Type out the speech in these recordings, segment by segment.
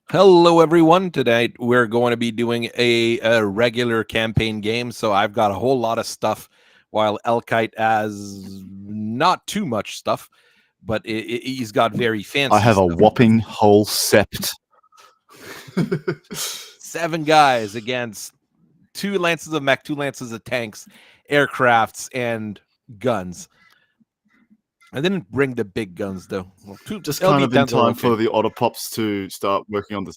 Hello, everyone. Today we're going to be doing a regular campaign game. So I've got a whole lot of stuff, while Elkite has not too much stuff, but he's got very I fancy have a stuff. whopping whole sept. 7 guys against 2 lances of mech, 2 lances of tanks, aircrafts, and guns. I didn't bring the big guns though. Well, Just kind of in LD10s are time okay. for the Otter Pops to start working on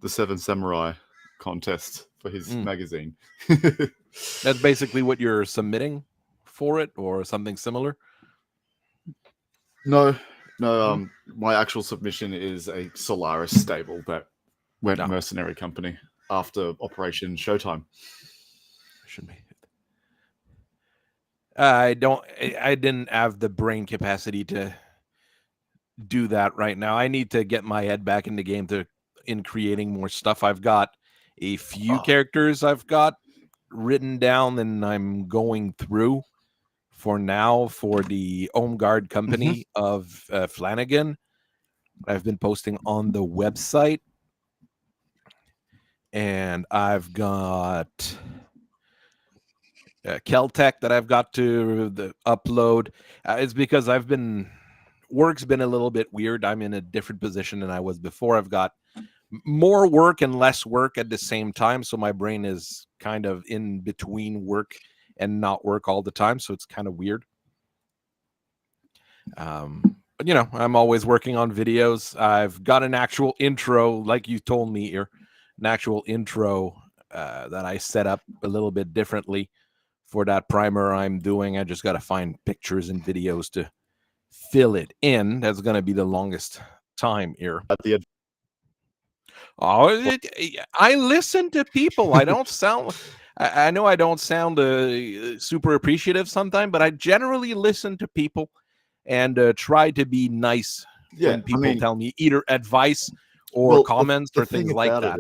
the Seven Samurai contest for his magazine. That's basically what you're submitting for it, or something similar. No, my actual submission is a Solaris stable that went No. mercenary company after Operation Showtime. Should be. I didn't have the brain capacity to do that right now. I need to get my head back in the game in creating more stuff. I've got a few characters I've got written down, and I'm going through for now for the Home Guard Company of Flanagan. I've been posting on the website, and I've got Keltec that I've got to upload. It's because work's been a little bit weird. I'm in a different position than I was before. I've got more work and less work at the same time, so my brain is kind of in between work and not work all the time, so it's kind of weird. But I'm always working on videos. I've got an actual intro, like you told me here, an actual intro that I set up a little bit differently for that primer I'm doing. I just got to find pictures and videos to fill it in. That's going to be the longest time here. I listen to people. I don't sound. I know I don't sound super appreciative sometimes, but I generally listen to people and try to be nice when people tell me either advice or comments or things like that.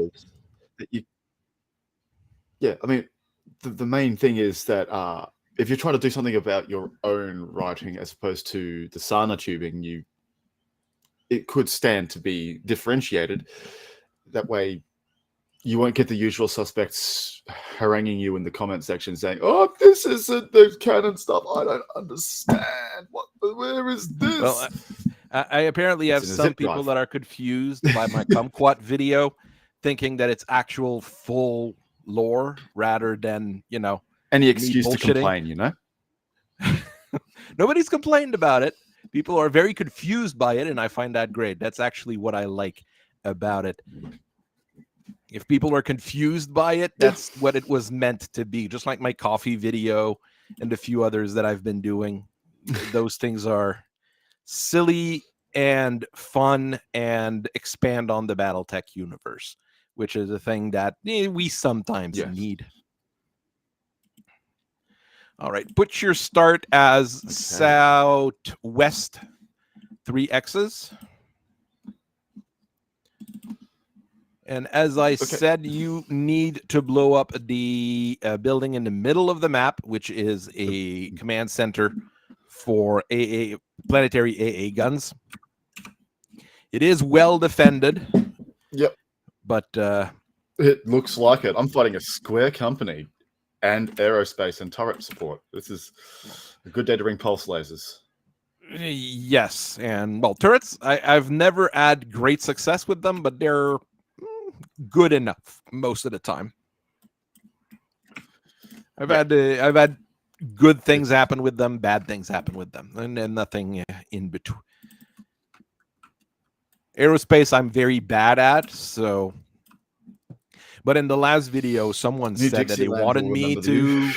The main thing is that if you're trying to do something about your own writing as opposed to the Sana tubing, it could stand to be differentiated. That way, you won't get the usual suspects haranguing you in the comment section saying, "Oh, this isn't the canon stuff. I don't understand. Where is this?" Well, I apparently have some people that are confused by my kumquat video, thinking that it's actual full lore rather than any excuse to complain. Nobody's complained about it. People are very confused by it, and I find that great. That's actually what I like about it. If people are confused by it, that's what it was meant to be. Just like my coffee video and a few others that I've been doing. Those things are silly and fun and expand on the battletech universe, which is a thing that we sometimes need. All right, put your start as southwest 3 X's. And as I said, you need to blow up the building in the middle of the map, which is a command center for planetary AA guns. It is well defended. Yep. But it looks like it. I'm fighting a square company and aerospace and turret support. This is a good day to bring pulse lasers. Yes, and turrets, I've never had great success with them, but they're good enough most of the time. I've had good things happen with them, bad things happen with them, and nothing in between. Aerospace, I'm very bad at, so. But in the last video, someone said that they wanted me to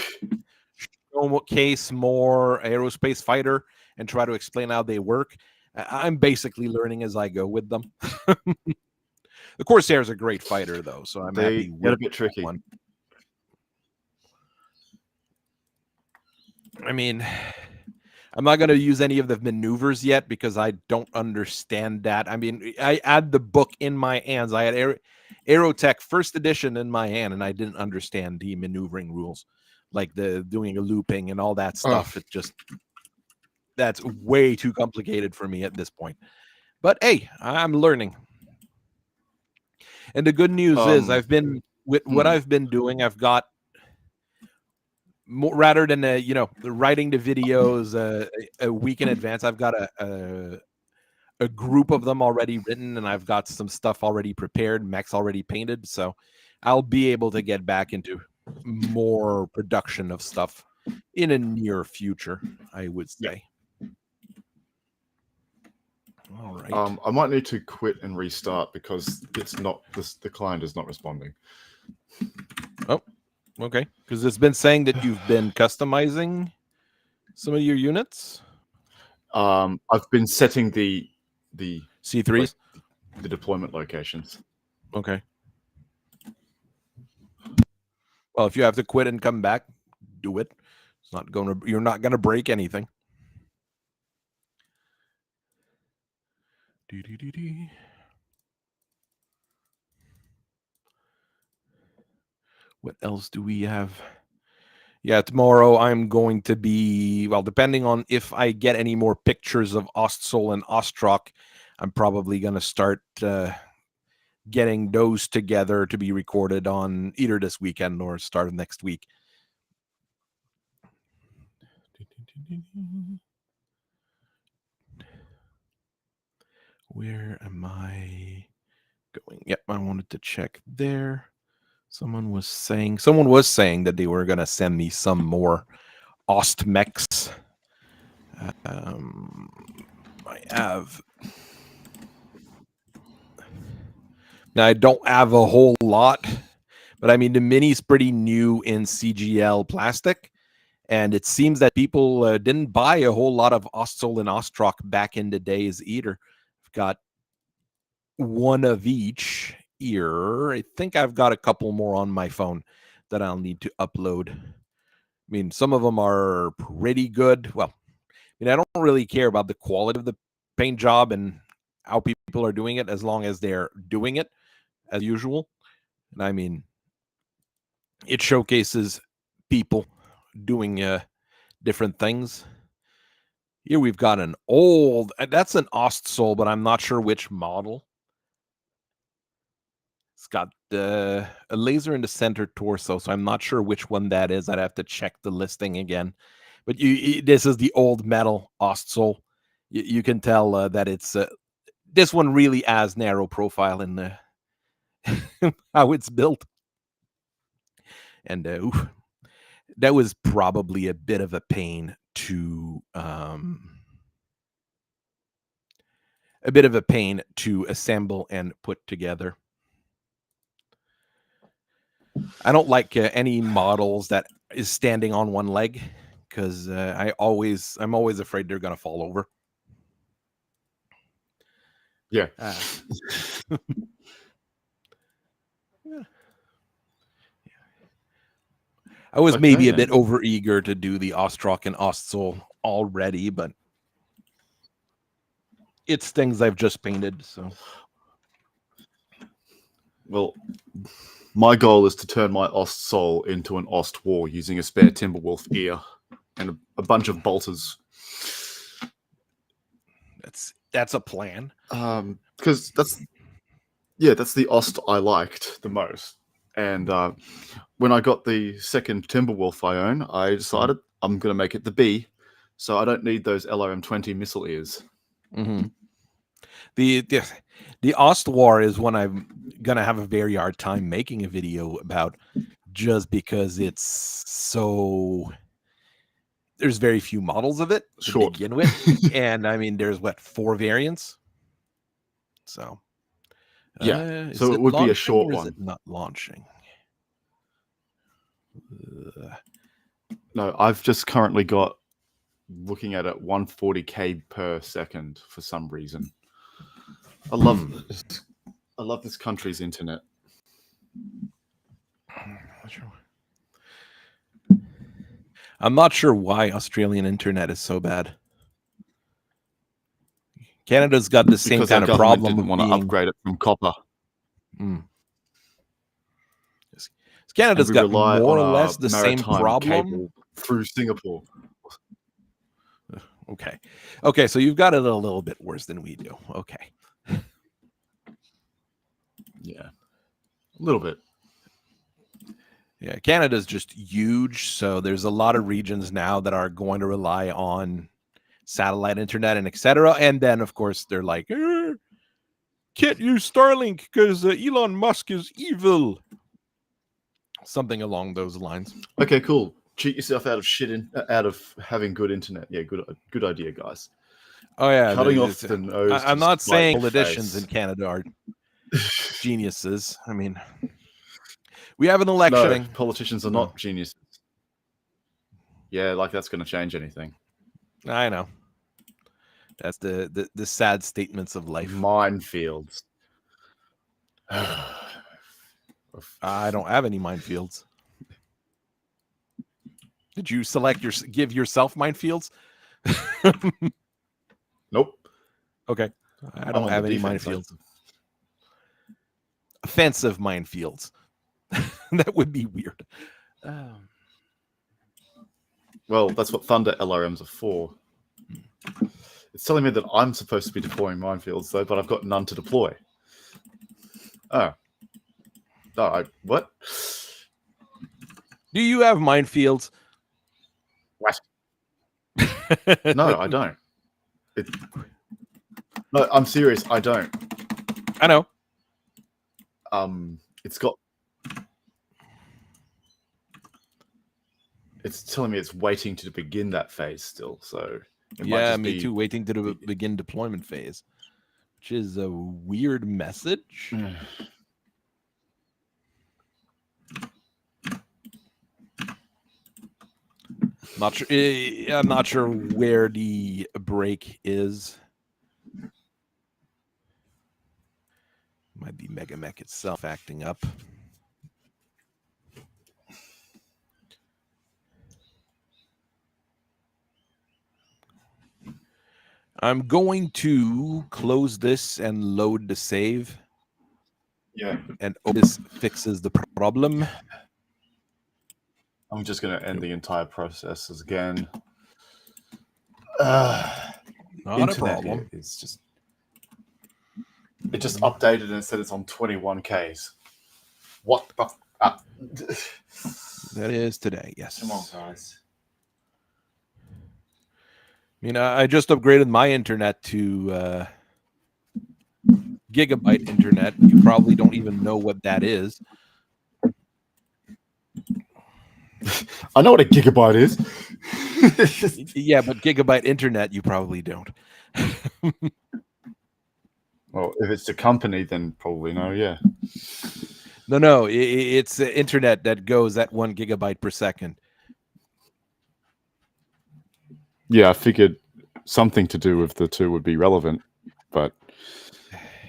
showcase more aerospace fighter and try to explain how they work. I'm basically learning as I go with them. The Corsair is a great fighter, though, so I'm happy with get a bit tricky. One. I mean, I'm not going to use any of the maneuvers yet because I don't understand that. I mean, I had the book in my hands. I had Aerotech first edition in my hand, and I didn't understand the maneuvering rules, like the doing a looping and all that stuff. It just, that's way too complicated for me at this point. But hey, I'm learning. And the good news is I've been with what Hmm. I've been doing. I've got more, rather than writing the videos a week in advance. I've got a group of them already written, and I've got some stuff already prepared. Mech's already painted, so I'll be able to get back into more production of stuff in a near future, I would say. All right. I might need to quit and restart because the client is not responding. Oh, okay. Because it's been saying that you've been customizing some of your units. I've been setting the C3s. the deployment locations. Okay. Well, if you have to quit and come back, do it. It's not going to. You're not going to break anything. What else do we have? Yeah, tomorrow I'm going to be, well, depending on if I get any more pictures of Ostsol and AsRoc, I'm probably going to start getting those together to be recorded on either this weekend or start of next week. Where am I going? Yep, I wanted to check there. Someone was saying that they were going to send me some more Ostmechs. I have. Now, I don't have a whole lot, but I mean, the Mini's pretty new in CGL plastic, and it seems that people didn't buy a whole lot of Ostsol and AsRoc back in the days either. I've got one of each here. I think I've got a couple more on my phone that I'll need to upload. I mean, some of them are pretty good. Well, I mean, I don't really care about the quality of the paint job and how people are doing it as long as they're doing it as usual. And I mean, it showcases people doing different things. Here we've got an old, that's an Ostsol, but I'm not sure which model. It's got a laser in the center torso, so I'm not sure which one that is. I'd have to check the listing again. But this is the old metal Ostsol. You can tell that it's this one really has narrow profile in the how it's built. And that was probably a bit of a pain to assemble and put together. I don't like any models that is standing on one leg because I'm always afraid they're going to fall over. Yeah. I was maybe a bit over eager to do the AsRoc and Ostsol already, but it's things I've just painted. So, well, my goal is to turn my Ostsol into an Ostwar using a spare Timberwolf ear and a bunch of bolters. That's a plan. Because that's the Ost I liked the most. And when I got the second Timberwolf I own, I decided I'm going to make it the B, so I don't need those LRM-20 missile ears. Mm-hmm. The Ostwar is one I'm going to have a very hard time making a video about just because it's so... There's very few models of it to begin with. And I mean, there's 4 variants? So... Yeah, so it would be a short one. Is it not launching? No, I've just currently got, looking at it, 140k per second for some reason. I love this country's internet. I'm not sure why Australian internet is so bad. Canada's got the same kind of problem. Didn't want to upgrade it from copper. Canada's got more or less the same problem cable through Singapore. Okay, so you've got it a little bit worse than we do. Okay. Yeah. A little bit. Yeah, Canada's just huge, so there's a lot of regions now that are going to rely on satellite internet and etc. And then, of course, they're like, can't use Starlink because Elon Musk is evil. Something along those lines. Okay, cool. Cheat yourself out of having good internet. Yeah, good idea, guys. Oh yeah, Cutting off the nose. I'm not saying your politicians face. in Canada are geniuses. I mean, we have an election. No, politicians are not geniuses. Yeah, like that's going to change anything. I know. That's the sad statements of life. Minefields. I don't have any minefields. Did you give yourself minefields? Nope. Okay. I don't have any minefields. Offensive minefields. That would be weird. Well, that's what Thunder LRMs are for. It's telling me that I'm supposed to be deploying minefields, though, but I've got none to deploy. Oh. What? Do you have minefields? What? No, I don't. No, I'm serious. I don't. I know. It's telling me it's waiting to begin that phase still. So yeah, me too. Waiting to begin deployment phase, which is a weird message. Not sure. I'm not sure where the break is. Might be MegaMek itself acting up. I'm going to close this and load the save. Yeah. And this fixes the problem. I'm just going to end the entire process again. Not a problem. It's just... It just updated and said it's on 21Ks. What the... That is today, yes. Come on, guys. I mean, I just upgraded my internet to gigabyte internet. You probably don't even know what that is. I know what a gigabyte is. Yeah, but gigabyte internet, you probably don't. Well, if it's the company, then probably no, yeah. No, it's internet that goes at 1 gigabyte per second. Yeah, I figured something to do with the two would be relevant, but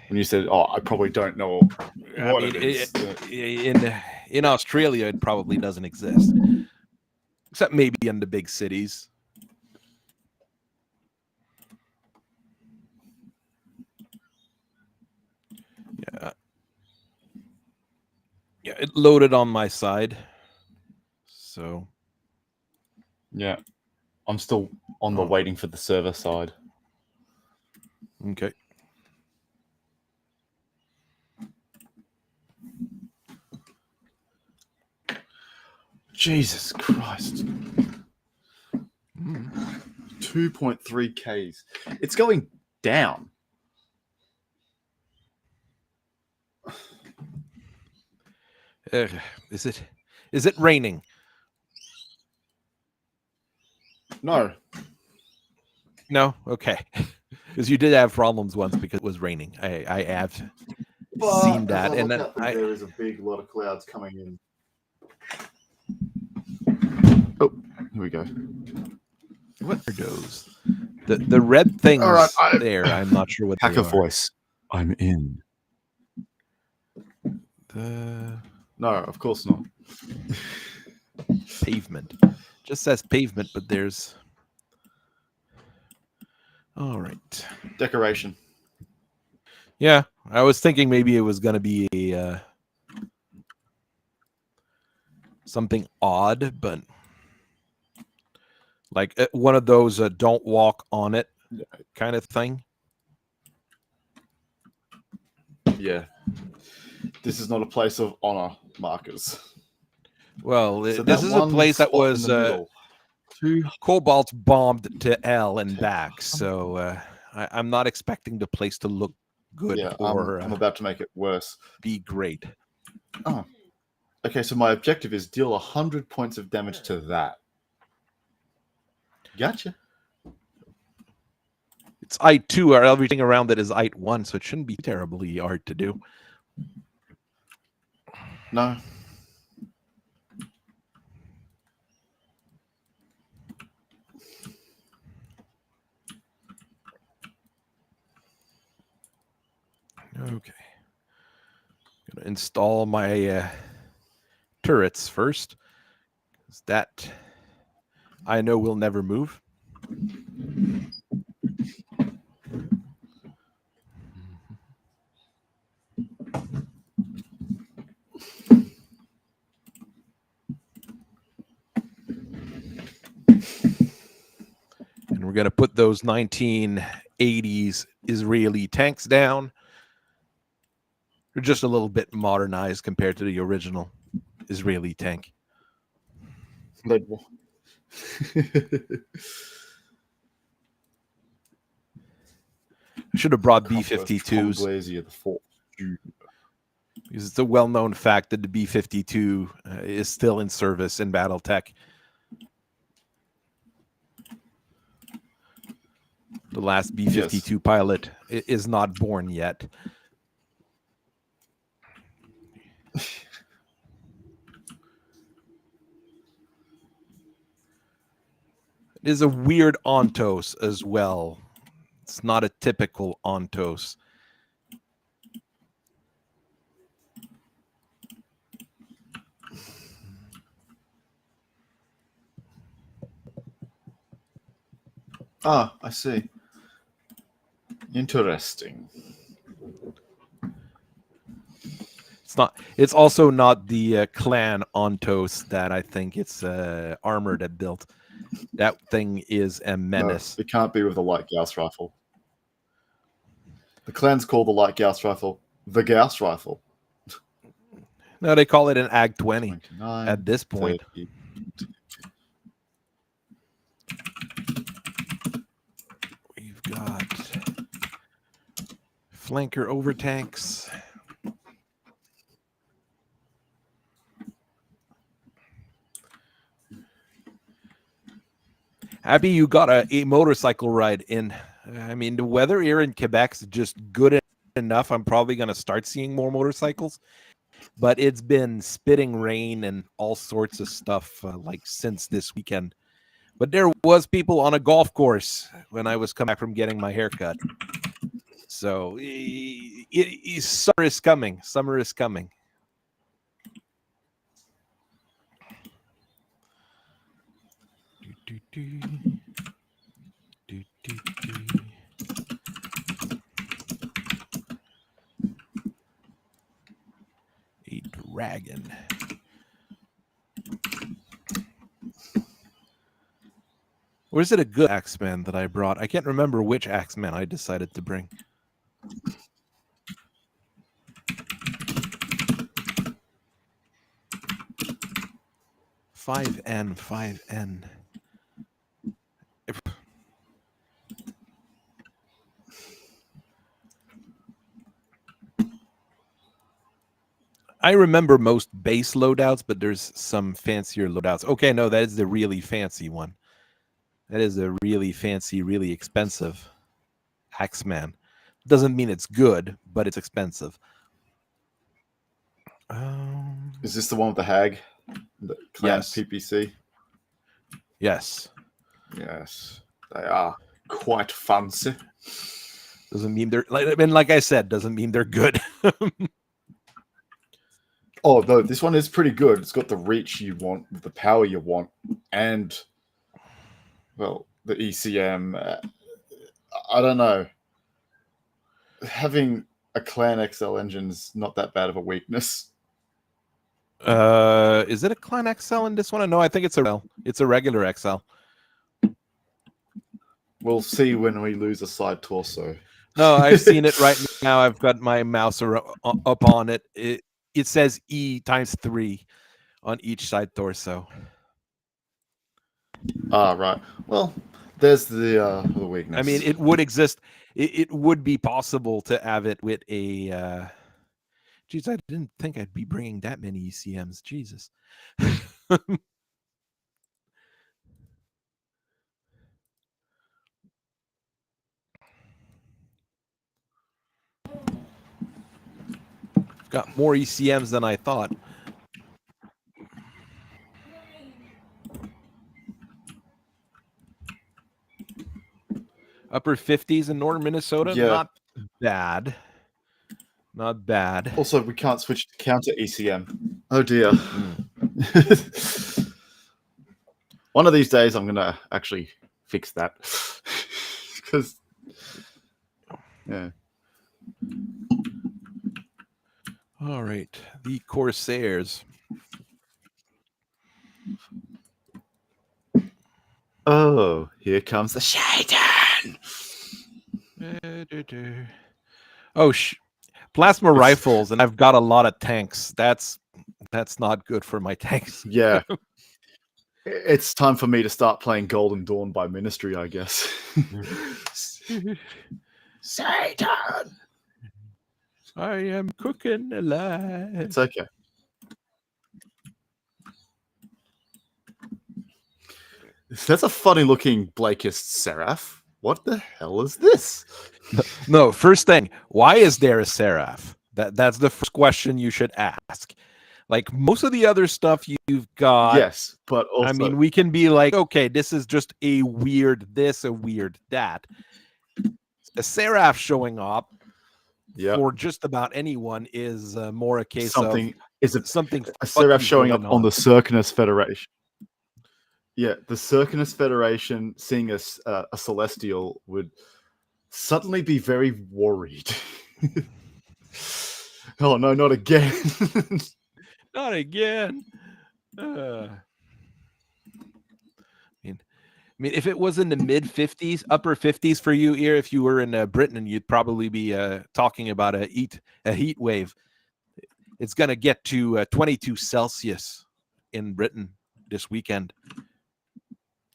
when you said, "Oh, I probably don't know what it is," in Australia, it probably doesn't exist, except maybe in the big cities. Yeah, it loaded on my side, so yeah, I'm still on the waiting for the server side. Okay. Jesus Christ. 2.3 Ks. It's going down. Is it raining? No. Okay. Because you did have problems once because it was raining. I have seen that, and then there is a big lot of clouds coming in. Oh, here we go. What are those? The red things there. I'm not sure what Hacker they are. voice. I'm in. The No, of course not. pavement. Just says pavement, but there's... All right. Decoration. Yeah, I was thinking maybe it was going to be a something odd, but like one of those don't walk on it kind of thing. Yeah. This is not a place of honor markers. Well, So this that is a one place that spot in was the middle. Two. Cobalt's bombed to L and back, so I'm not expecting the place to look good Yeah, or I'm about to make it worse. be great. Oh, okay. So my objective is deal 100 points of damage to that. Gotcha. It's I2, or everything around it is I1, so it shouldn't be terribly hard to do. No. Okay. Gonna install my turrets first. That I know will never move. And we're going to put those 1980s Israeli tanks down. They're just a little bit modernized compared to the original Israeli tank. I should have brought B-52s. Glazier, the fourth. Because it's a well-known fact that the B-52 is still in service in battletech. The last B-52 pilot is not born yet. It is a weird ontos as well. It's not a typical ontos. Ah, I see. Interesting. It's also not the clan ontos that I think it's armored and built. That thing is a menace. No, it can't be with a light Gauss rifle. The clan's called the light Gauss rifle the Gauss rifle. No, they call it an Ag 20 at this point. 30. We've got flanker over tanks. Happy you got a motorcycle ride in. I mean, the weather here in Quebec's just good enough. I'm probably going to start seeing more motorcycles. But it's been spitting rain and all sorts of stuff like since this weekend. But there was people on a golf course when I was coming back from getting my haircut. So summer is coming. Summer is coming. A dragon. Or is it a good Axeman that I brought? I can't remember which Axeman I decided to bring. Five N. I remember most base loadouts, but there's some fancier loadouts. Okay, no, that is the really fancy one. That is a really fancy, really expensive Axeman. Doesn't mean it's good, but it's expensive. Is this the one with the hag? The clan Yes. PPC? Yes. Yes. They are quite fancy. Doesn't mean they're like I said, doesn't mean they're good. Oh, no, this one is pretty good. It's got the reach you want, the power you want, and, well, the ECM. I don't know. Having a Clan XL engine's not that bad of a weakness. Is it a Clan XL in this one? No, I think it's a regular XL. We'll see when we lose a side torso. No, I've seen it right now. I've got my mouse up on it. It says E times 3 on each side torso. Ah, right. Well, there's the weakness. I mean, it would exist. It would be possible to have it with a. Geez, I didn't think I'd be bringing that many ECMs. Jesus. Got more ECMs than I thought. Upper 50s in northern Minnesota. Yeah. Not bad. Not bad. Also, we can't switch to counter ECM. Oh dear. One of these days, I'm gonna actually fix that because, yeah. All right, the Corsairs. Oh, here comes the Shaitan. Oh, plasma rifles, and I've got a lot of tanks. That's not good for my tanks. Yeah. It's time for me to start playing Golden Dawn by Ministry, I guess. Satan! I am cooking alive. It's okay. That's a funny looking Blakist Seraph. What the hell is this? No, first thing, why is there a Seraph? That's the first question you should ask. Like most of the other stuff you've got. Yes, but also, I mean, we can be like, okay, this is just a weird this, a weird that. A Seraph showing up for just about anyone is more a case something of something. A Seraph showing up on the Circinus Federation. Yeah, the Circinus Federation seeing a Celestial would suddenly be very worried. Oh no, not again. Not again. I mean, if it was in the mid 50s, upper 50s for you here, if you were in Britain, you'd probably be talking about a heat wave. It's going to get to 22 Celsius in Britain this weekend.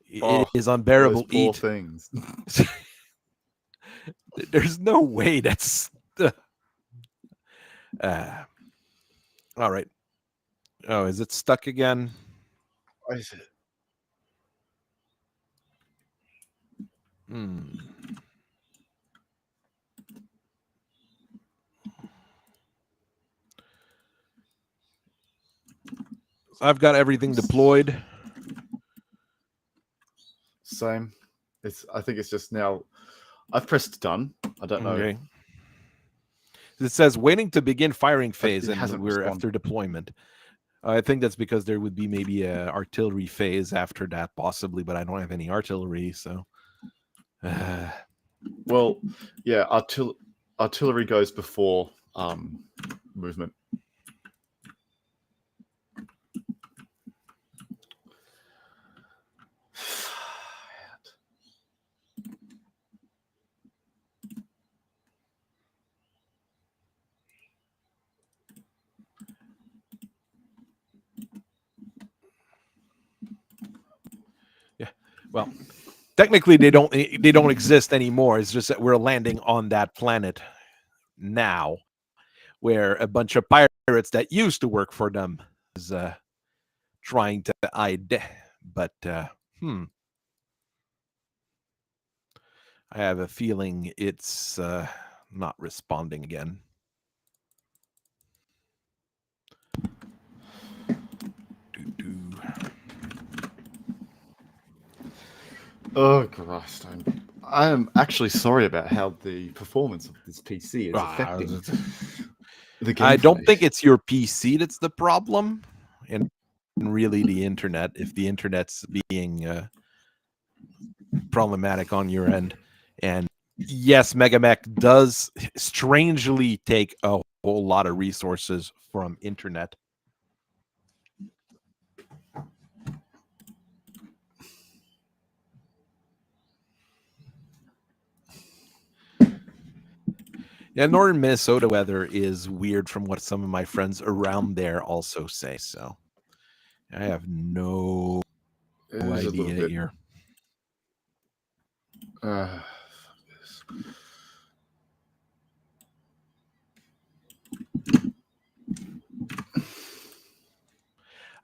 It is unbearable. Those poor things. There's no way that's. All right. Oh, is it stuck again? What is it? I've got everything deployed. Same. I think it's just now. I've pressed done. I don't know. Okay. It says waiting to begin firing phase, and we're responded. after deployment. I think that's because there would be maybe a artillery phase after that, possibly, but I don't have any artillery, so. Well, yeah, artillery goes before movement. Yeah, well, technically they don't exist anymore. It's just that we're landing on that planet now, where a bunch of pirates that used to work for them is trying to hide. But I have a feeling it's not responding again. Oh Christ! I am actually sorry about how the performance of this PC is affecting the gameplay. I don't think it's your PC that's the problem, and really the internet. If the internet's being problematic on your end, and yes, MegaMek does strangely take a whole lot of resources from internet. Yeah, northern Minnesota weather is weird from what some of my friends around there also say. So I have no It is a little idea bit. here. Fuck this.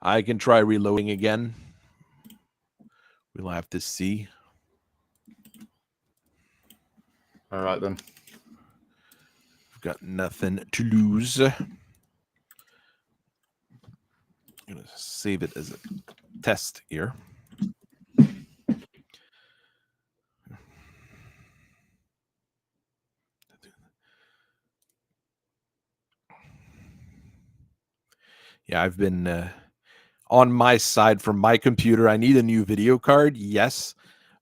I can try reloading again. We'll have to see. All right then. We've got nothing to lose. I'm gonna save it as a test here. Yeah, I've been on my side from my computer. I need a new video card, yes,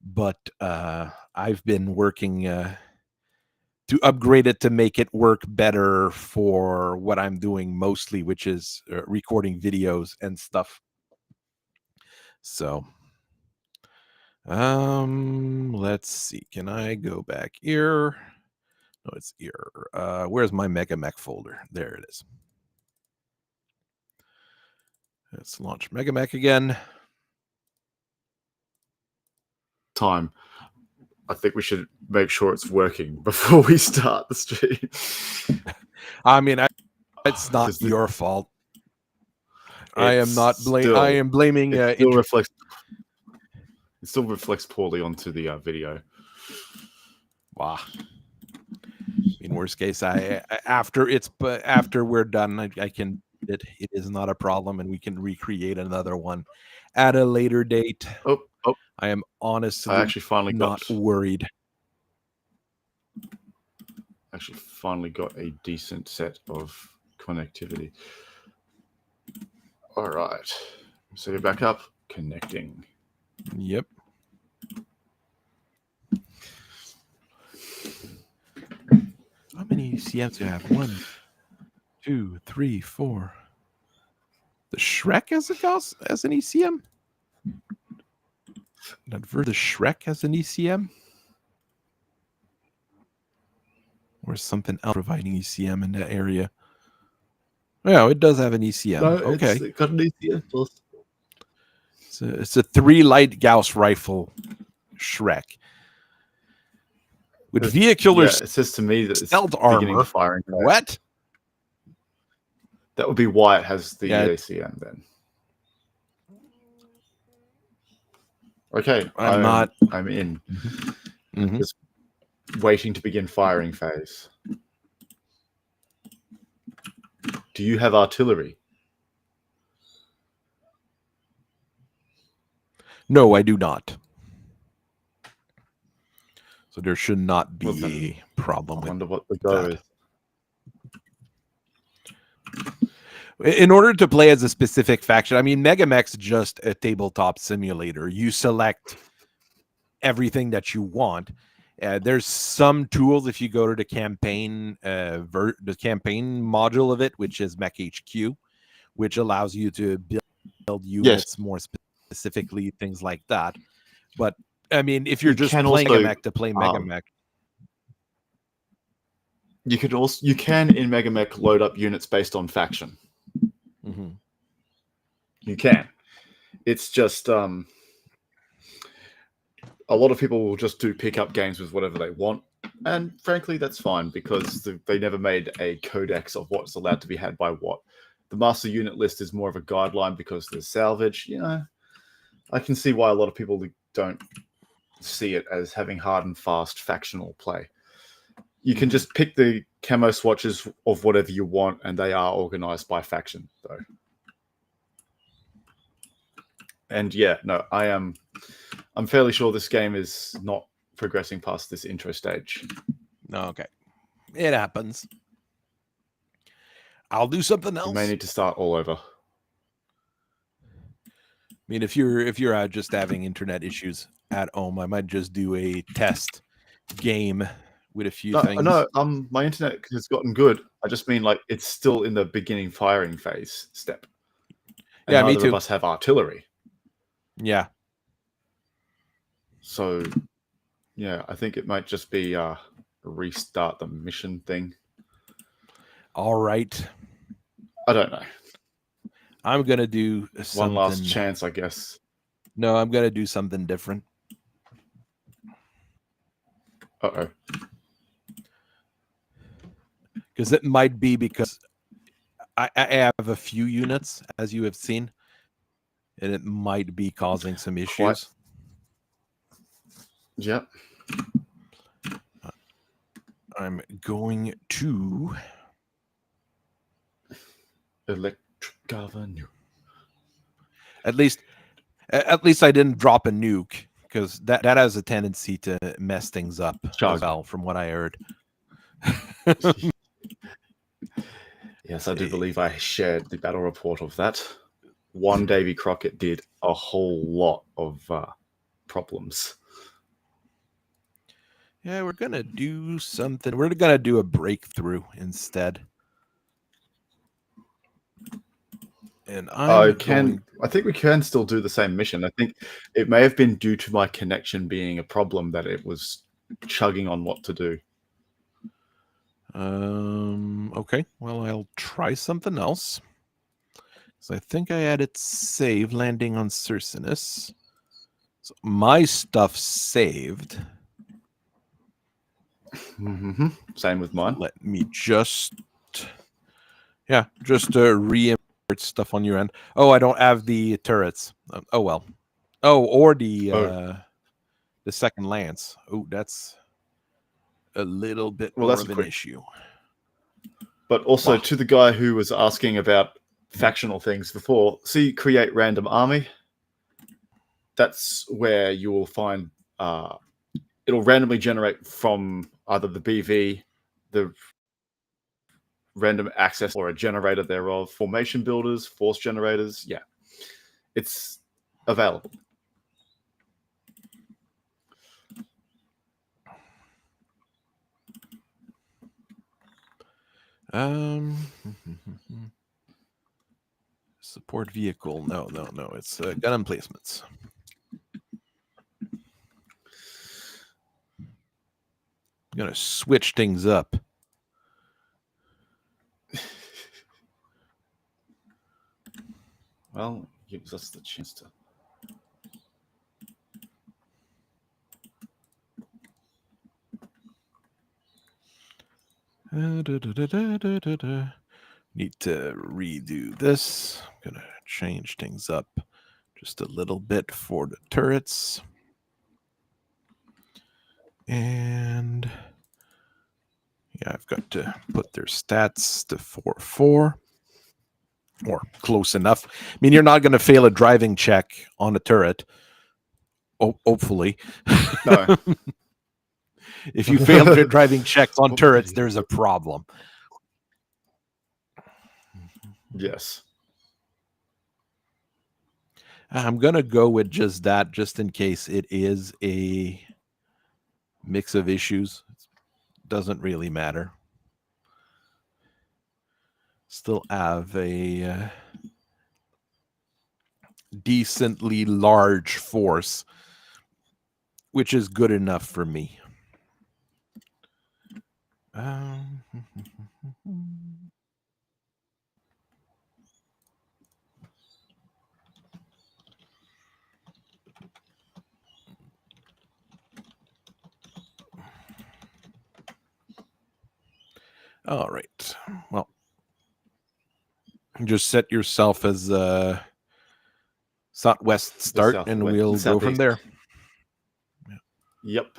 but I've been working to upgrade it to make it work better for what I'm doing mostly, which is recording videos and stuff. So, let's see. Can I go back here? No, it's here. Where's my MegaMek folder? There it is. Let's launch MegaMek again. Time. I think we should make sure it's working before we start the stream. I mean, it's not your fault. I am not blaming. I am blaming. It still reflects. It still reflects poorly onto the video. Wow. In worst case, after we're done, I can. It is not a problem, and we can recreate another one at a later date. Oh. I am honestly I actually finally not worried. Actually, finally got a decent set of connectivity. All right. So you're back up. Connecting. Yep. How many ECMs do you have? 1, 2, 3, 4. The Shrek as an ECM? Not for the Shrek as an ECM? Or something else providing ECM in that area? Yeah, it does have an ECM. No, okay. It's got an ECM plus. It's a 3 light Gauss rifle Shrek. With vehicular it says to me that it's stealth beginning armor. firing. What? That would be why it has the ACM then. Okay, I'm in. Mm-hmm. Just waiting to begin firing phase. Do you have artillery? No, I do not. So there should not be a problem with that. I wonder what the go is. In order to play as a specific faction, I mean, MegaMek's just a tabletop simulator. You select everything that you want. There's some tools if you go to the campaign, the campaign module of it, which is Mech HQ, which allows you to build units more specifically, things like that. But I mean, if you're just playing MegaMek to play MegaMek, you can in MegaMek load up units based on faction. Mm-hmm. You can. It's just a lot of people will just do pickup games with whatever they want, and frankly, that's fine because they never made a codex of what's allowed to be had by what. The master unit list is more of a guideline because there's salvage. You know, I can see why a lot of people don't see it as having hard and fast factional play. You can just pick the camo swatches of whatever you want, and they are organized by faction, though. And yeah, no, I'm fairly sure this game is not progressing past this intro stage. Okay. It happens. I'll do something else. You may need to start all over. I mean, if you're just having internet issues at home, I might just do a test game with a few things. No, my internet has gotten good. I just mean like it's still in the beginning firing phase step. And yeah, me too. Neither of us have artillery. Yeah. So, yeah, I think it might just be restart the mission thing. All right. I don't know. I'm going to do something. One last chance, I guess. No, I'm going to do something different. Uh-oh. Because it might be because I have a few units, as you have seen, and it might be causing some issues. Yep. I'm going to Electric Avenue. at least I didn't drop a nuke, because that has a tendency to mess things up as well, from what I heard. Yes, I do believe I shared the battle report of that. One Davy Crockett did a whole lot of problems. Yeah, we're going to do something. We're going to do a breakthrough instead. And I think we can still do the same mission. I think it may have been due to my connection being a problem that it was chugging on what to do. Okay, well, I'll try something else. So I think I had it save landing on Circinus. So my stuff saved. Mm-hmm. Same with mine. Let me just re-import stuff on your end. Oh, I don't have the turrets. Oh well. Oh, or the second lance. Oh, that's a little bit more of an issue. But also to the guy who was asking about factional things before, see create random army. That's where you will find it'll randomly generate from either the BV, the random access, or a generator thereof, formation builders, force generators. Yeah, it's available. Support vehicle. No. It's gun emplacements. I'm gonna switch things up. Well, it gives us the chance to. Need to redo this. I'm gonna change things up just a little bit for the turrets. And yeah, I've got to put their stats to 4/4 or close enough. I mean, you're not going to fail a driving check on a turret. Hopefully. No. If you fail your driving checks on turrets, there's a problem. Yes. I'm going to go with just that, just in case it is a mix of issues. It doesn't really matter. Still have a decently large force, which is good enough for me. All right. Well, just set yourself as southwest start, and we'll go from there. Yep.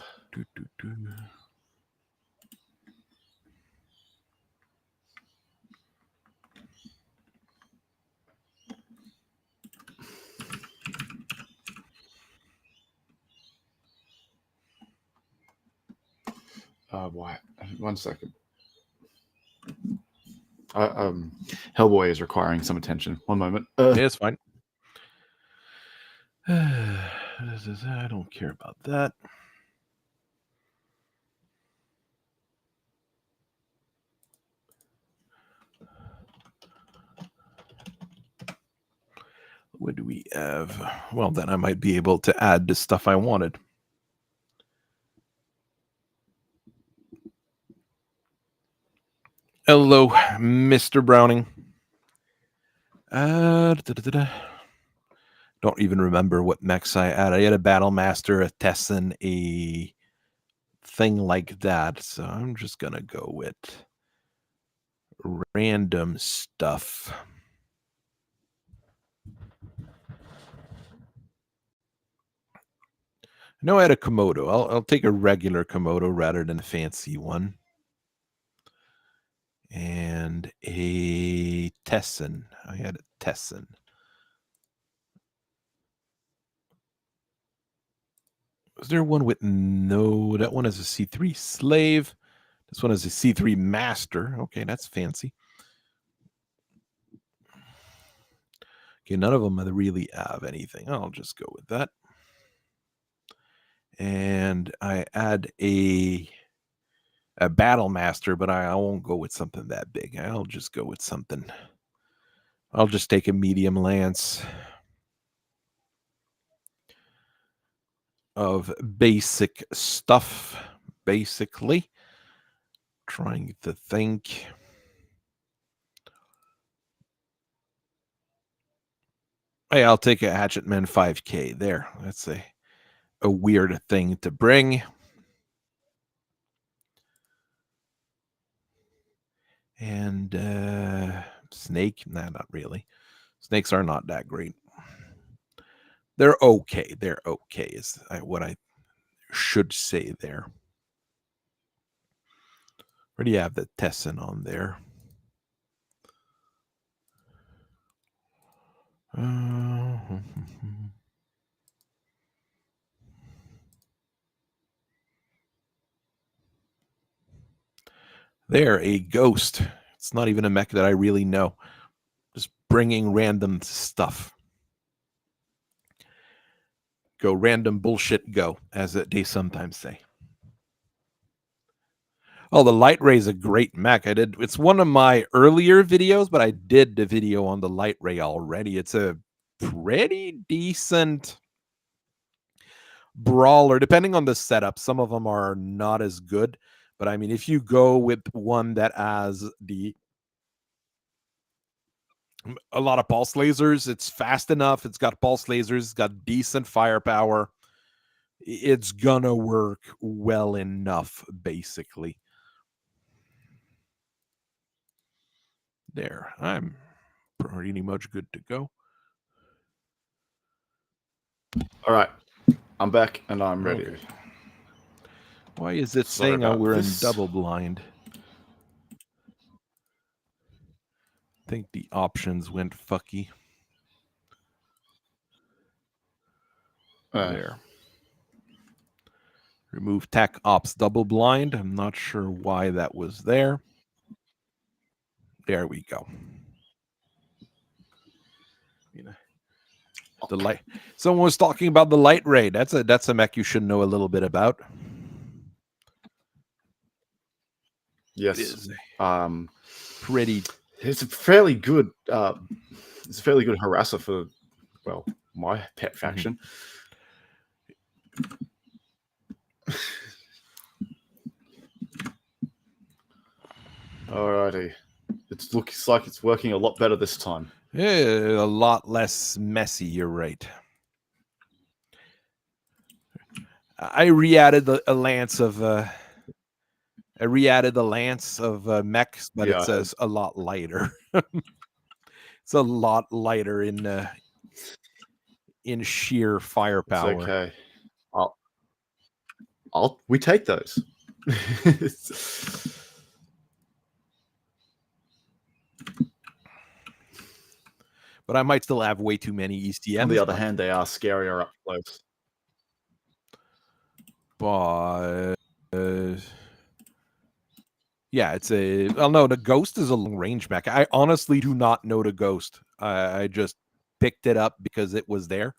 Why? 1 second. Hellboy is requiring some attention. 1 moment. Yeah, it's fine. I don't care about that. What do we have? Well, then I might be able to add the stuff I wanted. Hello, Mr. Browning. Don't even remember what mechs I had. I had a Battle Master, a Tessin, a thing like that. So I'm just going to go with random stuff. No, I had a Komodo. I'll take a regular Komodo rather than a fancy one. And a Tessin. I had a Tessin. Was there one with no? That one is a C3 slave. This one is a C3 master. Okay, that's fancy. Okay, none of them really have anything. I'll just go with that. And I add a battle master, but I won't go with something that big. I'll just go with something. I'll just take a medium lance of basic stuff, basically. Trying to think. Hey, I'll take a Hatchetman 5K there. That's a weird thing to bring. And snake? Nah, not really. Snakes are not that great. They're okay. They're okay is what I should say there. Where do you have the Tessin on there? There, a ghost. It's not even a mech that I really know. Just bringing random stuff. Go random bullshit go, as they sometimes say. Oh, the Light Ray is a great mech. It's one of my earlier videos, but I did the video on the Light Ray already. It's a pretty decent brawler, depending on the setup. Some of them are not as good, but I mean, if you go with one that has a lot of pulse lasers, it's fast enough. It's got pulse lasers. It's got decent firepower. It's gonna work well enough, basically. There, I'm pretty much good to go. All right, I'm back and I'm ready. Okay. Why is it saying we're in double blind? I think the options went fucky. There. Remove Tech Ops double blind. I'm not sure why that was there. There we go. The light. Someone was talking about the Light Ray. That's a mech you should know a little bit about. Yes. It is pretty. It's a fairly good. It's a fairly good harasser for, well, my pet faction. Alrighty. It looks like it's working a lot better this time. Yeah, a lot less messy, you're right. I re-added a lance of mechs, but it says a lot lighter. It's a lot lighter in sheer firepower. It's okay. We take those. But I might still have way too many ECMs. On the other hand, they are scarier up close. But yeah, it's a. Well, no, the Ghost is a long range mech. I honestly do not know the Ghost. I just picked it up because it was there.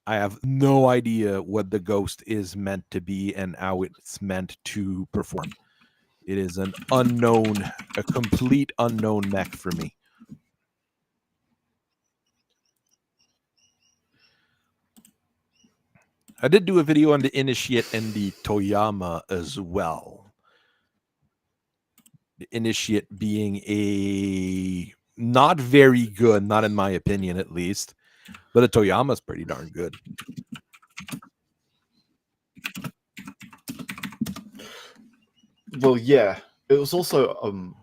I have no idea what the Ghost is meant to be and how it's meant to perform. It is an unknown, a complete unknown mech for me. I did do a video on the Initiate and the Toyama as well. Initiate being a not very good, not in my opinion at least, but a Toyama's pretty darn good. Well, yeah. It was also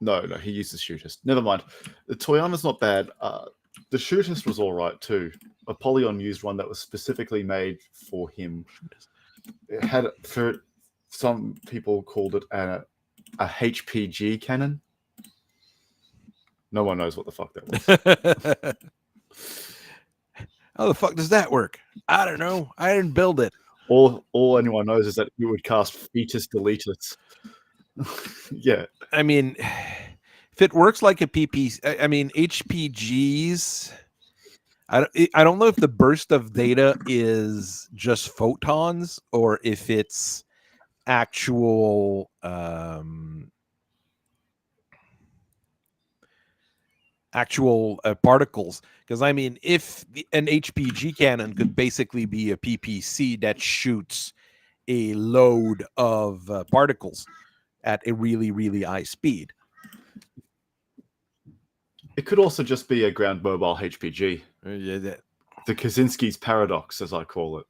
no, he uses shootist. Never mind. The Toyama's not bad. The shootist was all right too. Apollyon used one that was specifically made for him. It had, for some people called it a HPG cannon. No one knows what the fuck that was. How the fuck does that work? I don't know. I didn't build it. All anyone knows is that it would cast fetus deletus. Yeah. I mean, if it works like a PP, I mean, HPGs, I don't know if the burst of data is just photons or if it's actual particles. Because I mean, if an HPG cannon could basically be a PPC that shoots a load of particles at a really, really high speed. It could also just be a ground mobile HPG. Yeah, the Kaczynski's paradox, as I call it.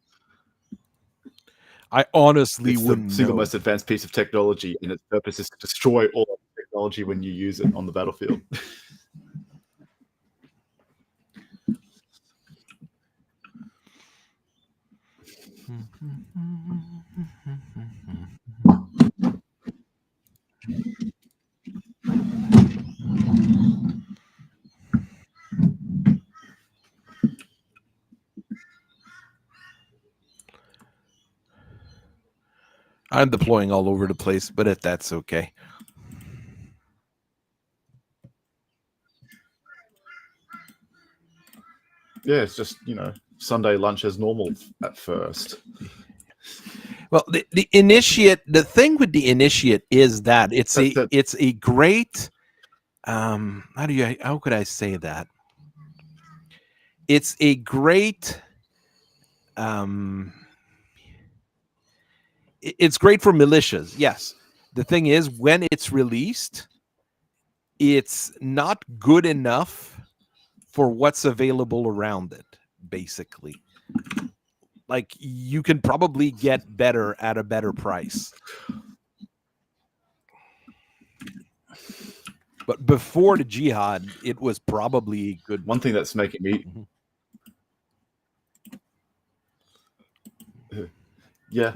I honestly it's wouldn't the single know. most advanced piece of technology, and its purpose is to destroy all technology when you use it on the battlefield. I'm deploying all over the place, but that's okay. Yeah, it's just, Sunday lunch as normal at first. Well, the initiate, the thing with the initiate is that it's a great how could I say that? It's a great it's great for militias, yes. The thing is, when it's released, it's not good enough for what's available around it, basically. Like, you can probably get better at a better price. But before the Jihad, it was probably good. One thing that's making me... Yeah.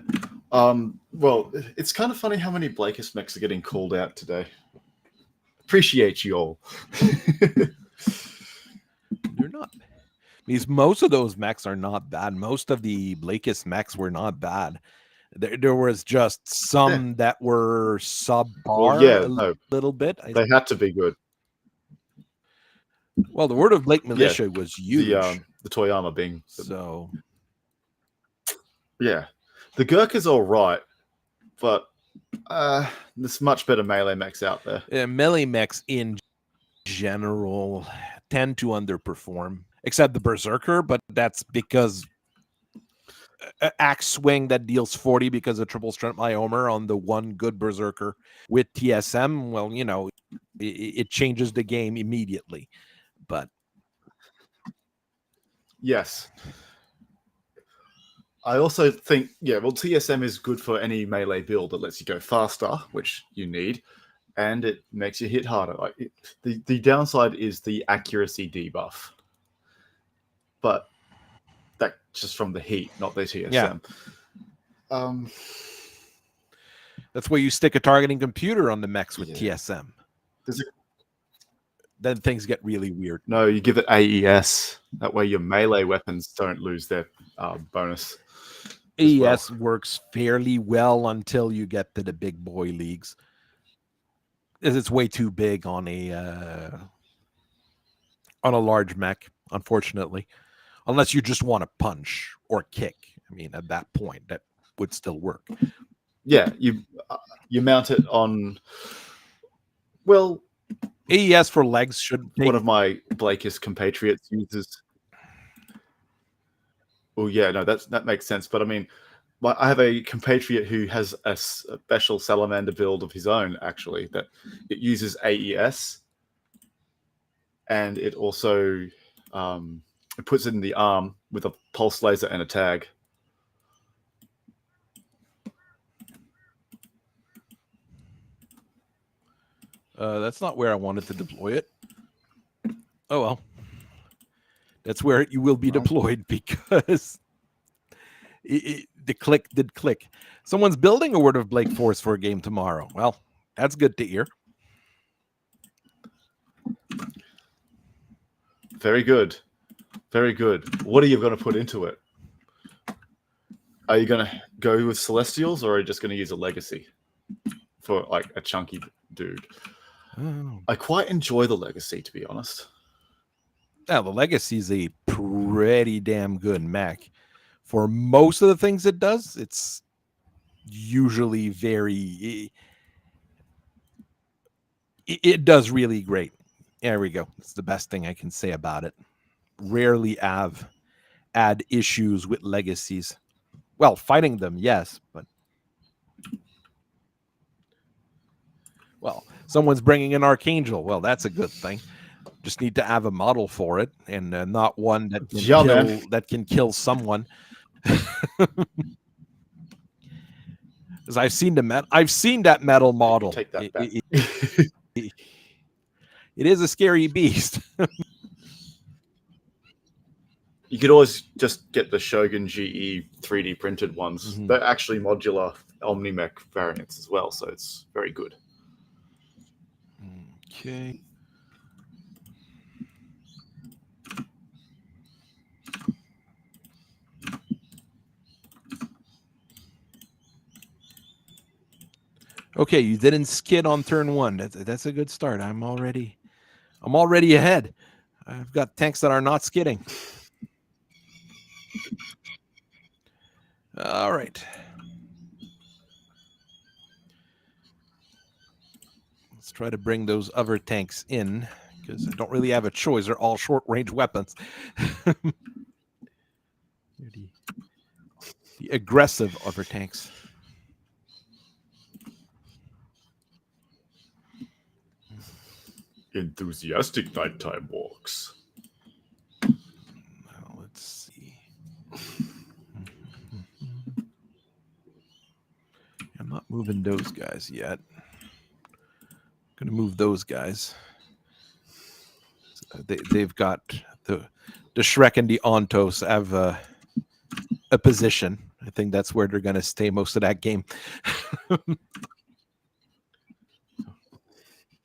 Well, it's kind of funny how many Blakist mechs are getting called out today. Appreciate you all. They're not. Because most of those mechs are not bad. Most of the Blakist mechs were not bad. There was just some that were subpar little bit. They had to be good. Well, the Word of Blake Militia was huge. The Toyama being... So... Yeah. The Gurkha's all right, but there's much better melee mechs out there. Yeah, melee mechs in general tend to underperform, except the Berserker, but that's because axe swing that deals 40 because of triple strength Myomer on the one good Berserker with TSM, well, it changes the game immediately. But yes. I also think, TSM is good for any melee build that lets you go faster, which you need, and it makes you hit harder. The downside is the accuracy debuff, but that's just from the heat, not the TSM. Yeah. That's where you stick a targeting computer on the mechs with TSM. Then things get really weird. No, you give it AES. That way your melee weapons don't lose their bonus. AES works fairly well until you get to the big boy leagues. It's way too big on a large mech, unfortunately. Unless you just want to punch or kick. I mean, at that point, that would still work. Yeah, you mount it on... Well... AES for legs should... One of my Blakist compatriots uses... Well, yeah, no, that makes sense. But I mean, I have a compatriot who has a special salamander build of his own, actually, that it uses AES, and it also it puts it in the arm with a pulse laser and a tag. That's not where I wanted to deploy it. Oh well. That's where you will be deployed because the click did click. Someone's building a Word of Blake Force for a game tomorrow. Well, that's good to hear. Very good. Very good. What are you going to put into it? Are you going to go with Celestials, or are you just going to use a Legacy for like a chunky dude? Oh. I quite enjoy the Legacy, to be honest. Yeah, the Legacy is a pretty damn good mech. For most of the things it does, it's usually very... It does really great. There we go. It's the best thing I can say about it. Rarely add issues with Legacies. Well, fighting them, yes, but... Well, someone's bringing an Archangel. Well, that's a good thing. Just need to have a model for it, and not one that can kill someone. Because I've seen that metal model. Take that back. It is a scary beast. You could always just get the Shogun GE 3D printed ones. Mm-hmm. They're actually modular OmniMech variants as well, so it's very good. Okay. Okay, you didn't skid on turn one. That's a good start. I'm already ahead. I've got tanks that are not skidding. All right. Let's try to bring those other tanks in, because I don't really have a choice. They're all short-range weapons. the aggressive other tanks. Enthusiastic nighttime walks. Now let's see. I'm not moving those guys yet. I'm going to move those guys. They've got the Shrek and the Ontos have a position. I think that's where they're going to stay most of that game.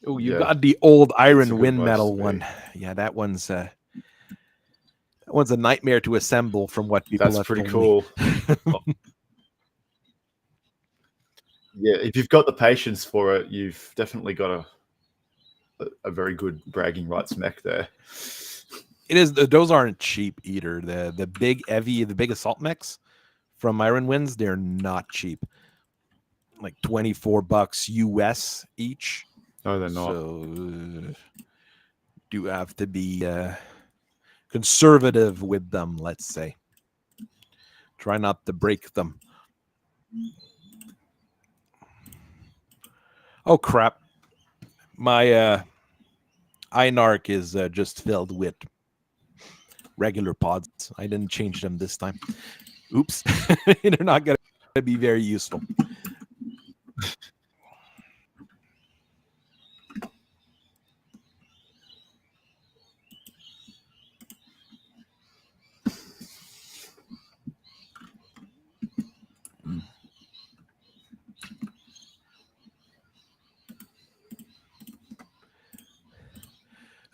Oh, you got the old Iron Wind Metal one. Yeah, that one's a nightmare to assemble from what people have pretty told cool. Yeah, if you've got the patience for it, you've definitely got a very good bragging rights mech there. It is. Those aren't cheap either. The big heavy, the big assault mechs from Iron Winds, they're not cheap. Like $24 US each. No, they're not. So do have to be conservative with them, let's say. Try not to break them. Oh, crap. My Einarch is just filled with regular pods. I didn't change them this time. Oops. They're not going to be very useful.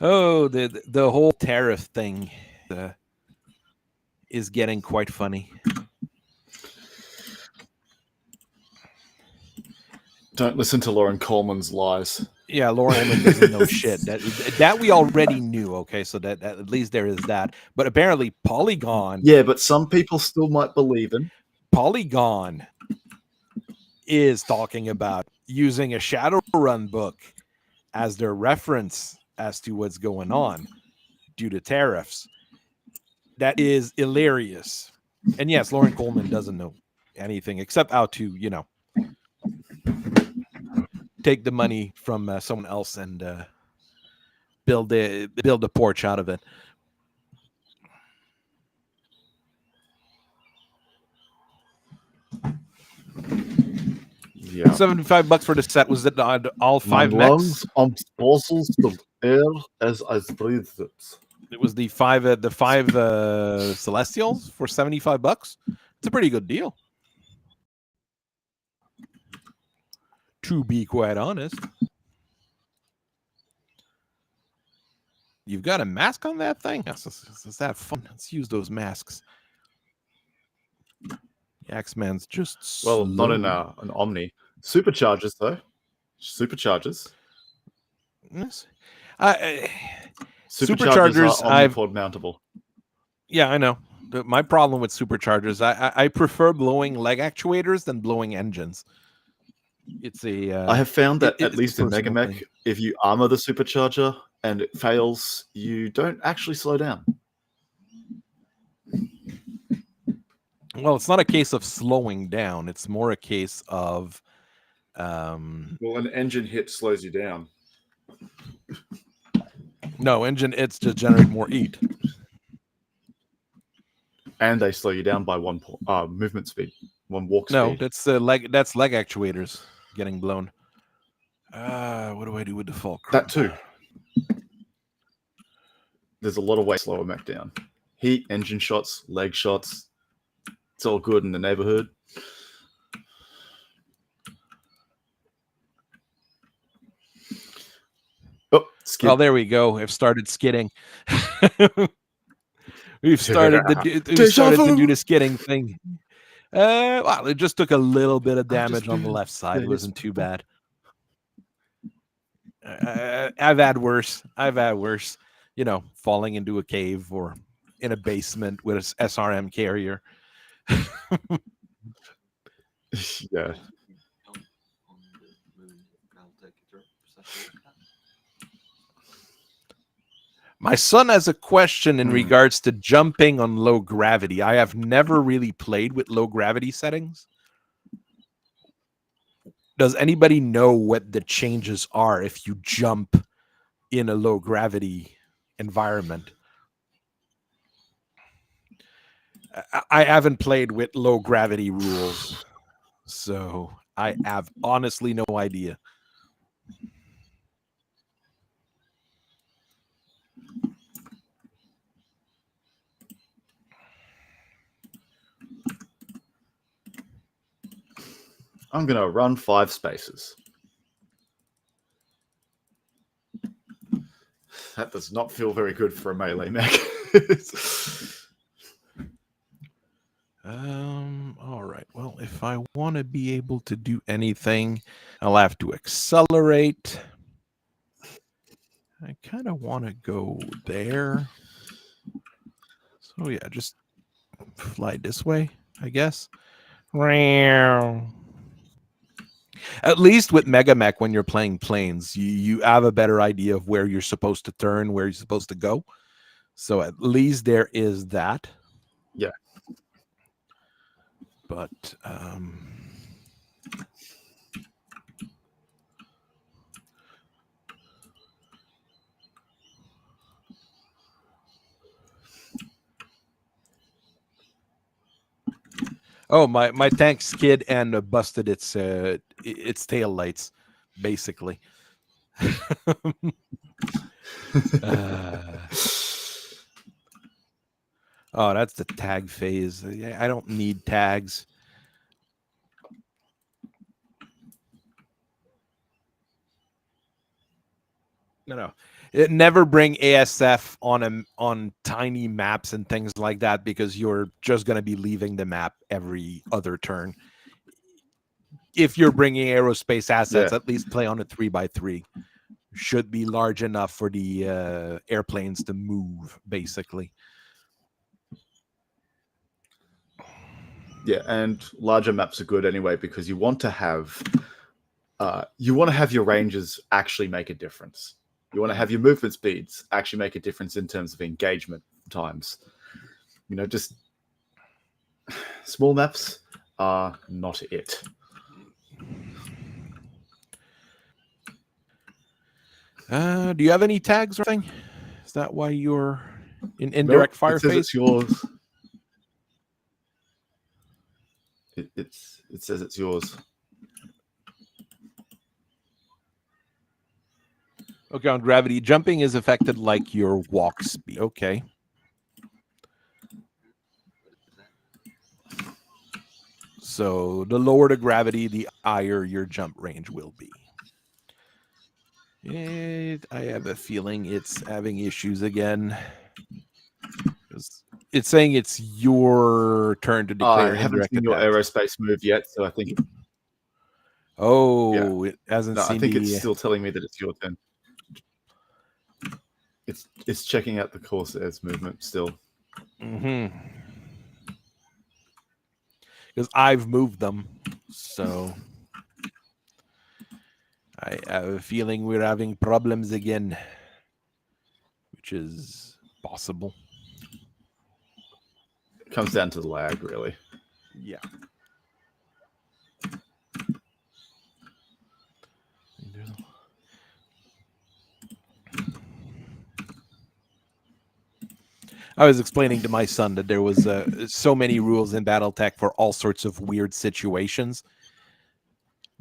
Oh, the whole tariff thing is getting quite funny. Don't listen to Lauren Coleman's lies. Yeah, Lauren Coleman doesn't know shit. That we already knew. Okay, so that at least there is that. But apparently, Polygon. Yeah, but some people still might believe in. Polygon is talking about using a Shadowrun book as their reference as to what's going on due to tariffs. That is hilarious. And yes, Lauren Coleman doesn't know anything except how to, take the money from someone else and build a porch out of it. Yeah. $75 for the set. Was it all 5 mechs? It was the five Celestials for $75. It's a pretty good deal, to be quite honest. You've got a mask on that thing? Is that fun? Let's use those masks. Axeman's just slow. Well, not in an Omni. Superchargers, though. Superchargers. Yes. Superchargers are omnipod mountable. Yeah, I know. My problem with superchargers, I prefer blowing leg actuators than blowing engines. It's I have found that at least in MegaMek, if you armor the supercharger and it fails, you don't actually slow down. Well, it's not a case of slowing down. It's more a case of... Well, an engine hit slows you down. No, engine hits just generate more heat. And they slow you down by one movement speed, one walk speed. No, that's leg actuators getting blown. What do I do with the fulcrum? That too. There's a lot of ways to slow a mech down. Heat, engine shots, leg shots. It's all good in the neighborhood. Oh, skid. Well, there we go. I've started skidding. We've started to do the skidding thing. Well, it just took a little bit of damage on the left side. It wasn't too bad. I've had worse. Falling into a cave or in a basement with an SRM carrier. Yeah. My son has a question in regards to jumping on low gravity. I have never really played with low gravity settings. Does anybody know what the changes are if you jump in a low gravity environment? I haven't played with low gravity rules, so I have honestly no idea. I'm going to run 5 spaces. That does not feel very good for a melee mech. All right. Well, if I want to be able to do anything, I'll have to accelerate. I kind of want to go there. So yeah, just fly this way, I guess. At least with MegaMek, when you're playing planes, you have a better idea of where you're supposed to turn, where you're supposed to go. So at least there is that. Yeah. But oh, my tank skid and busted its tail lights, basically. Oh, that's the tag phase. I don't need tags. No. It never bring ASF on tiny maps and things like that, because you're just going to be leaving the map every other turn. If you're bringing aerospace assets, at least play on a 3x3. Should be large enough for the airplanes to move, basically. Yeah, and larger maps are good anyway, because you want to have your ranges actually make a difference. You want to have your movement speeds actually make a difference in terms of engagement times. Just small maps are not it. Do you have any tags or anything? Is that why you're in indirect fire It says phase? it's yours. It says it's yours. Okay, on gravity, jumping is affected like your walk speed. Okay. So the lower the gravity, the higher your jump range will be. I have a feeling it's having issues again. It's saying it's your turn to declare I haven't indirect seen your attacks. aerospace move yet, so I think. Oh, it hasn't No, seen I think the... it's still telling me that it's your turn. It's checking out the Corsair's movement still. Because I've moved them, so I have a feeling we're having problems again, which is possible. It comes down to the lag, really. Yeah. I was explaining to my son that there was so many rules in BattleTech for all sorts of weird situations.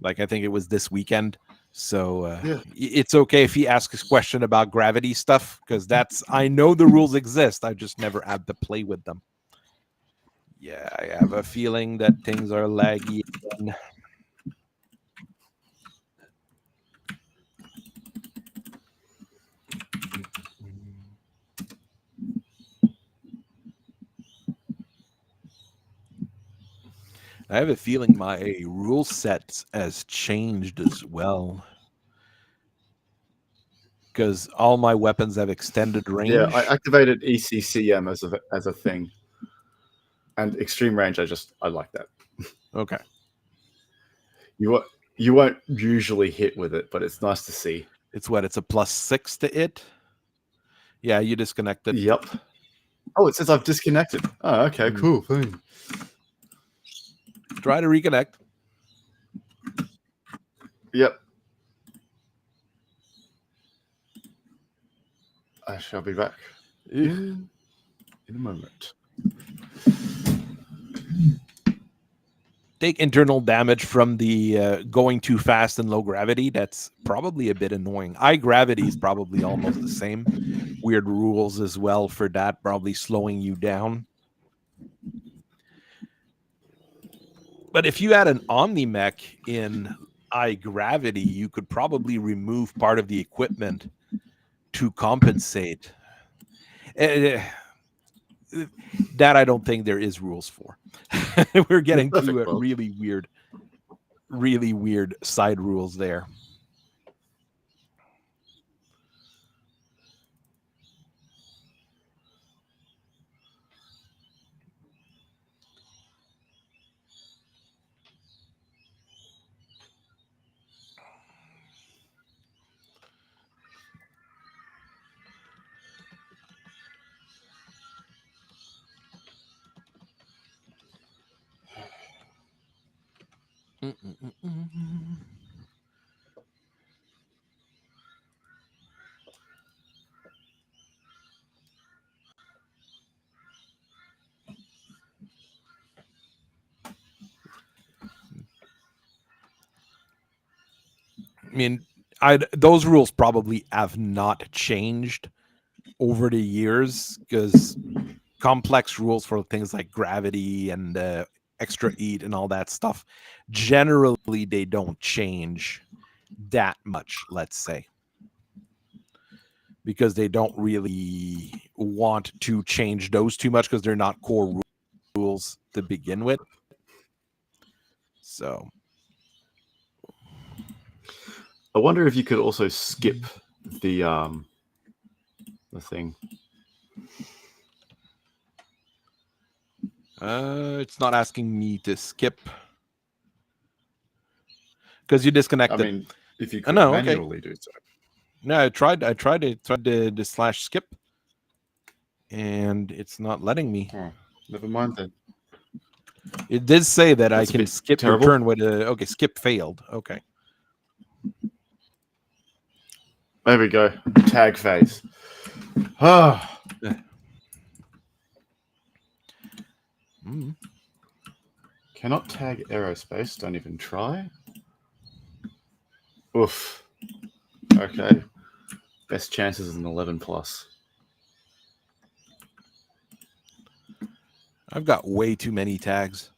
Like I think it was this weekend. So it's okay if he asks a question about gravity stuff, because I know the rules exist. I just never had to play with them. Yeah, I have a feeling that things are laggy again. I have a feeling my rule set has changed as well, because all my weapons have extended range. Yeah, I activated ECCM as a thing, and extreme range. I like that. Okay. You won't usually hit with it, but it's nice to see. It's what? It's a +6 to it? Yeah, you disconnected. Yep. Oh, it says I've disconnected. Oh, okay, cool. Fine. Try to reconnect. Yep. I shall be back in a moment. Take internal damage from the going too fast and low gravity. That's probably a bit annoying. High gravity is probably almost the same. Weird rules as well for that, probably slowing you down. But if you had an OmniMech in high gravity, you could probably remove part of the equipment to compensate. That I don't think there is rules for. We're getting to a really weird side rules there. I mean, those rules probably have not changed over the years, because complex rules for things like gravity and extra eat and all that stuff, generally they don't change that much, let's say, because they don't really want to change those too much, because they're not core rules to begin with. So I wonder if you could also skip the thing. it's not asking me to skip because you disconnected. I mean, if you could manually do so. No, I tried the slash skip, and it's not letting me. Oh, never mind then. It did say that That's a I can bit skip terrible. your turn with a... Okay, skip failed. Okay. There we go. Tag phase. Ah. Mm. Cannot tag aerospace. Don't even try. Oof. Okay. Best chances is an 11 plus. I've got way too many tags.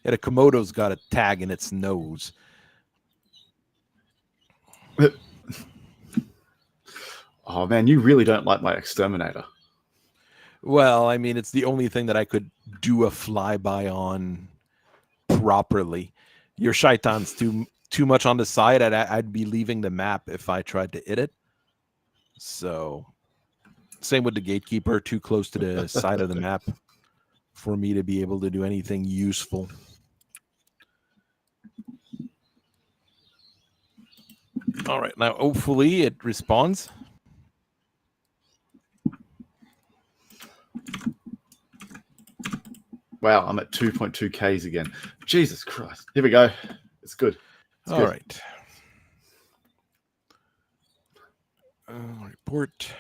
Yeah, the Komodo's got a tag in its nose. Oh man, you really don't like my exterminator. Well, I mean, it's the only thing that I could do a flyby on properly. Your Shaitan's too much on the side. I'd be leaving the map if I tried to hit it. So, same with the Gatekeeper, too close to the side of the map for me to be able to do anything useful. All right, now hopefully it responds. Wow, I'm at 2.2 Ks again. Jesus Christ. Here we go. It's good. It's All good. right. Report.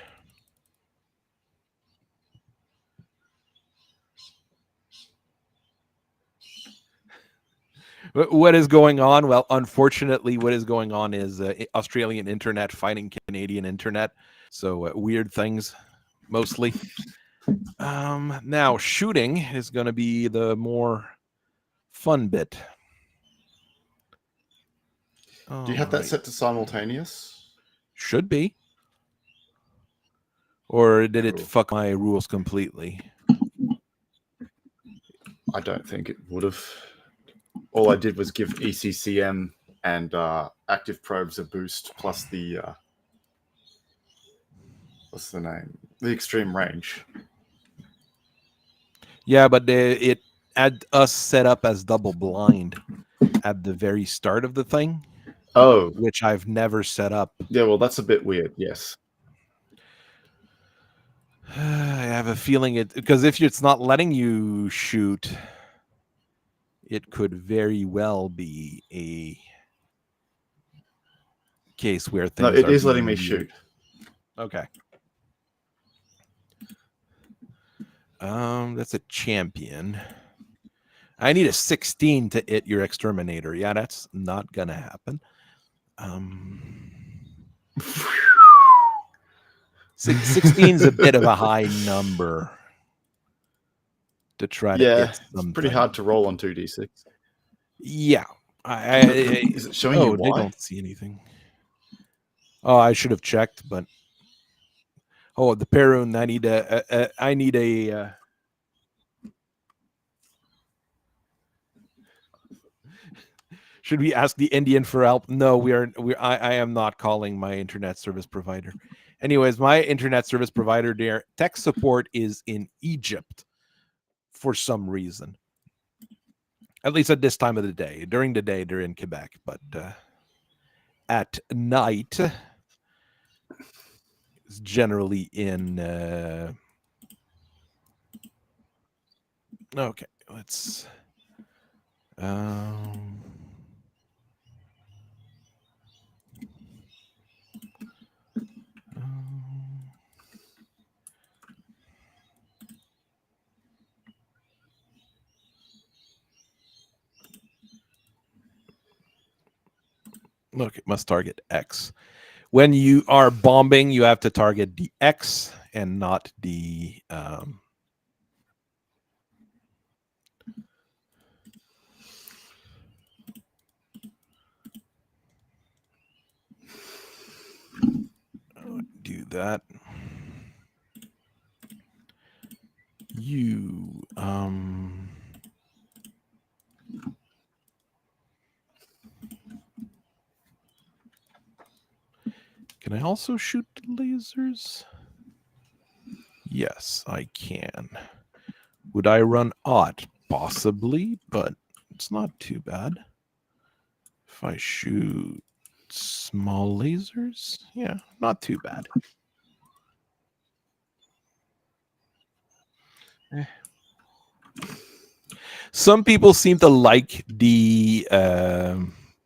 What is going on? Well, unfortunately, what is going on is Australian internet fighting Canadian internet. So weird things, mostly. Now, shooting is going to be the more fun bit. Do you have that set to simultaneous? Should be. Or did it Cool. fuck my rules completely? I don't think it would have. All I did was give ECCM and active probes a boost, plus the what's the name? The extreme range. Yeah, but it had us set up as double blind at the very start of the thing. Oh, which I've never set up. Yeah, well, that's a bit weird. Yes. I have a feeling it, because if it's not letting you shoot, it could very well be a case where things No, it are is letting being me weird. shoot. Okay. That's a champion. I need a 16 to hit your exterminator. Yeah, that's not gonna happen. 16 is a bit of a high number to try to hit something. It's pretty hard to roll on 2d6. Yeah. Is it showing you why? They don't see anything. Oh, I should have checked, but the Perun. I need a. Should we ask the Indian for help? No, I am not calling my internet service provider. Anyways, my internet service provider, their tech support is in Egypt for some reason. At least at this time of the day. During the day, they're in Quebec, but at night, it's generally in. Okay, let's. Look, it must target X. When you are bombing, you have to target the X and not the. Do that. You. Can I also shoot lasers? Yes, I can. Would I run odd? Possibly, but it's not too bad. If I shoot Small lasers. Yeah, not too bad. Some people seem to like the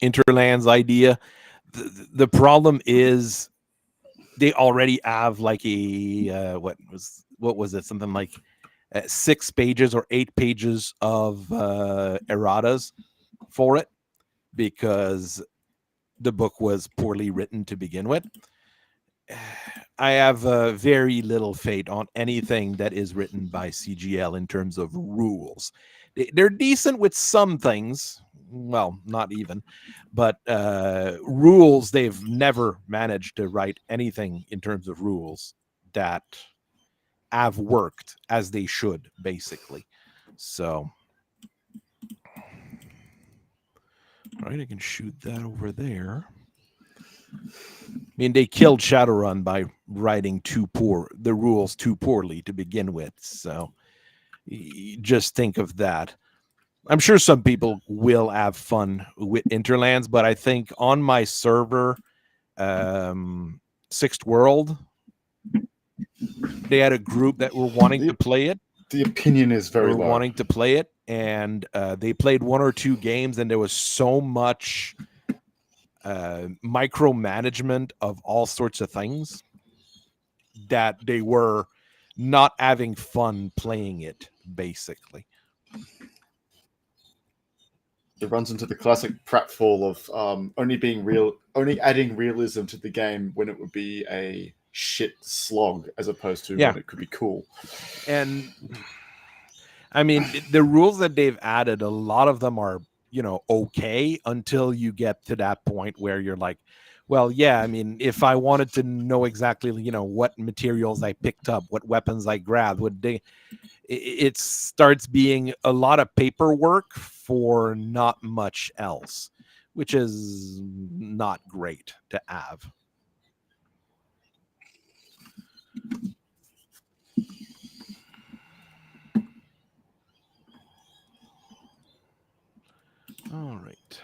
Interlands idea. The problem is they already have like a what was it? Something like 6 pages or 8 pages of erratas for it because the book was poorly written to begin with. I have very little faith on anything that is written by CGL in terms of rules. They're decent with some things, well, not even, but rules, they've never managed to write anything in terms of rules that have worked as they should, basically. So, all right, I can shoot that over there. I mean, they killed Shadowrun by writing the rules too poorly to begin with. So just think of that. I'm sure some people will have fun with Interlands, but I think on my server, Sixth World, they had a group that were wanting to play it. The opinion is very low. Wanting to play it, and they played 1 or 2 games, and there was so much micromanagement of all sorts of things that they were not having fun playing it, basically. It runs into the classic pratfall of only adding realism to the game when it would be a shit slog as opposed to when it could be cool. And I mean, the rules that they've added, a lot of them are, okay until you get to that point where you're like, well, yeah, I mean, if I wanted to know exactly, what materials I picked up, what weapons I grabbed, it starts being a lot of paperwork for not much else, which is not great to have. All right.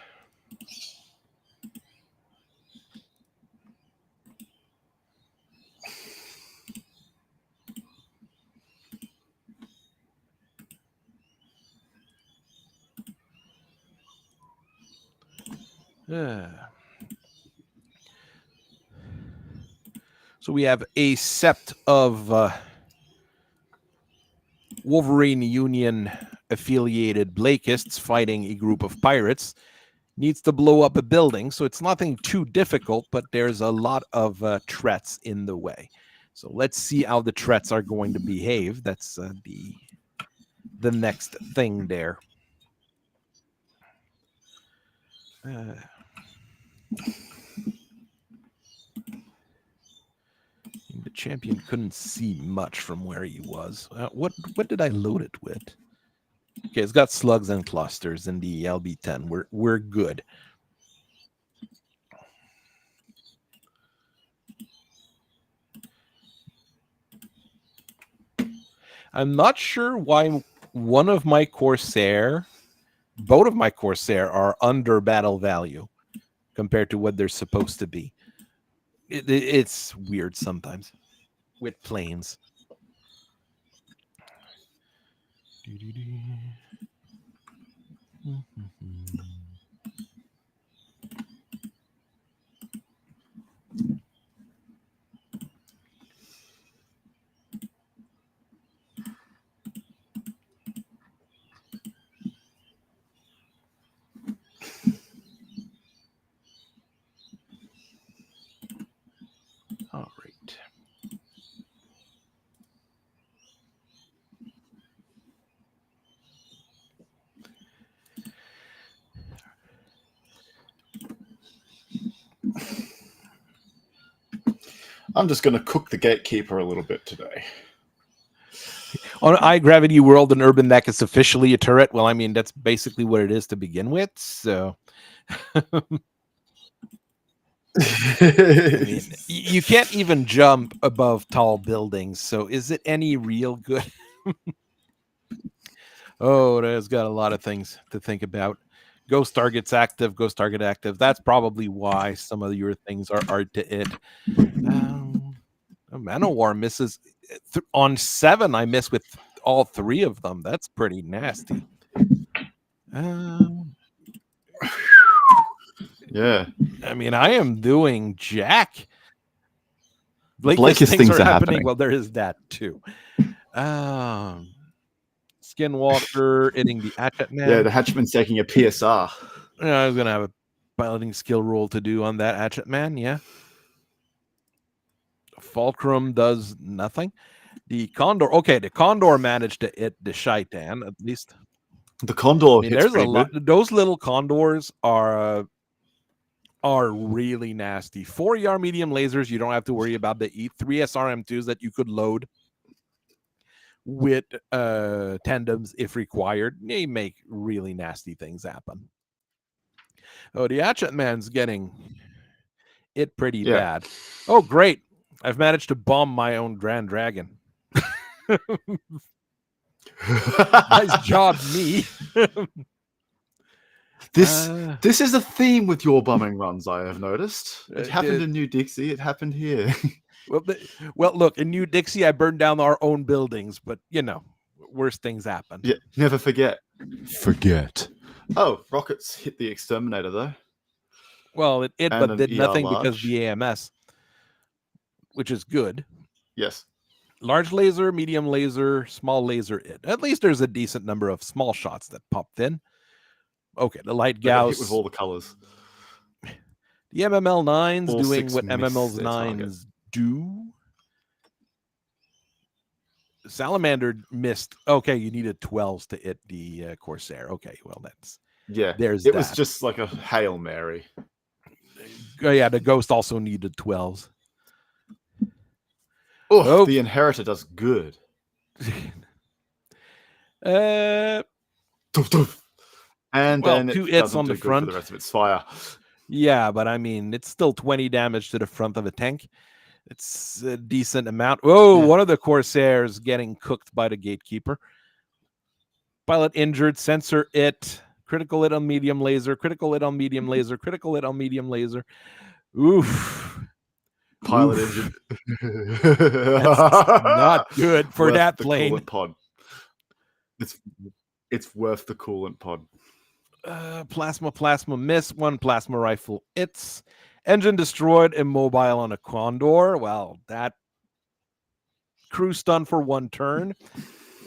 So we have a sept of Wolverine Union affiliated Blakists fighting a group of pirates. Needs to blow up a building, so it's nothing too difficult, but there's a lot of threats in the way. So let's see how the threats are going to behave. That's the next thing there. The champion couldn't see much from where he was. What did I load it with? Okay, it's got slugs and clusters in the LB10. We're good. I'm not sure why both of my Corsair are under battle value compared to what they're supposed to be. It's weird sometimes with planes. All right. I'm just going to cook the gatekeeper a little bit today. On iGravity World and Urban Neck, it's officially a turret. Well, I mean, that's basically what it is to begin with. So, I mean, you can't even jump above tall buildings. So, is it any real good? Oh, that's got a lot of things to think about. Ghost target's active, ghost target active. That's probably why some of your things are to it. Manowar misses on 7. I miss with all 3 of them. That's pretty nasty. Yeah. I mean, I am doing jack. Blakest things are happening. Well, there is that too. Skinwalker hitting the Hatchet Man. Yeah, the Hatchman's taking a PSR. I was going to have a piloting skill roll to do on that Hatchet Man, yeah. Fulcrum does nothing. The Condor managed to hit the Shaitan, at least. The Condor hits there's pretty a lot. good. Those little Condors are really nasty. 4 ER medium lasers, you don't have to worry about the E3 SRM2s that you could load with tandems if required. They make really nasty things happen. Oh, the Hatchet Man's getting it pretty bad. Oh, great. I've managed to bomb my own Grand Dragon. Nice job, me. This is a theme with your bombing runs, I have noticed. It happened in New Dixie. It happened here. Well, look, in New Dixie, I burned down our own buildings, but, worse things happen. Yeah, never forget. Oh, rockets hit the exterminator, though. Well, it but did nothing because of the AMS, which is good. Yes. Large laser, medium laser, small laser. At least there's a decent number of small shots that popped in. Okay, the light Gauss. Hit with all the colors. The MML9s all doing what MML 9s do. Salamander missed. Okay, you needed 12s to hit the Corsair. Okay, well, that's... Yeah, there's it was just like a Hail Mary. Yeah, the Ghost also needed 12s. Oh, the Inheritor does good. And then 2 hits on the front. For the rest of its fire. Yeah, but I mean, it's still 20 damage to the front of a tank. It's a decent amount. Oh, yeah. One of the Corsairs getting cooked by the Gatekeeper. Pilot injured, sensor it. Critical hit on medium laser, critical hit on medium laser, critical hit on medium laser. Oof. Pilot injured. That's not good for that plane. Pod. It's worth the coolant pod. Plasma miss. 1 plasma rifle. It's engine destroyed, immobile on a Condor. Well, that crew stun for 1 turn.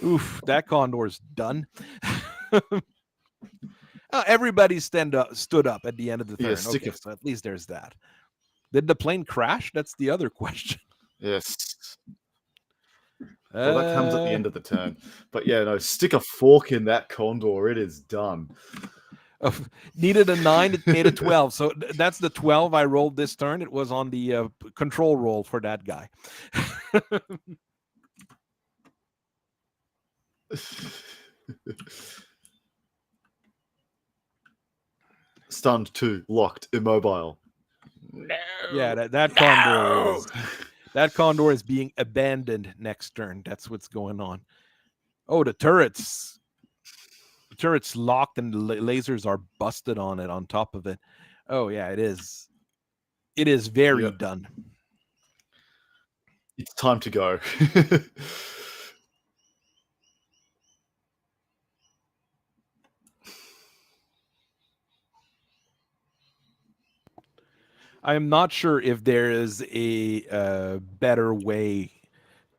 Oof, that Condor's done. Everybody stood up at the end of the turn. Yeah, okay, so at least there's that. Did the plane crash? That's the other question. Yes. Well, that comes at the end of the turn. But yeah, no, stick a fork in that Condor. It is done. Needed a 9, it made a 12. So that's the 12 I rolled this turn. It was on the control roll for that guy. Stunned 2, locked, immobile. No. Yeah, that Condor is being abandoned next turn. That's what's going on. Oh, the turret's locked and the lasers are busted on it on top of it. Oh yeah, it is. It is very done. It's time to go. I am not sure if there is a better way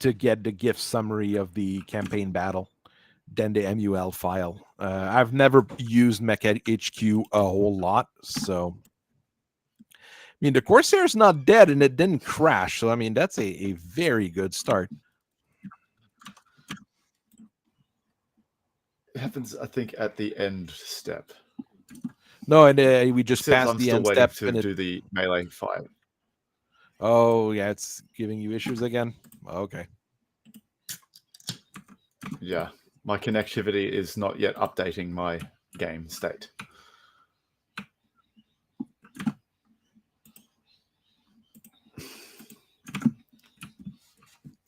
to get the gift summary of the campaign battle than the MUL file. I've never used Mech HQ a whole lot, so I mean the Corsair's not dead and it didn't crash, so I mean that's a very good start. It happens, I think, at the end step. No, and we just passed the end step to do the melee fight. Oh yeah, it's giving you issues again. Okay. Yeah, my connectivity is not yet updating my game state.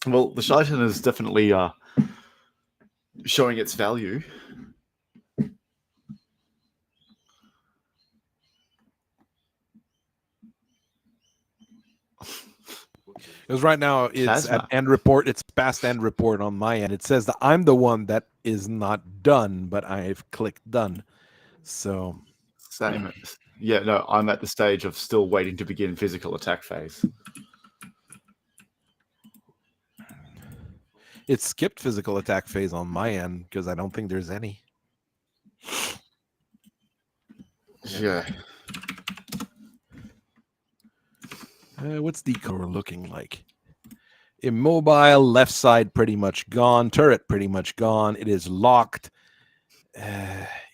Well, the Shaitan is definitely showing its value. Because right now it's at Plasma. end report. It's past end report on my end. It says that I'm the one that is not done, but I've clicked done. So Same. Yeah, no, I'm at the stage of still waiting to begin physical attack phase. it skipped physical attack phase on my end because I don't think there's any. Yeah. What's decor looking like? Immobile, left side pretty much gone. Turret pretty much gone. It is locked.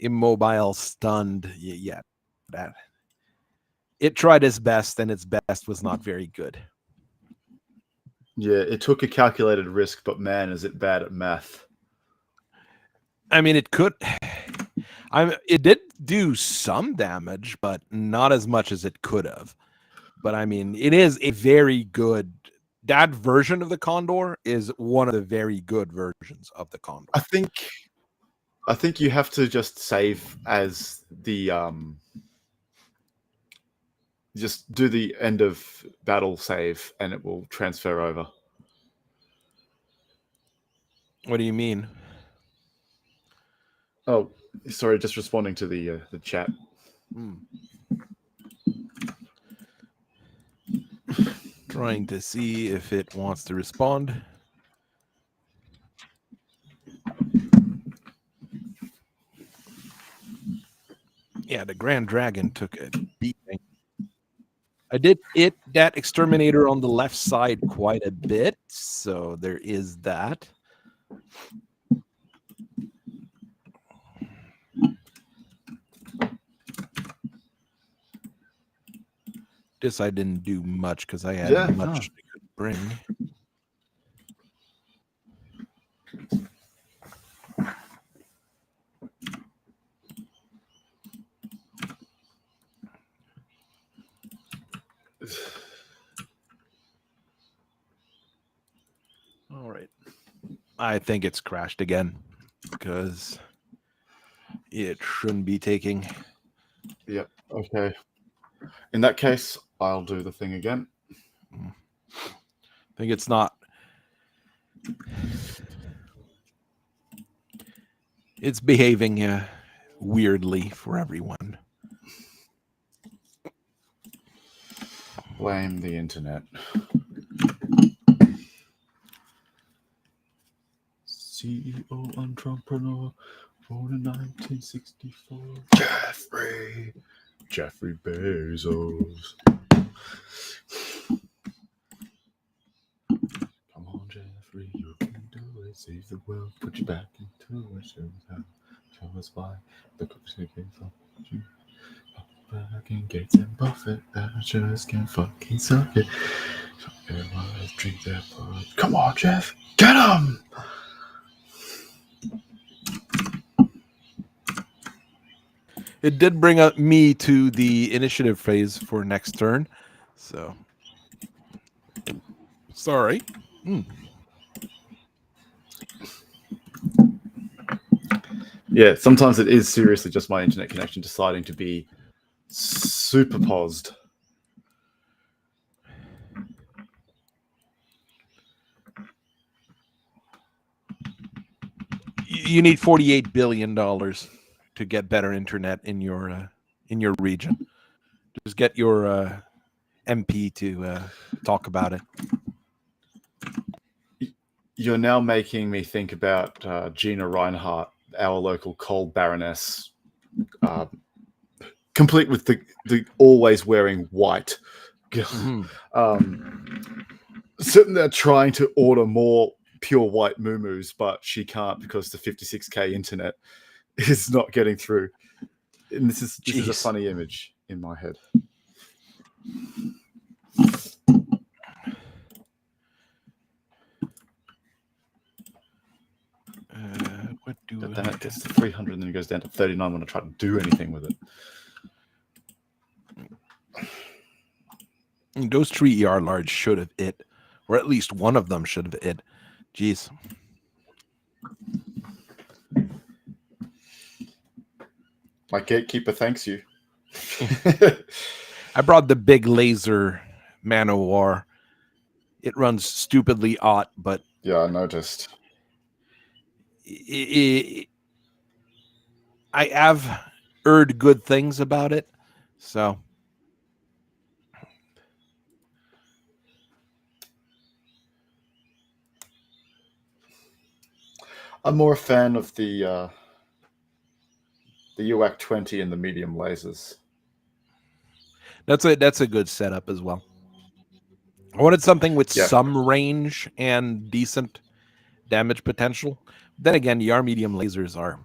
Immobile, stunned. Yeah, that. It tried its best, and its best was not very good. Yeah, it took a calculated risk, but man, is it bad at math. I mean, it could. It did do some damage, but not as much as it could have. But I mean, it is a very good. That version of the Condor is one of the very good versions of the Condor. I think you have to just save as the just do the end of battle save, and it will transfer over. What do you mean? Oh, sorry, just responding to the chat. Trying to see if it wants to respond. Yeah, the Grand Dragon took a beating. I did hit that exterminator on the left side quite a bit, so there is that. This I didn't do much because I had much I could bring. All right. I think it's crashed again because it shouldn't be taking. Yep. Okay. In that case, I'll do the thing again. I think it's not. It's behaving weirdly for everyone. Blame the internet. CEO entrepreneur, born in 1964. Jeffrey Bezos. Come on, Jeffrey, you can do it. Save the world, put you back into it. Show us why the cooks came from you. Fucking Gates and Buffett, that just can't fucking suck it. So everyone drink their blood. Come on, Jeff, get him! It did bring up me to the initiative phase for next turn, so sorry. Yeah, sometimes it is seriously just my internet connection deciding to be super paused. You need $48 billion to get better internet in your region. Just get your MP to talk about it. You're now making me think about Gina Reinhardt, our local coal baroness, complete with the always wearing white. Sitting there trying to order more pure white muumuus, but she can't because the 56k internet is not getting through. And this is a funny image in my head. What do then it gets to 300 and then it goes down to 39 when I try to do anything with it. Those 3 ER large should have hit, or at least one of them should have hit. Jeez. My gatekeeper thanks you. I brought the big laser Man-O-War. It runs stupidly hot, but Yeah, I noticed. I have heard good things about it, so I'm more a fan of the UAC 20 and the medium lasers. that's a good setup as well. I wanted something with Yeah. some range and decent damage potential. Then again, the medium lasers are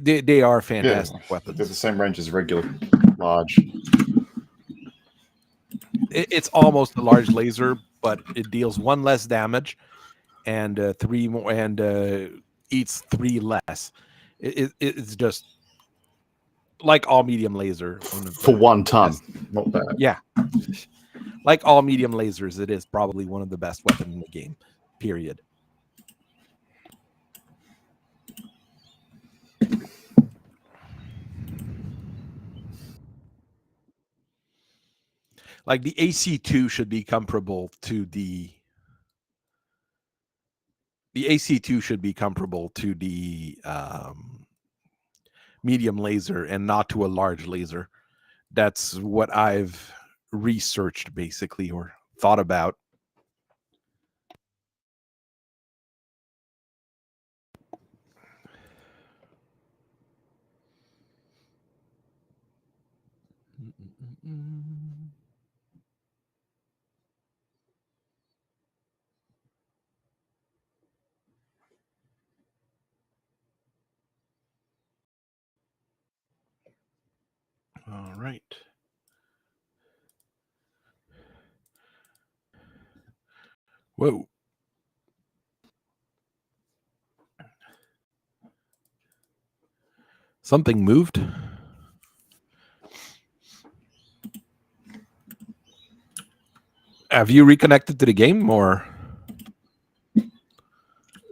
they are fantastic Yeah, weapons. they're the same range as regular large. It's almost a large laser, but it deals 1 less damage and 3 more, and eats 3 less. It's just like all medium laser. For 1 ton. Not bad. Yeah. Like all medium lasers, it is probably one of the best weapons in the game, period. Like the AC2 should be comparable to the AC2 should be comparable to the medium laser and not to a large laser. That's what I've researched basically, or thought about. All right. Whoa. Something moved. Have you reconnected to the game, or?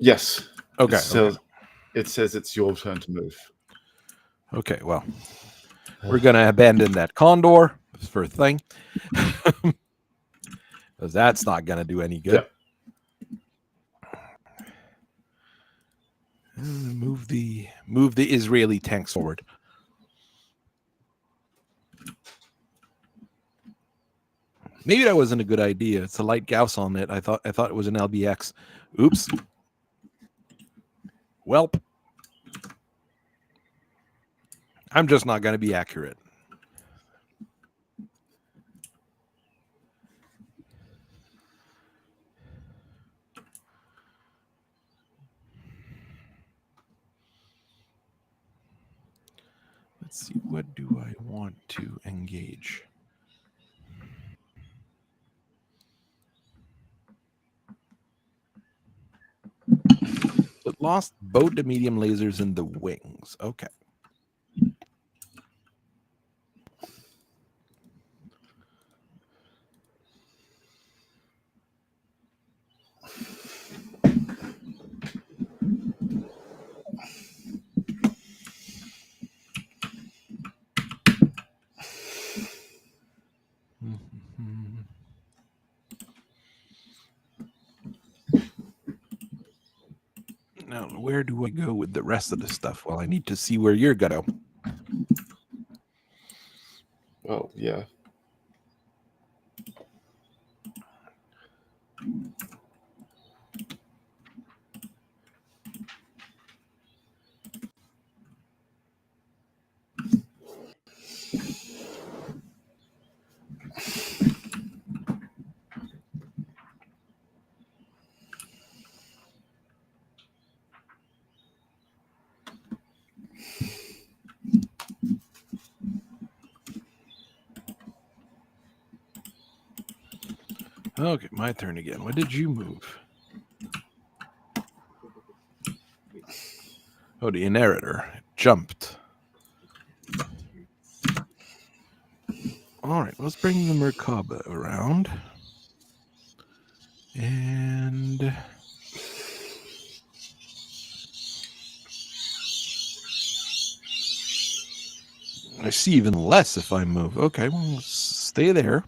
Yes. Okay. It says it's your turn to move. Okay, well, we're going to abandon that condor for a thing. Because that's not going to do any good. Yeah. Move the Israeli tanks forward. Maybe that wasn't a good idea. It's a light Gauss on it. I thought it was an LBX. Oops. Welp. I'm just not going to be accurate. Let's see. What do I want to engage? It lost both the medium lasers and the wings. Okay. Now, where do I go with the rest of the stuff? Well, I need to see where you're gonna. Oh, yeah. Okay, my turn again. What did you move? Oh, the inheritor jumped. All right, let's bring the Merkaba around. And I see even less if I move. Okay, well, stay there.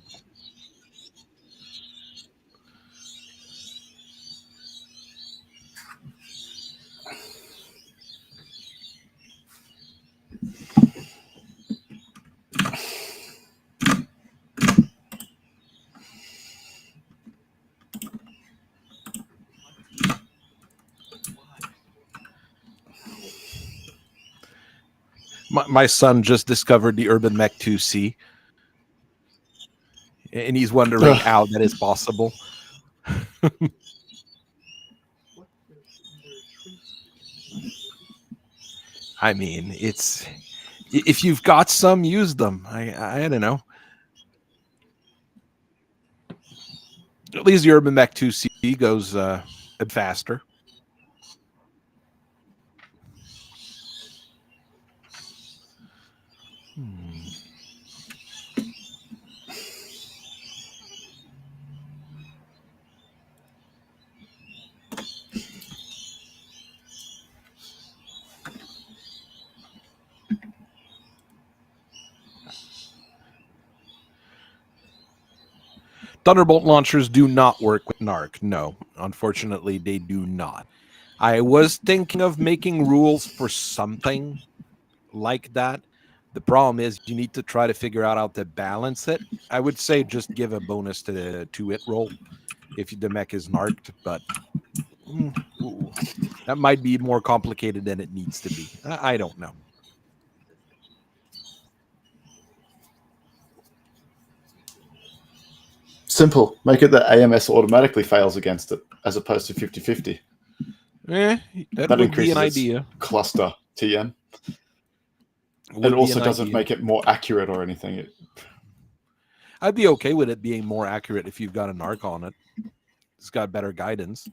My son just discovered the Urban Mech 2C, and he's wondering how that is possible. I mean, it's if you've got some, use them. I don't know. At least the Urban Mech 2C goes faster. Hmm. Thunderbolt launchers do not work with NARC. No, unfortunately, they do not. I was thinking of making rules for something like that. The problem is you need to try to figure out how to balance it. I would say just give a bonus to it roll if the mech is narked, but that might be more complicated than it needs to be. I don't know. Simple. Make it that AMS automatically fails against it, as opposed to 50-50. That would increases be an its idea. cluster TM. Would It also be an doesn't idea. make it more accurate or anything. I'd be okay with it being more accurate if you've got a narc on it. It's got better guidance.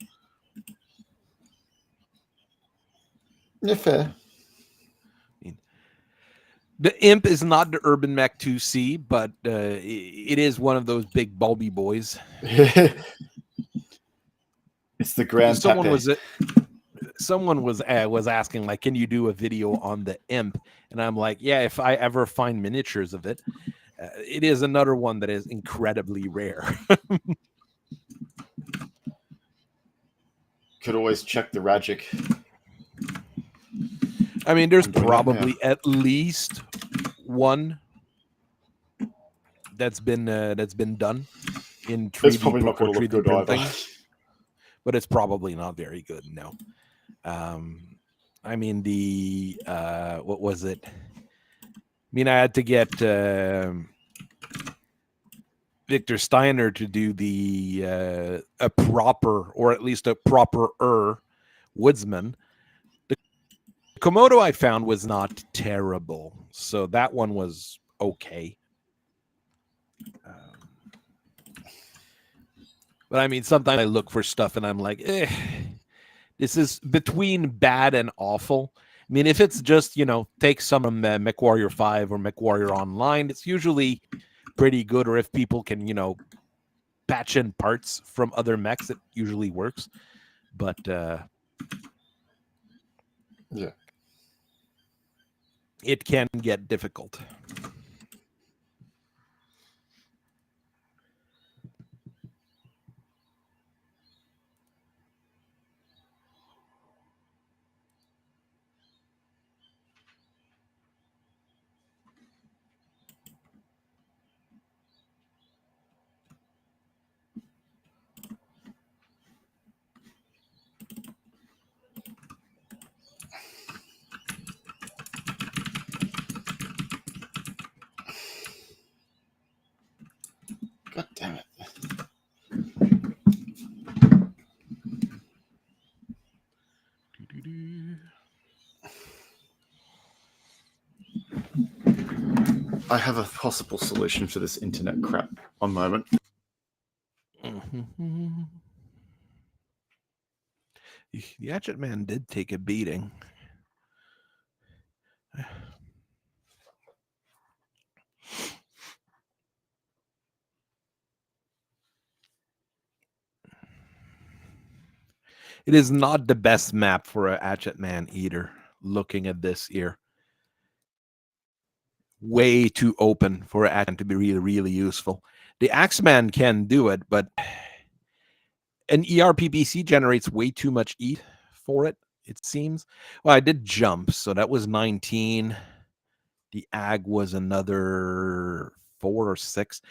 Yeah, fair. The Imp is not the Urban Mech 2C, but it is one of those big bulby boys. It's the grand Someone Pape. was asking, like, can you do a video on the Imp? And I'm like, yeah, if I ever find miniatures of it. It is another one that is incredibly rare. Could always check the Ragic. I mean, there's probably at least one that's been done in 3D. It's probably not going to look good printing, either. but it's probably not very good. No. I mean, the what was it? I mean, I had to get Victor Steiner to do the a proper, or at least a proper woodsman. The Komodo I found was not terrible, so that one was okay. But I mean, sometimes I look for stuff and I'm like, this is between bad and awful. I mean, if it's just, take some of Mechwarrior 5 or Mechwarrior Online, it's usually pretty good. Or if people can, patch in parts from other mechs, it usually works. But yeah, it can get difficult. God damn it. I have a possible solution for this internet crap. One moment. The Hatchet Man did take a beating. It is not the best map for a Hatchet Man either, looking at this here. Way too open for a Hatchet to be really, really useful. The Axeman can do it, but an ERPPC generates way too much ETH for it, it seems. Well, I did jump, so that was 19. The Ag was another 4 or 6.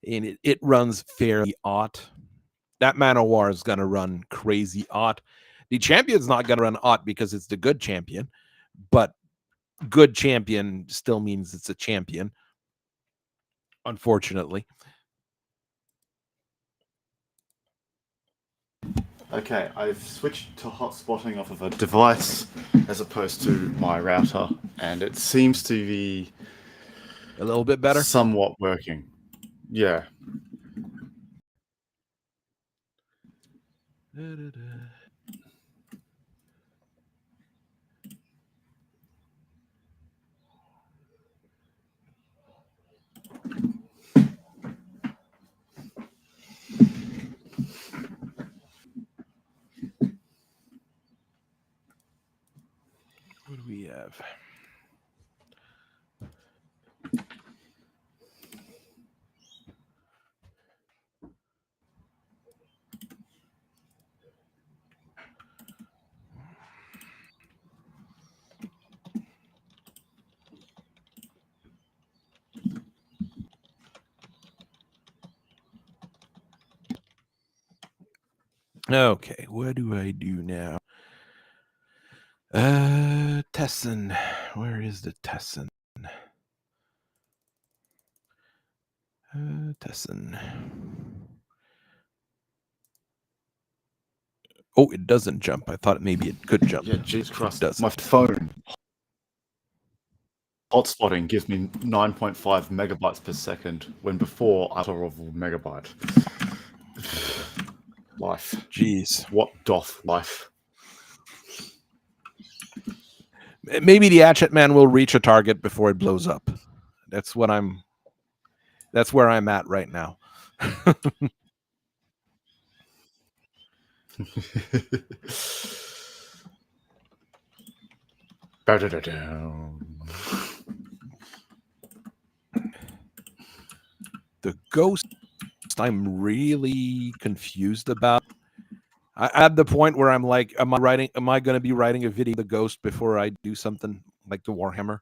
And it runs fairly odd. That Manowar is going to run crazy odd. The champion's not going to run odd because it's the good champion, but good champion still means it's a champion, unfortunately. Okay, I've switched to hotspotting off of a device as opposed to my router, and it seems to be A little bit better. somewhat working. Yeah. What do we have? Okay, what do I do now? Tessin. Where is the Tessin? Tessin. Oh, it doesn't jump. I thought maybe it could jump. Yeah, Jesus Christ. It doesn't. My phone hotspotting gives me 9.5 megabytes per second, when before I thought of a megabyte. Life. Jeez. What doth life? Maybe the Hatchet Man will reach a target before it blows up. That's where I'm at right now. The ghost, I'm really confused about. I at the point where I'm like, am I going to be writing a video of the ghost before I do something like the Warhammer?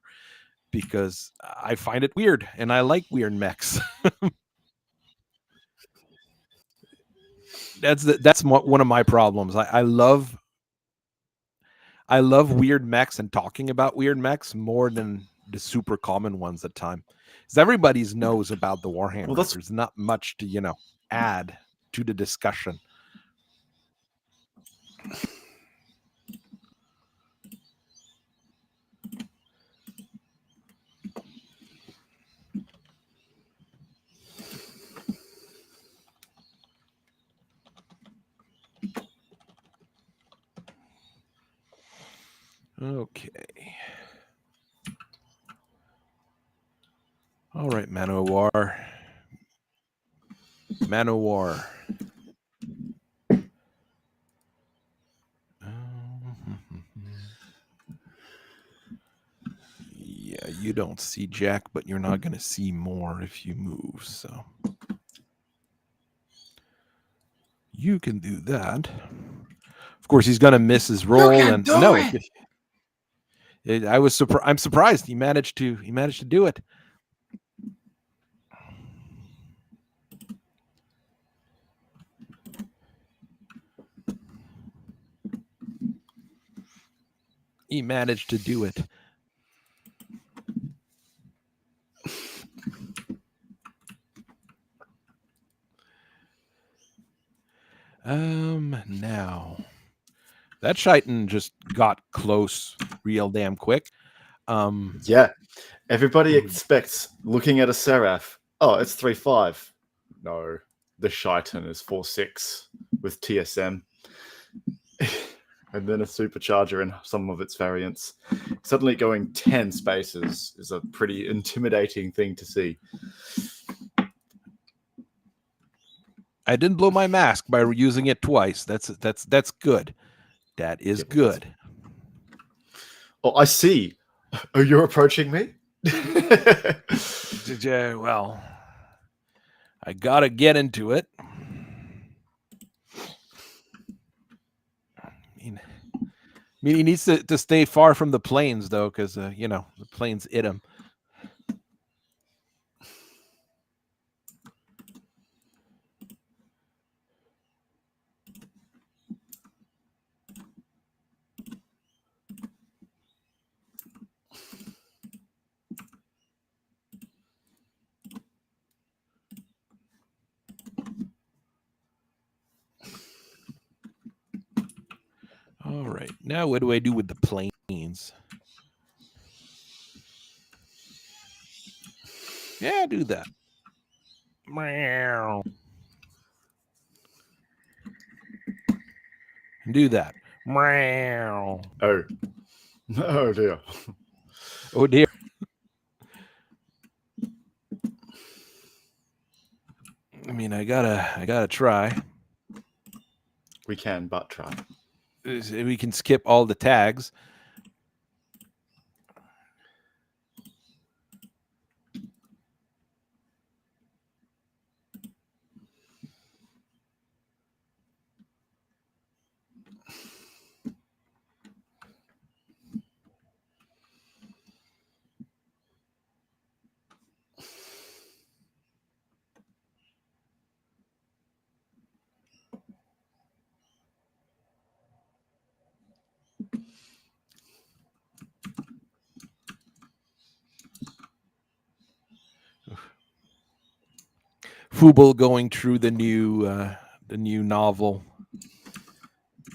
Because I find it weird, and I like weird mechs. That's one of my problems. I love weird mechs and talking about weird mechs more than the super common ones at time. Because everybody knows about the Warhammer. Well, There's not much to add to the discussion. Okay. All right, Manowar. Yeah, you don't see Jack, but you're not going to see more if you move, so you can do that. Of course, he's going to miss his roll, and no, I'm surprised he managed to do it. He managed to do it. Now that Shitan just got close real damn quick. Yeah. Everybody expects, looking at a Seraph, oh, it's 3.5. No, the Shitan is 4.6 with TSM. And then a supercharger in some of its variants. Suddenly going 10 spaces is a pretty intimidating thing to see. I didn't blow my mask by using it twice. That's good. That is good. Oh, I see. Oh, you're approaching me? Well, I gotta get into it. I mean, he needs to stay far from the planes, though, because the planes hit him. right. Now what do I do with the planes? Yeah, do that. Meow. Do that. Meow. Oh. Oh dear. Oh dear. I mean, I gotta try. We can but try. We can skip all the tags. Fubel going through the new novel,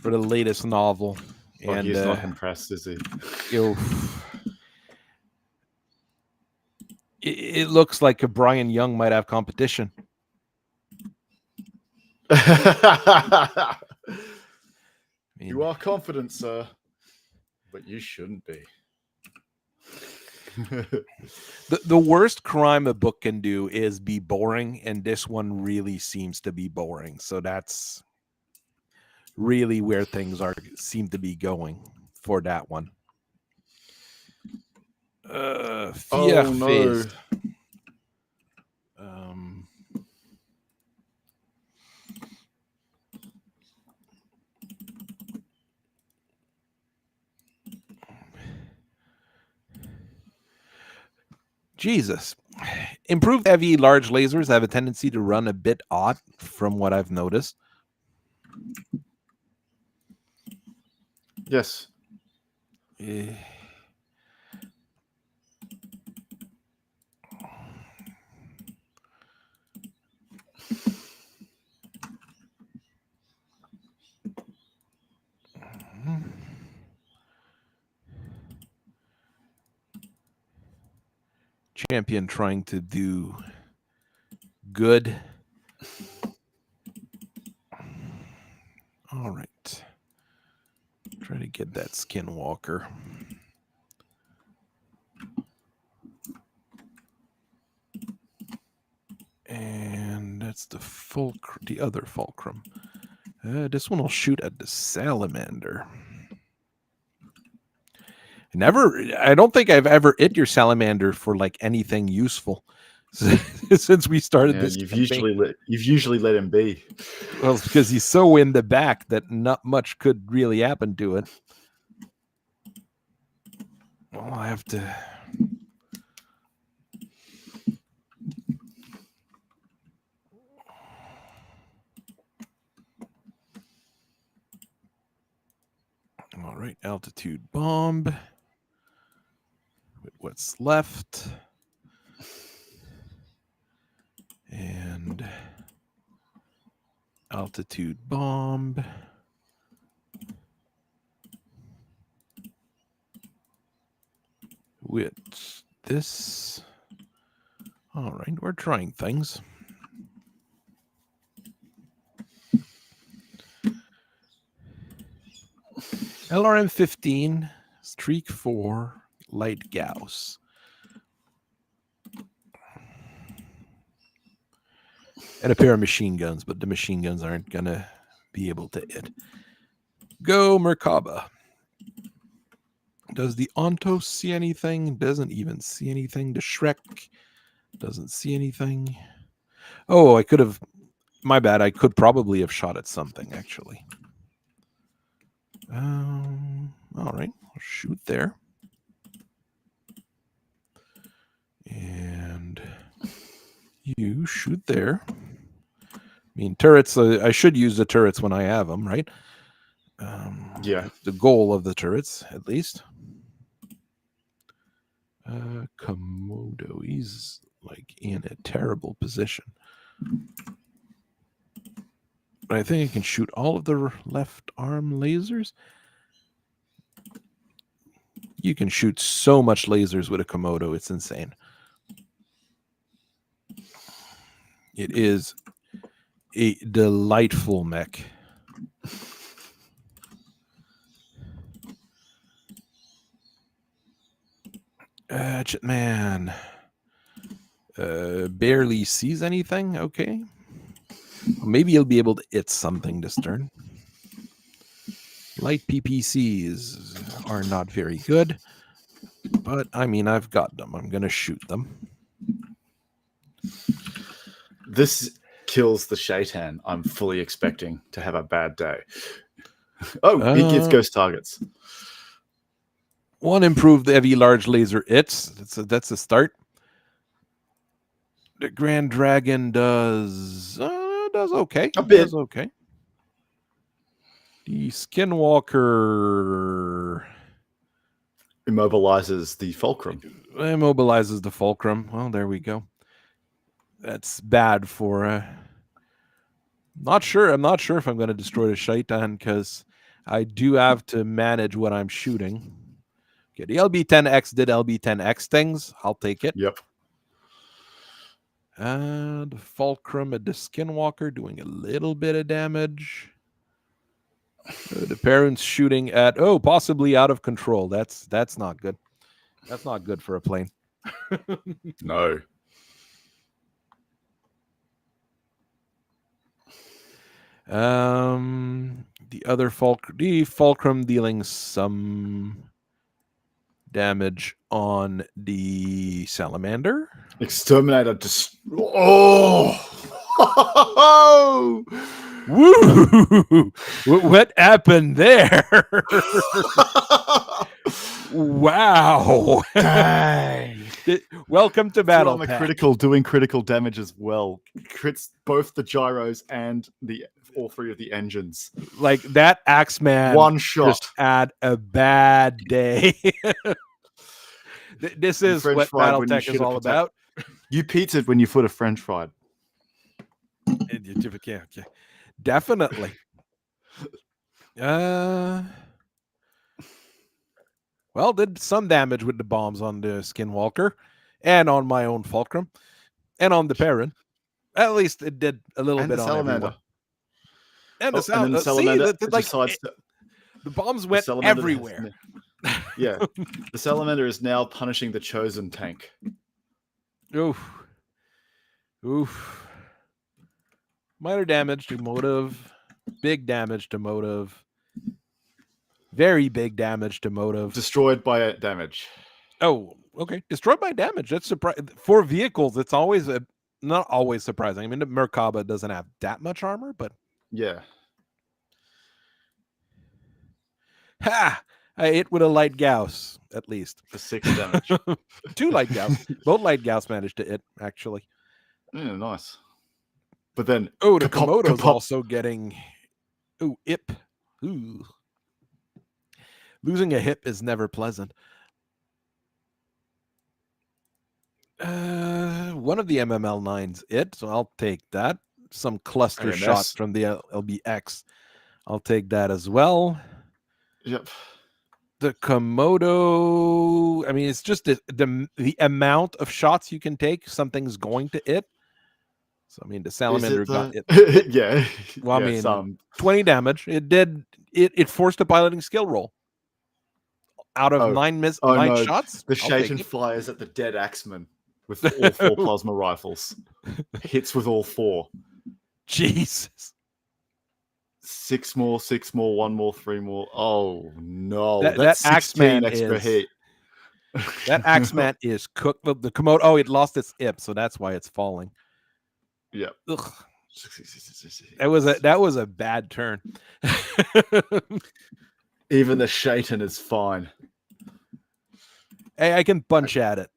for the latest novel, Oh, and he's not impressed, is he? you know, it looks like a Brian Young might have competition. You are confident, sir, but you shouldn't be. The worst crime a book can do is be boring, and this one really seems to be boring. So that's really where things seem to be going for that one. Oh no. Jesus. Improved heavy large lasers have a tendency to run a bit odd from what I've noticed. Yes. Champion trying to do good. All right. Try to get that Skinwalker. And that's the other fulcrum. This one will shoot at the salamander. I don't think I've ever hit your salamander for like anything useful since we started this. You've usually let him be. Well, it's because he's so in the back that not much could really happen to it. Well, I have to. All right, altitude bomb. With what's left. And altitude bomb. With this. All right, we're trying things. LRM-15, Streak 4, Light Gauss. And a pair of machine guns, but the machine guns aren't going to be able to hit. Go, Merkaba. Does the Ontos see anything? Doesn't even see anything. The Shrek doesn't see anything. Oh, I could have... My bad. I could probably have shot at something, actually. All right. I'll shoot there. And you shoot there. I mean, turrets, I should use the turrets when I have them, right? Yeah. The goal of the turrets, at least. Komodo, he's like in a terrible position. But I think I can shoot all of the left arm lasers. You can shoot so much lasers with a Komodo. It's insane. It is a delightful mech. Man. Barely sees anything. Okay. Maybe he'll be able to hit something this turn. Light PPCs are not very good. But, I mean, I've got them. I'm going to shoot them. This kills the Shaitan. I'm fully expecting to have a bad day. Oh, he gets ghost targets. One improved heavy large laser hits. That's a start. The Grand Dragon does okay. A bit. Does okay. The Skinwalker immobilizes the Fulcrum. Immobilizes the Fulcrum. Well, there we go. That's bad for. Not sure. I'm not sure if I'm going to destroy the Shaitan because I do have to manage what I'm shooting. Okay, the LB-10X did LB-10X things. I'll take it. Yep. The Fulcrum at the Skinwalker doing a little bit of damage. The parents shooting at possibly out of control. That's not good. That's not good for a plane. No. The Fulcrum dealing some damage on the Salamander. Exterminator oh! Woo! What happened there? Wow! Dang. Welcome to Battletech. I'm a critical, doing critical damage as well. Crits both the gyros and all three of the engines. Like that Axeman. One shot. Just had a bad day. This is what Battletech is all about. You pizzaed when you put a French fried. Yeah. Definitely. Well, did some damage with the bombs on the Skinwalker and on my own Fulcrum and on the Perrin. At least it did a little bit on everyone. And the Salamander. The bombs went everywhere. Yeah. The Salamander is now punishing the Chosen tank. Oof. Minor damage to motive. Big damage to motive. Very big damage to motive. Destroyed by damage. Oh, okay. Destroyed by damage. That's surprising. For vehicles, it's always not always surprising. I mean, the Merkaba doesn't have that much armor, but yeah. Ha! I hit with a light Gauss, at least. For 6 damage. 2 light Gauss. Both light Gauss managed to hit, actually. Yeah, nice. But then... the Komodo's also getting... hip. Ooh. Losing a hip is never pleasant. One of the MML9s hit, so I'll take that. Some cluster shots from the LBX. I'll take that as well. Yep. The Komodo, I mean, it's just the amount of shots you can take. Something's going to hit. So, I mean, the Salamander got it. Yeah. Well, I mean, 20 damage. It forced a piloting skill roll. Out of 9 shots? The Shaitan fires at the dead Axeman with all 4 plasma rifles. Hits with all 4. Jesus. 6 more, 1 more, 3 more. Oh no. That's Axeman extra hit. That Axeman is cooked. The Komodo, it lost its hip, so that's why it's falling. Yeah. That was a bad turn. Even the Shaitan is fine. Hey, I can punch at it.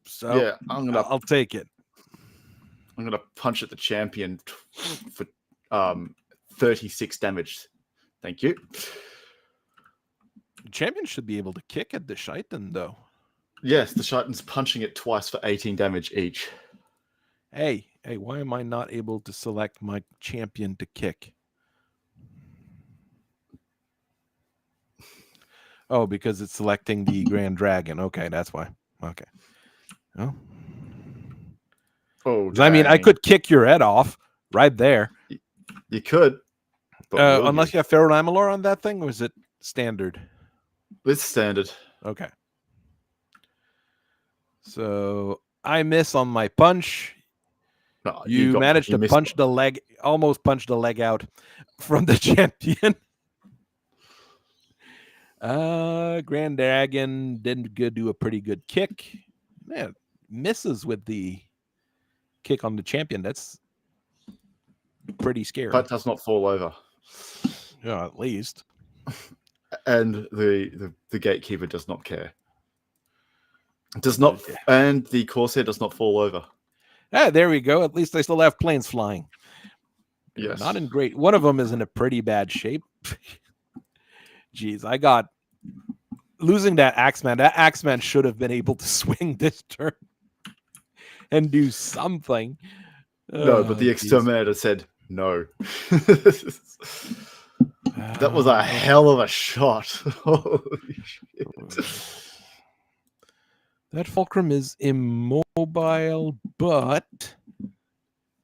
So yeah, I'll take it. I'm gonna punch at the champion for 36 damage. Thank you. The champion should be able to kick at the Shaitan, though. Yes, the Shaitan's punching it twice for 18 damage each. Hey, why am I not able to select my champion to kick? Oh, because it's selecting the Grand Dragon. Okay, that's why. Okay. Oh. Oh, I mean, I dang. could kick your head off right there. You could, but will Unless you have Feral Amalur on that thing, or is it standard? It's standard. Okay. So I miss on my punch. No, You managed to punch the leg, almost punch the leg out from the champion. Grand Dragon didn't do a pretty good kick. Man, misses with the kick on the champion. That's pretty scary. But does not fall over. Yeah, at least. And the gatekeeper does not care. Does not, and the Corsair does not fall over. Ah, there we go. At least they still have planes flying. Yes. Not in great. One of them is in a pretty bad shape. Jeez, I got losing that Axeman. That Axeman should have been able to swing this turn and do something. No, but the exterminator said no. That was a hell of a shot. Holy shit. That Fulcrum is immobile, but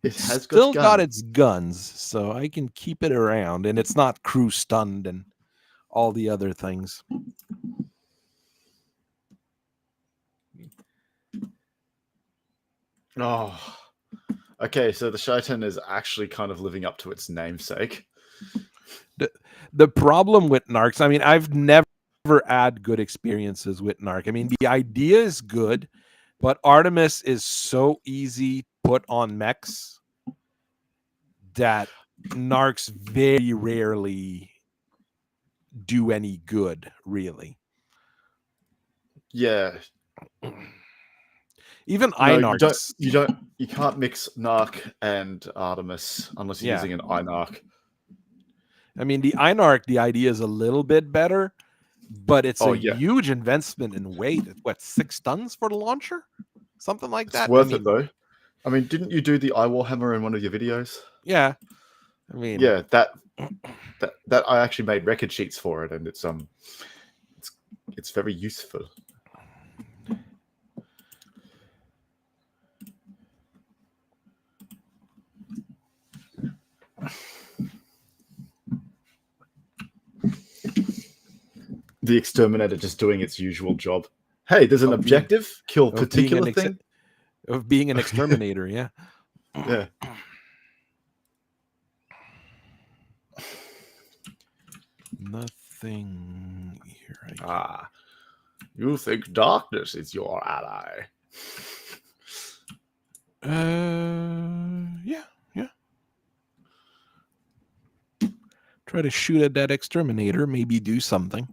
it has still got its guns, so I can keep it around, and it's not crew stunned and all the other things. Oh, okay. So the Shaitan is actually kind of living up to its namesake. The problem with Narcs, I mean, I've never had good experiences with Narc. I mean, the idea is good, but Artemis is so easy put on mechs that Narcs very rarely do any good, really. Yeah. Even Einarchs. You can't mix Narc and Artemis unless you're using an Einarch. I mean, the Einarch, the idea is a little bit better, but it's a huge investment in weight. What, 6 tons for the launcher? Something like that. It's worth it though. I mean, didn't you do the Eye Warhammer in one of your videos? Yeah. I mean, yeah, that I actually made record sheets for it, and it's very useful. The exterminator just doing its usual job. Hey, there's an objective. Kill particular thing. Of being an exterminator, yeah. Yeah. Nothing here. You think darkness is your ally? Yeah. Try to shoot at that exterminator, maybe do something.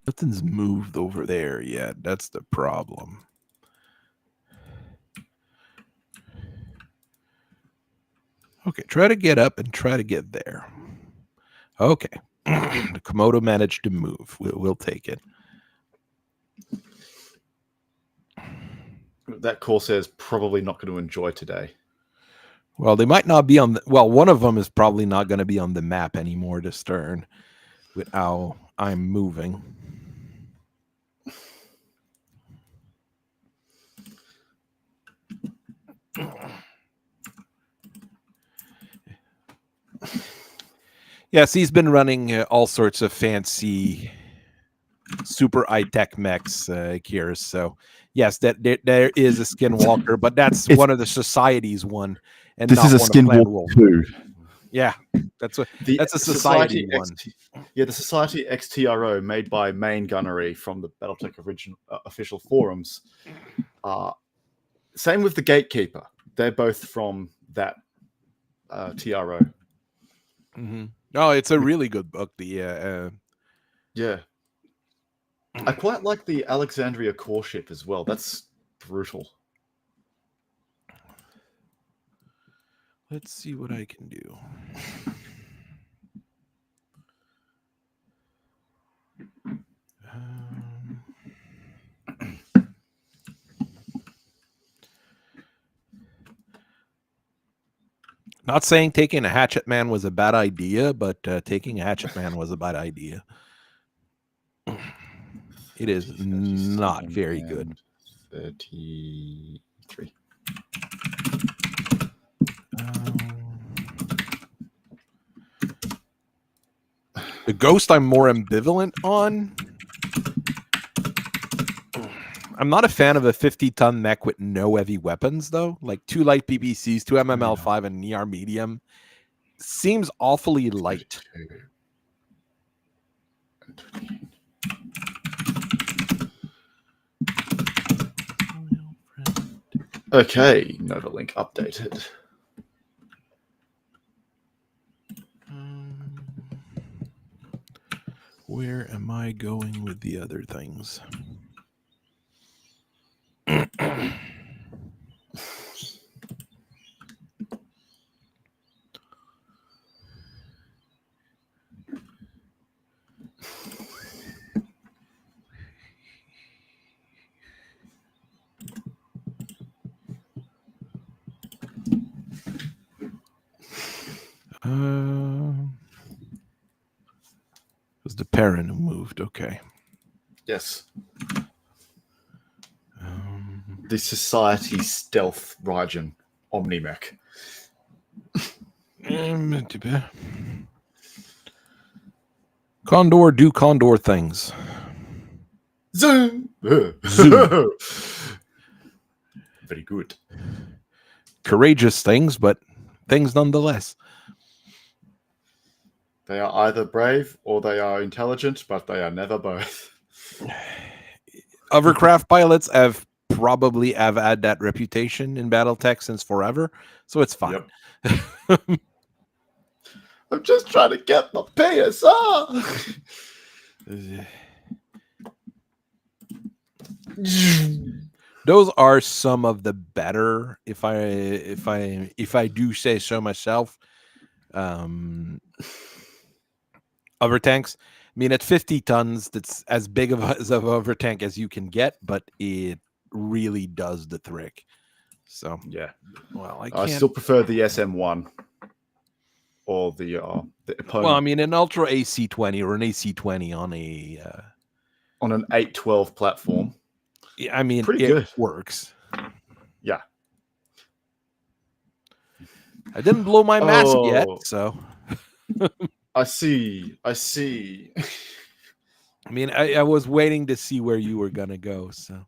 Nothing's moved over there yet. That's the problem. Okay, try to get up and try to get there. Okay. The Komodo managed to move. We'll take it. That Corsair is probably not going to enjoy today. Well, they might not be on the... Well, one of them is probably not going to be on the map anymore to Stern with how I'm moving. Yes, he's been running all sorts of fancy super high-tech mechs here. So, yes, that there is a Skinwalker, but that's one of the Society's one. And this is a Skinwalker 2. Yeah, that's a Society one. Yeah, the Society XTRO made by Main Gunnery from the BattleTech original official forums. Same with the Gatekeeper. They're both from that TRO. Mm-hmm. No, it's a really good book. Yeah. I quite like the Alexandria core ship as well. That's brutal. Let's see what I can do. Not saying taking a Hatchet Man was a bad idea, but taking a Hatchet Man was a bad idea. It is not very good. 33. The Ghost I'm more ambivalent on. I'm not a fan of a 50-ton mech with no heavy weapons, though. Like 2 light PPCs, 2 MML5, and an ER medium. Seems awfully light. Okay, Novalink updated. Where am I going with the other things? It was the parent who moved. Okay. Yes. The Society Stealth Raijin Omnimech. Condor do Condor things. Zoom. Zoom. Very good. Courageous things, but things nonetheless. They are either brave or they are intelligent, but they are never both. Hovercraft pilots have had that reputation in battletech since forever, so it's fine. Yep. I'm just trying to get my PSR. Those are some of the better, if I do say so myself, hover tanks. I mean, at 50 tons, that's as big of a hover tank as you can get, but it really does the trick. So yeah, well, I still prefer the SM1 or the opponent. Well, I mean, an Ultra AC20 or an AC20 on an 812 platform. Yeah, I mean, pretty it good. Works. Yeah. I didn't blow my mask yet, so. I see. I mean, I was waiting to see where you were gonna go, so.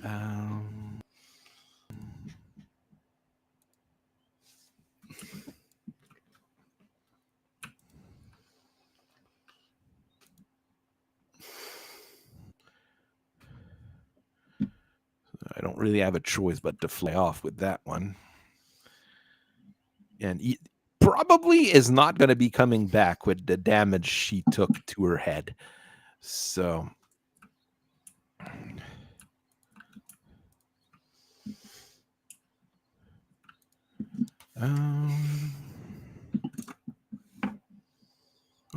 I don't really have a choice but to fly off with that one. And he probably is not going to be coming back with the damage she took to her head. So.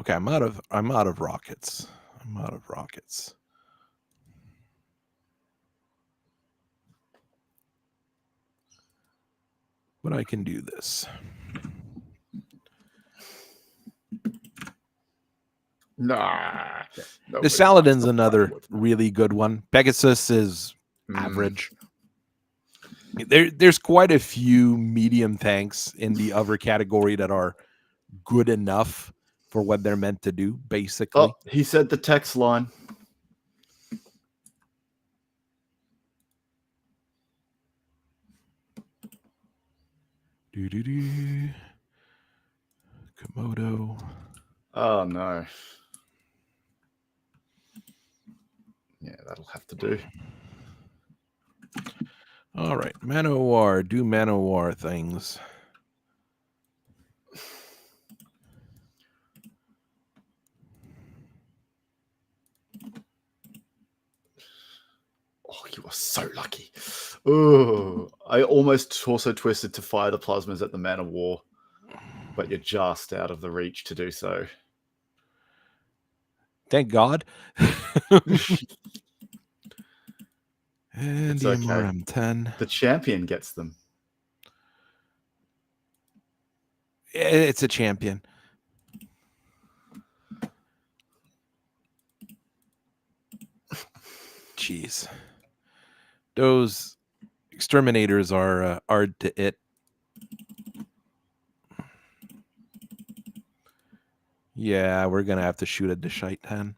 Okay, I'm out of rockets. But I can do this. Nah. The Saladin's another really good one. Pegasus is average. There's quite a few medium tanks in the other category that are good enough for what they're meant to do, basically. Oh, he said the text line. Komodo. Oh, no. Yeah, that'll have to do. All right. Manowar. Do Manowar things. Oh, you are so lucky. Oh, I almost torso twisted to fire the plasmas at the Man of War, but you're just out of the reach to do so. Thank God. And It's the okay. MRM-10. The champion gets them. It's a champion. Jeez. Those exterminators are hard to hit. Yeah, we're going to have to shoot at the shite 10.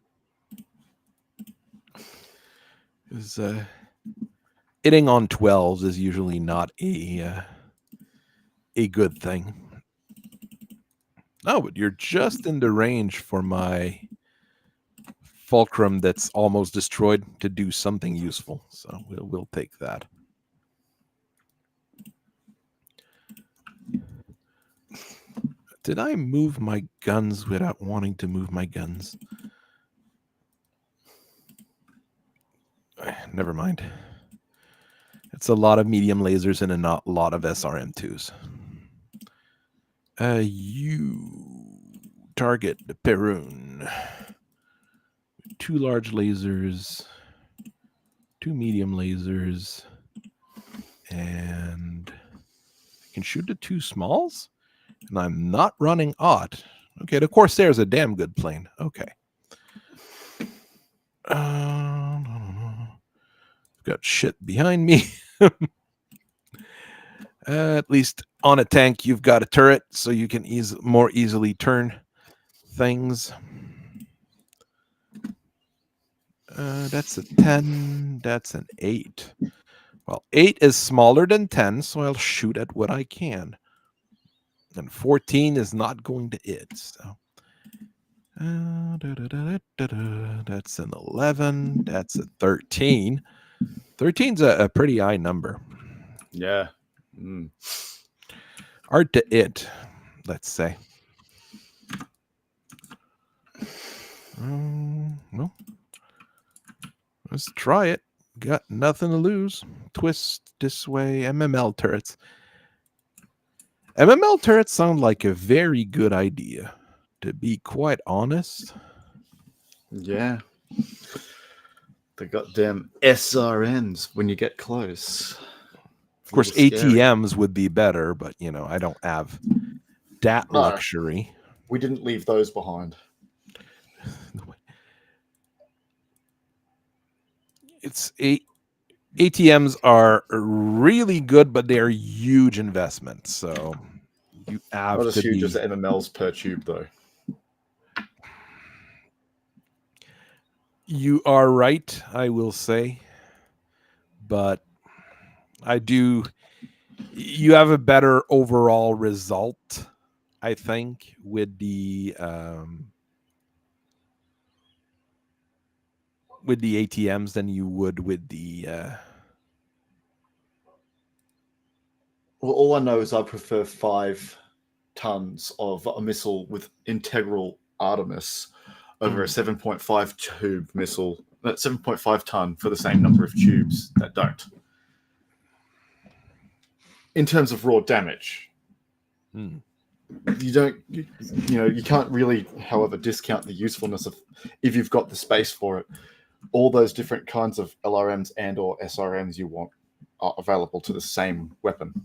Because hitting on 12s is usually not a good thing. Oh, but you're just in the range for my fulcrum that's almost destroyed to do something useful. So we'll take that. Did I move my guns without wanting to move my guns? Never mind. It's a lot of medium lasers and a lot of SRM2s. You target the Perun. 2 large lasers, 2 medium lasers, and I can shoot the 2 smalls, and I'm not running odd. Okay, the Corsair's a damn good plane. Okay. Got shit behind me. At least on a tank, you've got a turret, so you can more easily turn things. That's a 10. That's an 8. Well, 8 is smaller than 10, so I'll shoot at what I can. And 14 is not going to hit. So that's an 11. That's a 13. 13's a pretty high number. Yeah. Hard to hit, let's say. Well, let's try it. Got nothing to lose. Twist this way. MML turrets. MML turrets sound like a very good idea, to be quite honest. Yeah. The goddamn SRNs when you get close. Of course, ATMs would be better, but, I don't have that luxury. We didn't leave those behind. ATMs are really good, but they're huge investments. So you have not as to huge be... as the MMLs per tube, though. You are right, I will say. But you have a better overall result, I think, with the ATMs than you would with the Well, all I know is I prefer 5 tons of a missile with integral Artemis over a 7.5 tube missile, 7.5 ton for the same number of tubes that don't. In terms of raw damage, you can't really, however, discount the usefulness of, if you've got the space for it, all those different kinds of LRMs and or SRMs you want are available to the same weapon.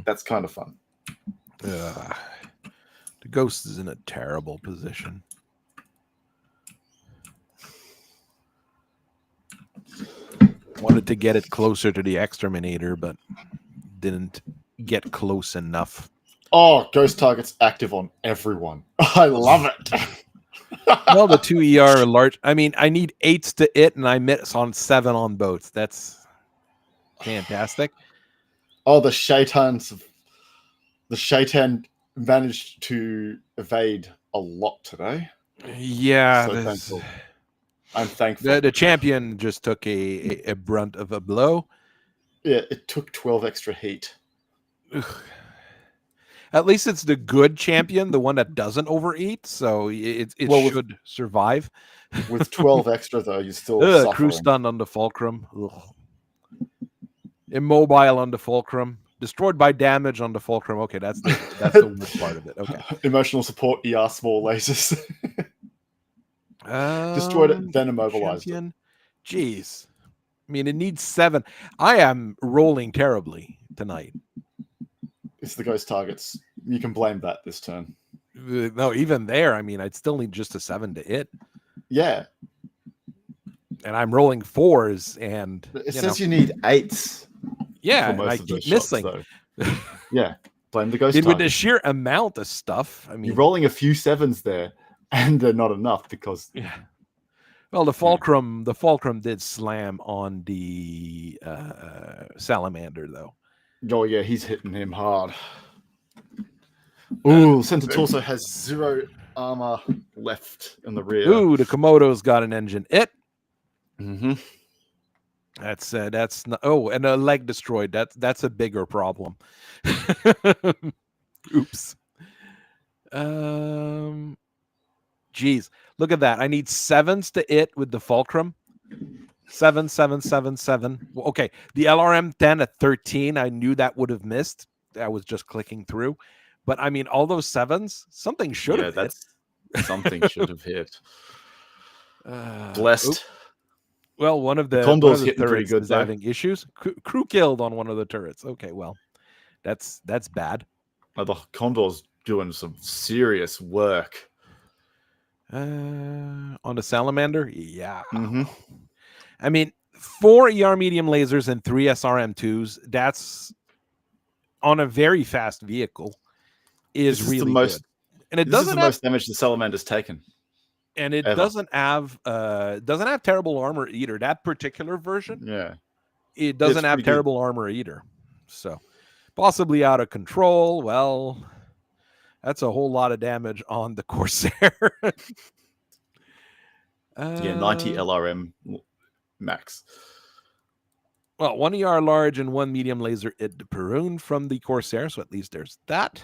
That's kind of fun. The Ghost is in a terrible position. Wanted to get it closer to the Exterminator, but didn't get close enough. Oh, Ghost target's active on everyone. I love it. Well, the 2 ER are large. I mean, I need 8s to hit, and I miss on 7 on boats. That's fantastic. Oh, the Shaitans. The Shaitan managed to evade a lot today. Yeah. So thankful. I'm thankful. The champion just took a brunt of a blow. Yeah, it took 12 extra heat. Ugh. At least it's the good champion, the one that doesn't overeat, so it survive. With 12 extra, though, you still crew stun on the fulcrum. Ugh. Immobile on the fulcrum. Destroyed by damage on the fulcrum. Okay, that's the worst part of it. Okay. Emotional support, ER small lasers. Destroyed it, then immobilized it. Champion. Jeez. I mean, it needs 7. I am rolling terribly tonight. It's the ghost targets. You can blame that this turn. No, even there, I mean, I'd still need just a 7 to hit. Yeah. And I'm rolling 4s, and it says you need 8s. Yeah, for most and I of those keep missing. Shots, yeah, blame the ghost With the target. sheer amount of stuff, I mean, You're rolling a few 7s there, and they're not enough because well, the fulcrum did slam on the salamander, though. Oh yeah, he's hitting him hard. Ooh, Center Torso has 0 armor left in the rear. Ooh, the Komodo's got an engine. Mm-hmm. That's not, and a leg destroyed. That's a bigger problem. Oops. Geez, look at that. I need 7s to it with the fulcrum. 7, 7, 7, 7. Okay, the LRM 10 at 13. I knew that would have missed. I was just clicking through, but I mean, all those 7s, something should have hit. Something should have hit. Blessed. Oops. Well, one of the Condor's hitting pretty turrets good, is though. having issues. Crew killed on one of the turrets. Okay, well, that's bad. The Condor's doing some serious work. On the salamander, yeah. Mm-hmm. I mean, 4 ER medium lasers and 3 SRM2s. That's on a very fast vehicle. Is really good, and it doesn't have most damage the salamander's taken. And it doesn't have terrible armor either. That particular version, it doesn't have terrible armor either. So possibly out of control. Well, that's a whole lot of damage on the Corsair. 90 LRM max. Well, 1 ER large and 1 medium laser it Perun from the Corsair, so at least there's that.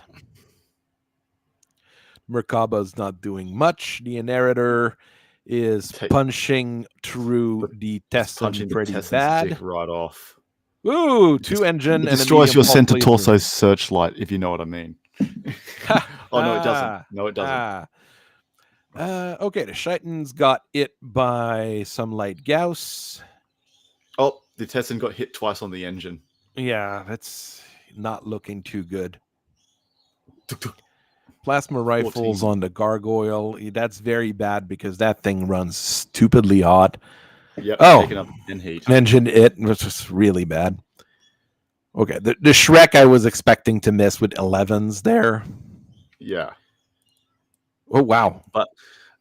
Merkaba's not doing much. The narrator is punching through the Tessin pretty bad. Right off. Ooh, 2 engine. It destroys your center torso searchlight, if you know what I mean. Oh, no, it doesn't. No, it doesn't. Okay, the Shaitan's got it by some light Gauss. Oh, the Tessin got hit twice on the engine. Yeah, that's not looking too good. Plasma rifles 14. On the gargoyle. That's very bad because that thing runs stupidly hot. Yep, taking up in heat. Engine it was just really bad. Okay, the Shrek I was expecting to miss with 11s there. Yeah. Oh, wow. But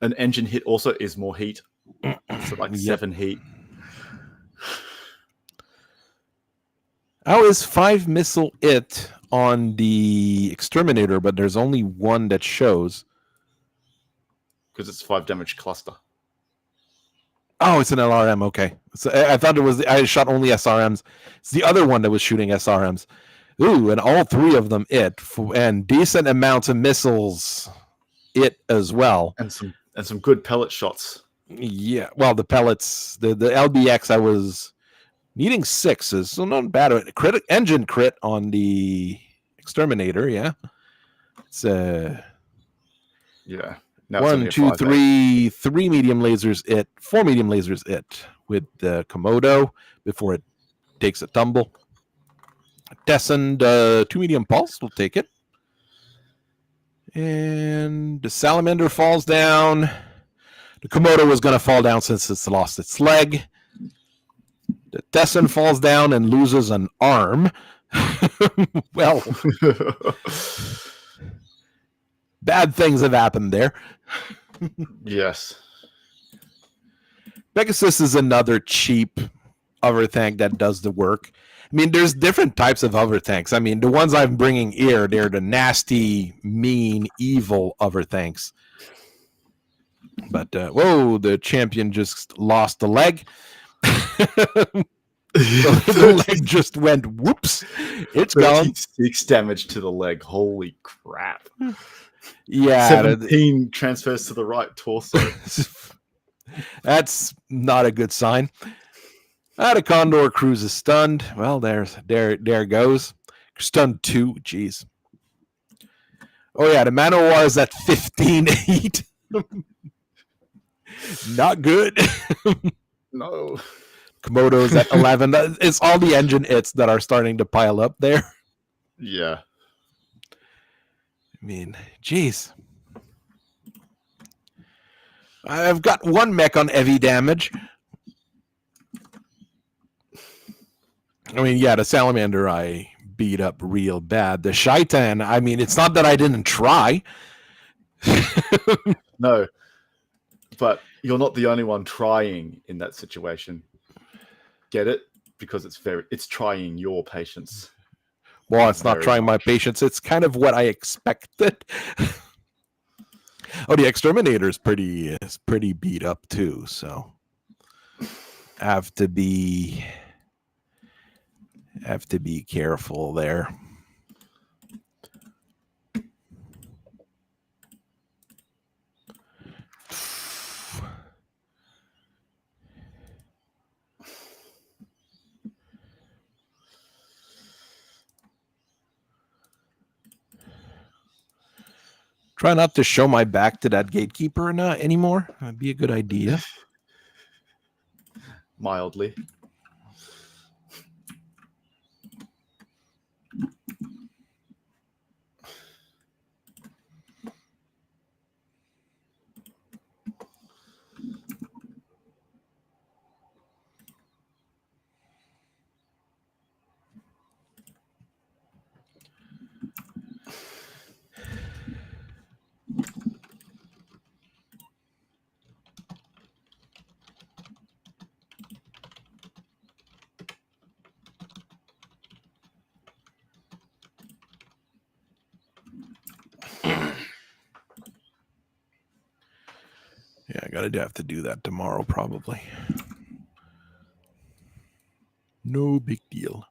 an engine hit also is more heat. So like 7 heat. How is 5 missile it on the exterminator, but there's only 1 that shows? Because it's 5 damage cluster. Oh, it's an LRM. Okay. So I thought it was, I shot only SRMs. It's the other one that was shooting SRMs. Ooh, and all 3 of them it, and decent amounts of missiles it as well. And some good pellet shots. Yeah. Well, the pellets, the LBX, I was needing 6s, so not bad. Engine crit on the exterminator, yeah. It's yeah. Now 1, 2, 3, 3 medium lasers it, 4 medium lasers it with the Komodo before it takes a tumble. Tessin 2 medium pulse, we'll take it. And the salamander falls down. The Komodo was going to fall down since it's lost its leg. The Tessin falls down and loses an arm. Well, bad things have happened there. Yes. Pegasus is another cheap hover tank that does the work. I mean, there's different types of hover tanks. I mean, the ones I'm bringing here, they're the nasty, mean, evil hover tanks. But, whoa, the champion just lost a leg. The leg just went whoops. It's gone. 6 damage to the leg. Holy crap. Yeah. 17 transfers to the right torso. That's not a good sign. The Condor Cruise is stunned. Well, there goes. Stunned 2. Jeez. Oh, yeah, the Manowar is at 15-8. Not good. No. Komodo's at 11. It's all the engine hits that are starting to pile up there. Yeah. I mean, geez. I've got 1 mech on heavy damage. I mean, yeah, the Salamander I beat up real bad. The Shaitan, I mean, it's not that I didn't try. No. But you're not the only one trying in that situation. Get it? Because it's trying your patience. Well, it's not trying my patience. It's kind of what I expected. Oh, the Exterminator is pretty beat up too, so have to be careful there. Try not to show my back to that gatekeeper anymore. That'd be a good idea. Mildly. Yeah, I gotta have to do that tomorrow, probably. No big deal.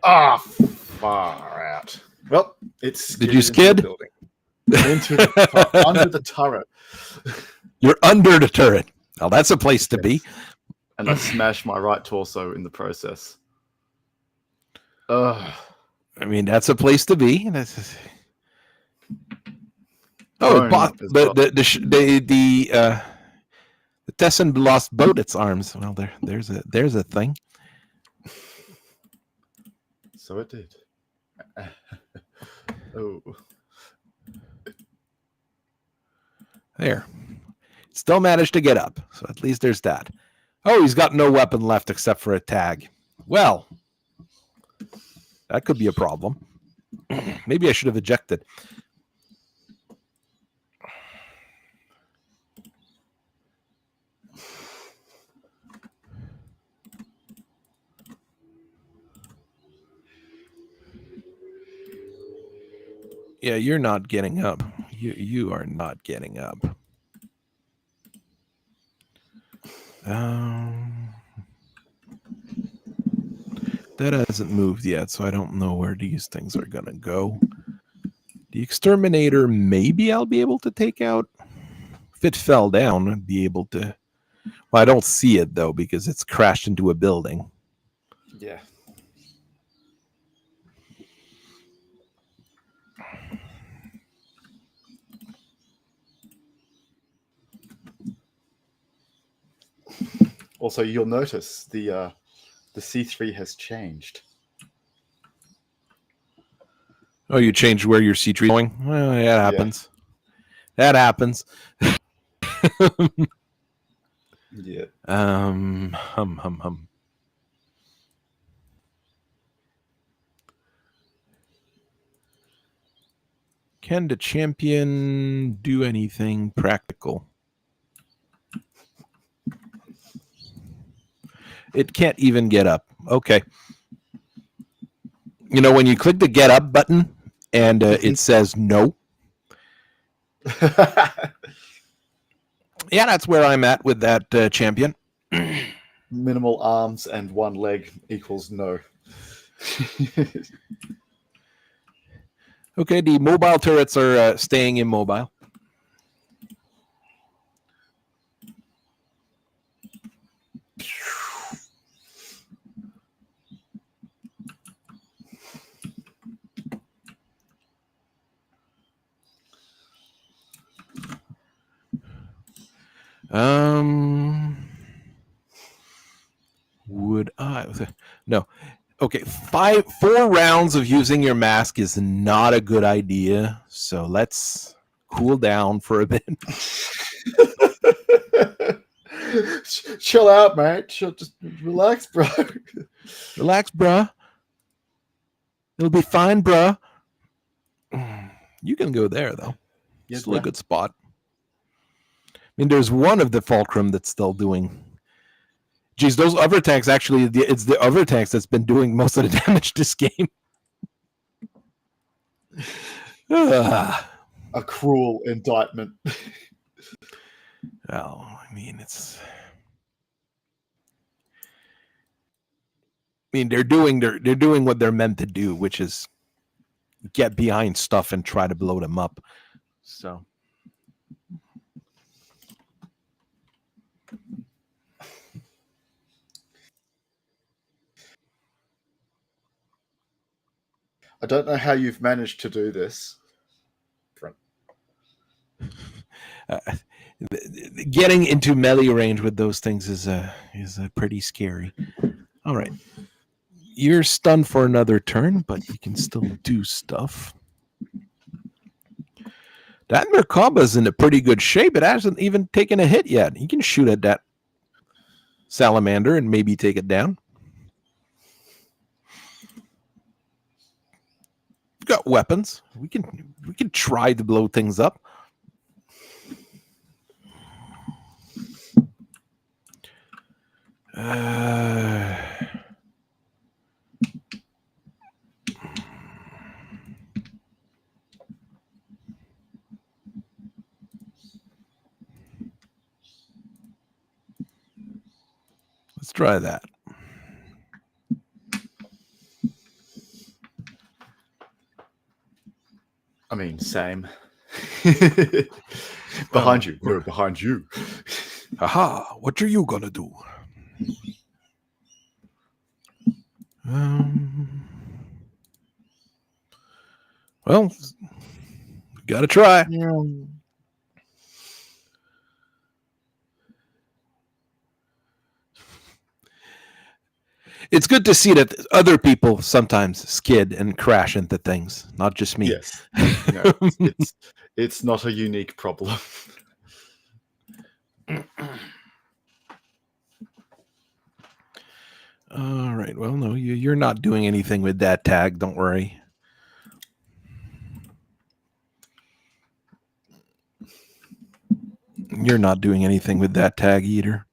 Ah, far out. Well, it's. Did you skid? Under the turret. You're under the turret. Now that's a place to be. And I smashed my right torso in the process. I mean, that's a place to be. Oh, the Tessin lost both its arms. Well, there's a thing. So it did. Oh. There. Still managed to get up. So at least there's that. Oh, he's got no weapon left except for a tag. Well, that could be a problem. Maybe I should have ejected. Yeah, you're not getting up. You are not getting up. That hasn't moved yet, so I don't know where these things are going to go. The Exterminator, maybe I'll be able to take out. If it fell down, I'd be able to. Well, I don't see it, though, because it's crashed into a building. Yeah. Also, you'll notice the C3 has changed. Oh, you changed where your C3 is going? Well, that happens. Yeah. That happens. Yeah. Hum. Can the champion do anything practical? It can't even get up. Okay. You know, when you click the get up button and it says no. Yeah, that's where I'm at with that champion. Minimal arms and one leg equals no. Okay, the mobile turrets are staying immobile. Would I? No. Okay, 4 rounds of using your mask is not a good idea. So let's cool down for a bit. Chill out, mate. Just relax, bro. Relax, bruh. It'll be fine, bruh. You can go there, though. Yes, Still a bruh. good spot. I mean, there's one of the Fulcrum that's still doing. Geez, those other tanks actually, it's the other tanks that's been doing most of the damage this game. A cruel indictment. Well, I mean, it's. I mean, they're doing what they're meant to do, which is get behind stuff and try to blow them up. So. I don't know how you've managed to do this. Getting into melee range with those things is pretty scary. All right, you're stunned for another turn, but you can still do stuff. That Merkaba's in a pretty good shape. It hasn't even taken a hit yet. He can shoot at that salamander and maybe take it down. We've got weapons. We can try to blow things up. Let's try that. I mean, same. Behind you. No, behind you. Aha, what are you gonna do? Well, gotta try. Yeah. It's good to see that other people sometimes skid and crash into things, not just me. Yes. No, it's not a unique problem. All right. Well, no, you're not doing anything with that tag. Don't worry. You're not doing anything with that tag either.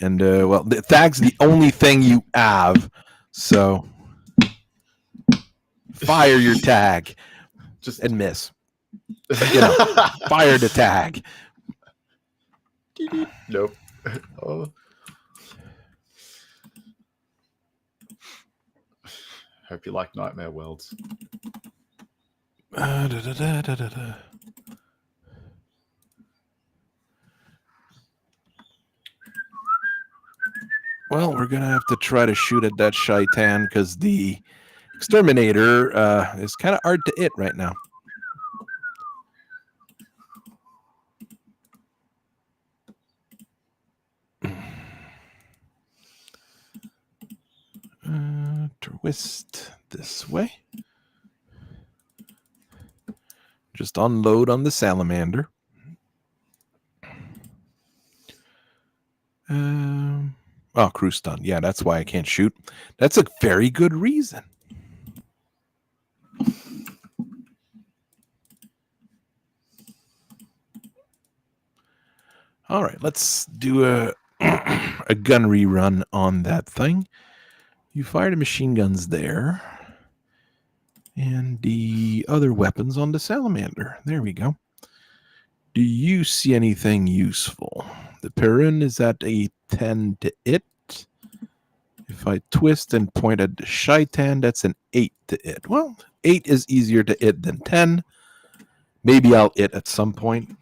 And, well, the tag's the only thing you have. So fire your tag and miss. You know, fire the tag. Nope. Oh. Hope you like Nightmare Worlds. Well, we're going to have to try to shoot at that Shaitan because the Exterminator is kind of hard to hit right now. Twist this way. Just unload on the salamander. Oh, crew stun. Yeah, that's why I can't shoot. That's a very good reason. All right, let's do a gun rerun on that thing. You fire the machine guns there. And the other weapons on the salamander. There we go. Do you see anything useful? The Perun is at a 10 to hit. If If I twist and point at the Shaitan, that's an 8 to hit. Well, 8 is easier to hit than 10. Maybe I'll hit at some point.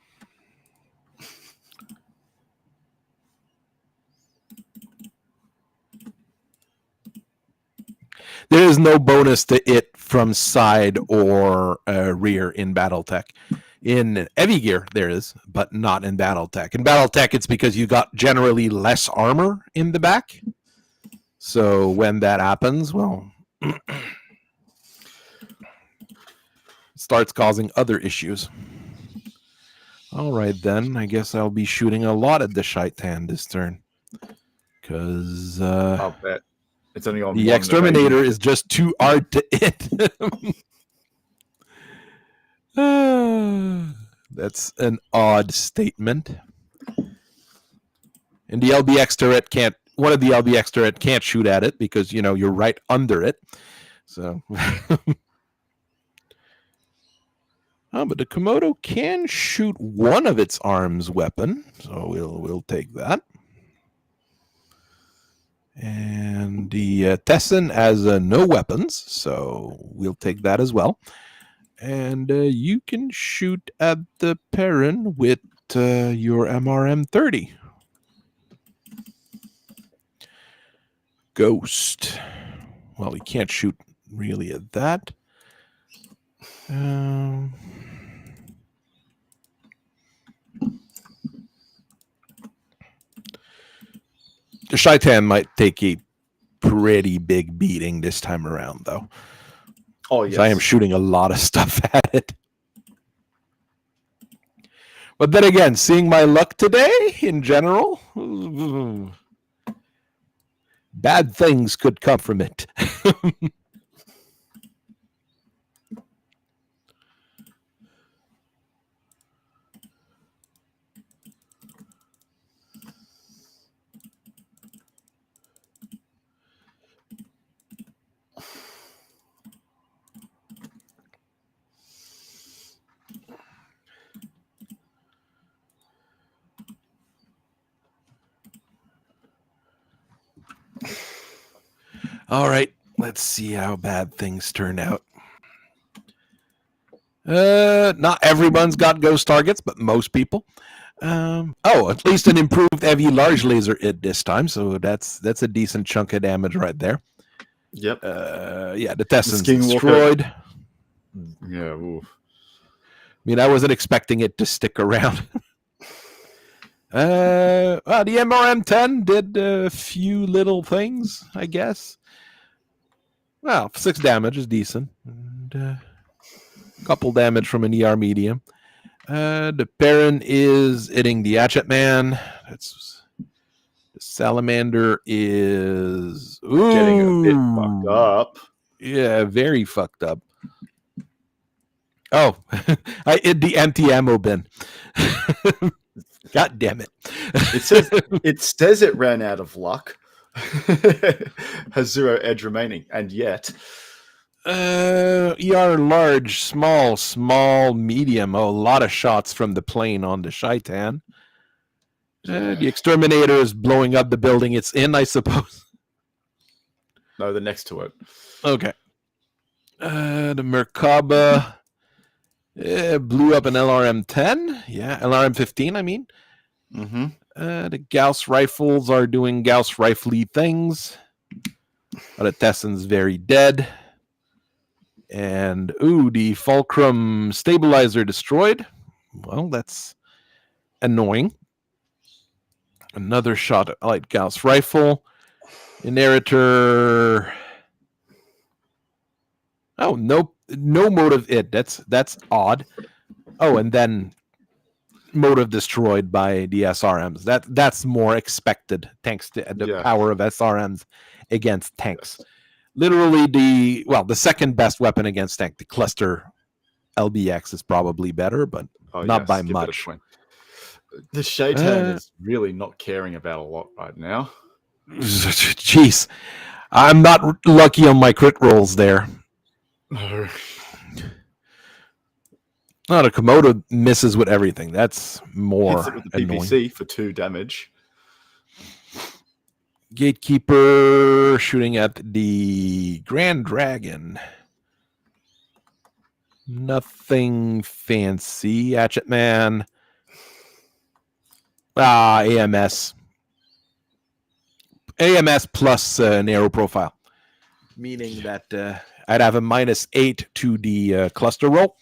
There is no bonus to hit from side or rear in Battletech. In Heavy Gear, there is, but not in Battletech. In Battletech, it's because you got generally less armor in the back. So when that happens, well, it starts causing other issues. All right, then. I guess I'll be shooting a lot at the Shaitan this turn. Because I'll bet. It's only on the one Exterminator is just too hard to hit. That's an odd statement. And the LBX turret can't. One of the LBX turret can't shoot at it because you're right under it. So, but the Komodo can shoot one of its arms weapon, so we'll take that. And the Tessin has no weapons, so we'll take that as well. And you can shoot at the Perrin with your MRM-30. Ghost. Well, he can't shoot really at that. The Shaitan might take a pretty big beating this time around, though. Oh, yes. I am shooting a lot of stuff at it. But then again, seeing my luck today, in general, bad things could come from it. All right, let's see how bad things turn out. Not everyone's got ghost targets, but most people. At least an improved heavy large laser hit this time, so that's a decent chunk of damage right there. Yep. The Tessin's destroyed. Yeah. Oof. I mean, I wasn't expecting it to stick around. The MRM-10 did a few little things, I guess. Well, 6 damage is decent. And a couple damage from an ER medium. The Perrin is hitting the Hatchet Man. The Salamander is getting a bit fucked up. Yeah, very fucked up. Oh, I hit the empty ammo bin. God damn it. It says it ran out of luck. Has 0 edge remaining, and yet ER large, small, medium. A lot of shots from the plane on the Shaitan. The Exterminator is blowing up the building it's in, I suppose. No, the next to it. Okay. The Merkaba blew up an LRM-10. Yeah, LRM-15, I mean. Mm-hmm. The Gauss rifles are doing Gauss rifle-y things. The Tessin's very dead. And, the Fulcrum stabilizer destroyed. Well, that's annoying. Another shot at light Gauss rifle. Inheritor. Oh, no motive hit. That's odd. Oh, and then motive destroyed by the SRMs. That's more expected thanks to the power of SRMs against tanks. Yes. Literally the second best weapon against tank. The cluster LBX is probably better, but not by much. The Shaitan is really not caring about a lot right now. Jeez. I'm not lucky on my crit rolls there. No. The Komodo misses with everything. That's more hits it with the PPC annoying. For 2 damage. Gatekeeper shooting at the Grand Dragon. Nothing fancy. Hatchet Man. AMS. AMS plus narrow profile. Meaning that I'd have a -8 to the cluster roll.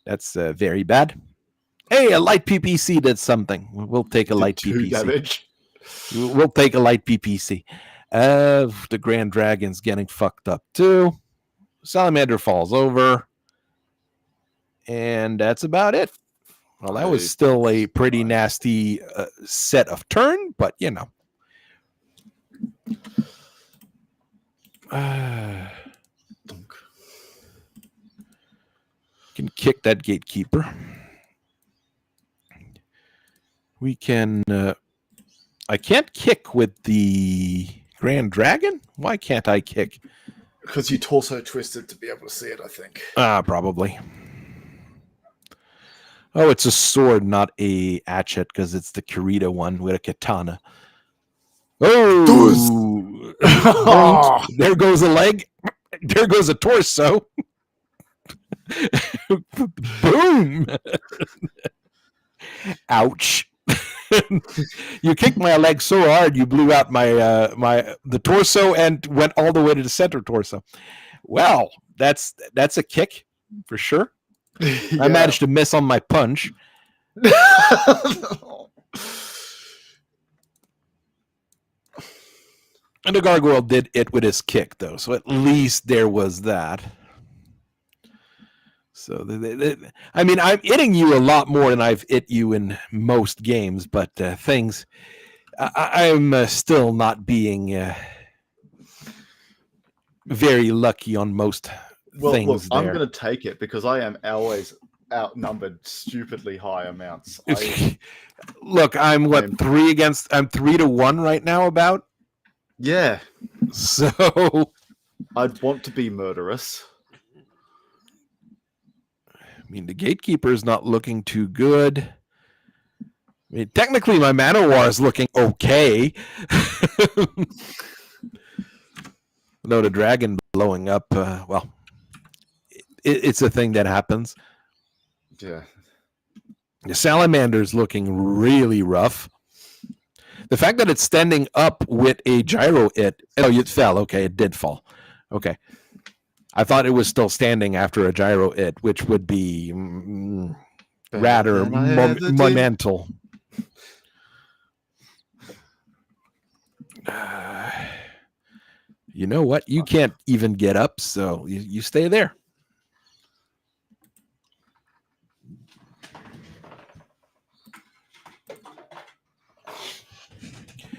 That's very bad. Hey, a light PPC did something. We'll take a light Two PPC. damage. We'll take a light PPC. The Grand Dragon's getting fucked up too. Salamander falls over. And that's about it. Well, that was still a pretty nasty set of turn, but you know. Can kick that Gatekeeper. We can... I can't kick with the Grand Dragon? Why can't I kick? Because you torso twisted to be able to see it, I think. Probably. Oh, it's a sword, not a hatchet, because it's the Kirita one with a katana. Oh! There goes a leg. There goes a torso. Boom! Ouch. You kicked my leg so hard you blew out my the torso and went all the way to the center torso. Well, that's a kick for sure. Yeah. I managed to miss on my punch. And the gargoyle did it with his kick though, so at least there was that. So, I mean, I'm hitting you a lot more than I've hit you in most games, but things, I'm still not being very lucky on most things. Look, I'm going to take it because I am always outnumbered stupidly high amounts. Look, I'm 3-1 right now about. Yeah. So I'd want to be murderous. I mean, the Gatekeeper is not looking too good. I mean, technically, my Mechwarrior is looking okay. No, the dragon blowing up, well, it's a thing that happens. Yeah. The Salamander's looking really rough. The fact that it's standing up with a gyro it fell. Okay, it did fall. Okay. I thought it was still standing after a gyro it, which would be rather monumental. You know what? You can't even get up, so you stay there.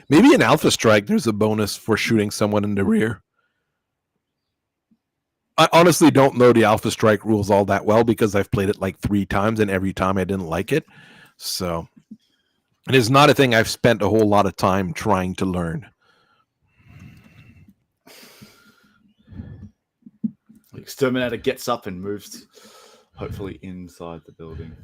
Maybe in Alpha Strike, there's a bonus for shooting someone in the rear. I honestly don't know the Alpha Strike rules all that well because I've played it like 3 times and every time I didn't like it. So it is not a thing I've spent a whole lot of time trying to learn. The Exterminator gets up and moves, hopefully inside the building.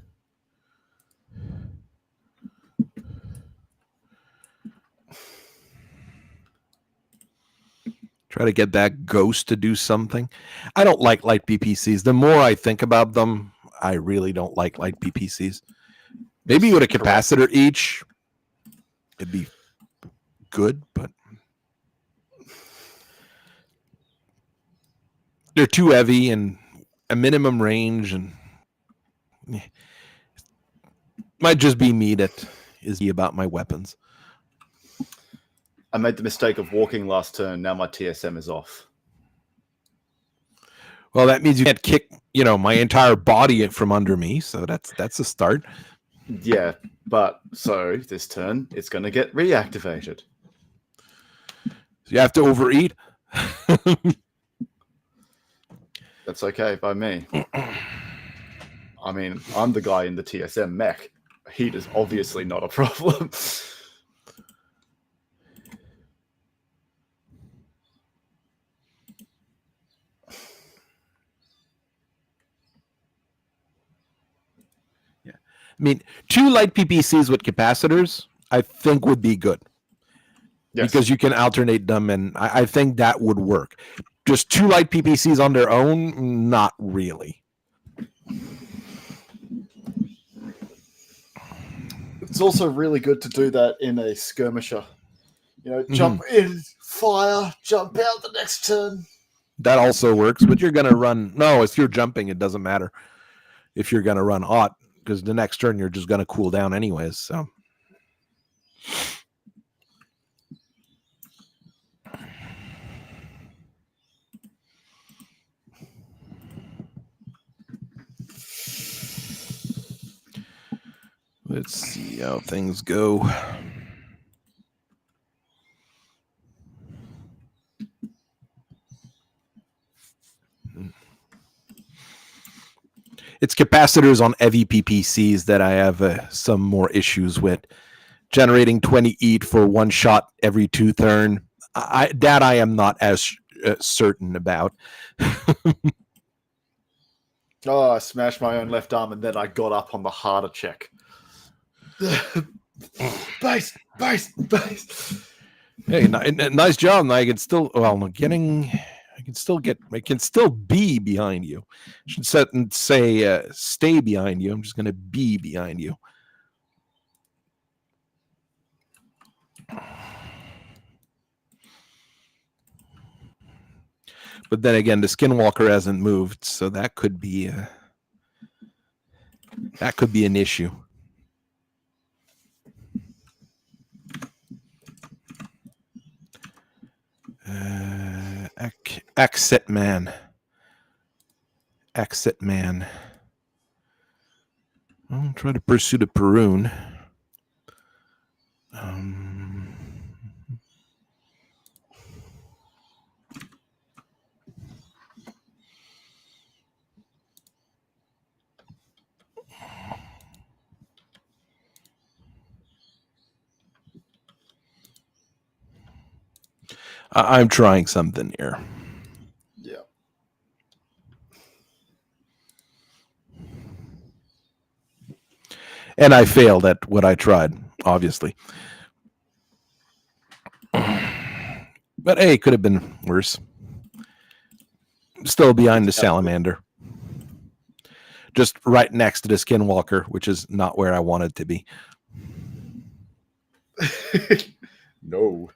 Try to get that ghost to do something. I don't like light PPCs. The more I think about them, I really don't like light PPCs. Maybe with a capacitor each, it'd be good, but they're too heavy and a minimum range, and might just be me that is about my weapons. I made the mistake of walking last turn. Now my TSM is off. Well, that means you can't kick, my entire body from under me. So that's a start. Yeah, but so this turn it's going to get reactivated. So you have to overeat. That's okay by me. I mean, I'm the guy in the TSM mech. Heat is obviously not a problem. I mean, 2 light PPCs with capacitors, I think would be good. Yes. because you can alternate them, and I think that would work. Just 2 light PPCs on their own, not really. It's also really good to do that in a skirmisher. You know, jump in, fire, jump out the next turn. That also works, but you're going to run... No, if you're jumping, it doesn't matter if you're going to run hot, because the next turn you're just going to cool down anyways, so... Let's see how things go. It's capacitors on heavy PPCs that I have some more issues with. Generating 20 EAT for 1 shot every 2 turn. I am not as certain about. Oh, I smashed my own left arm and then I got up on the harder check. Base. Hey, nice job. I can still, I can still be behind you. I should set and say, stay behind you. I'm just going to be behind you. But then again, the Skinwalker hasn't moved, so that could be an issue. Exit man. I'll try to pursue the Perun. I'm trying something here. Yeah. And I failed at what I tried, obviously. But hey, it could have been worse. Still behind the Salamander. Just right next to the Skinwalker, which is not where I wanted to be. No.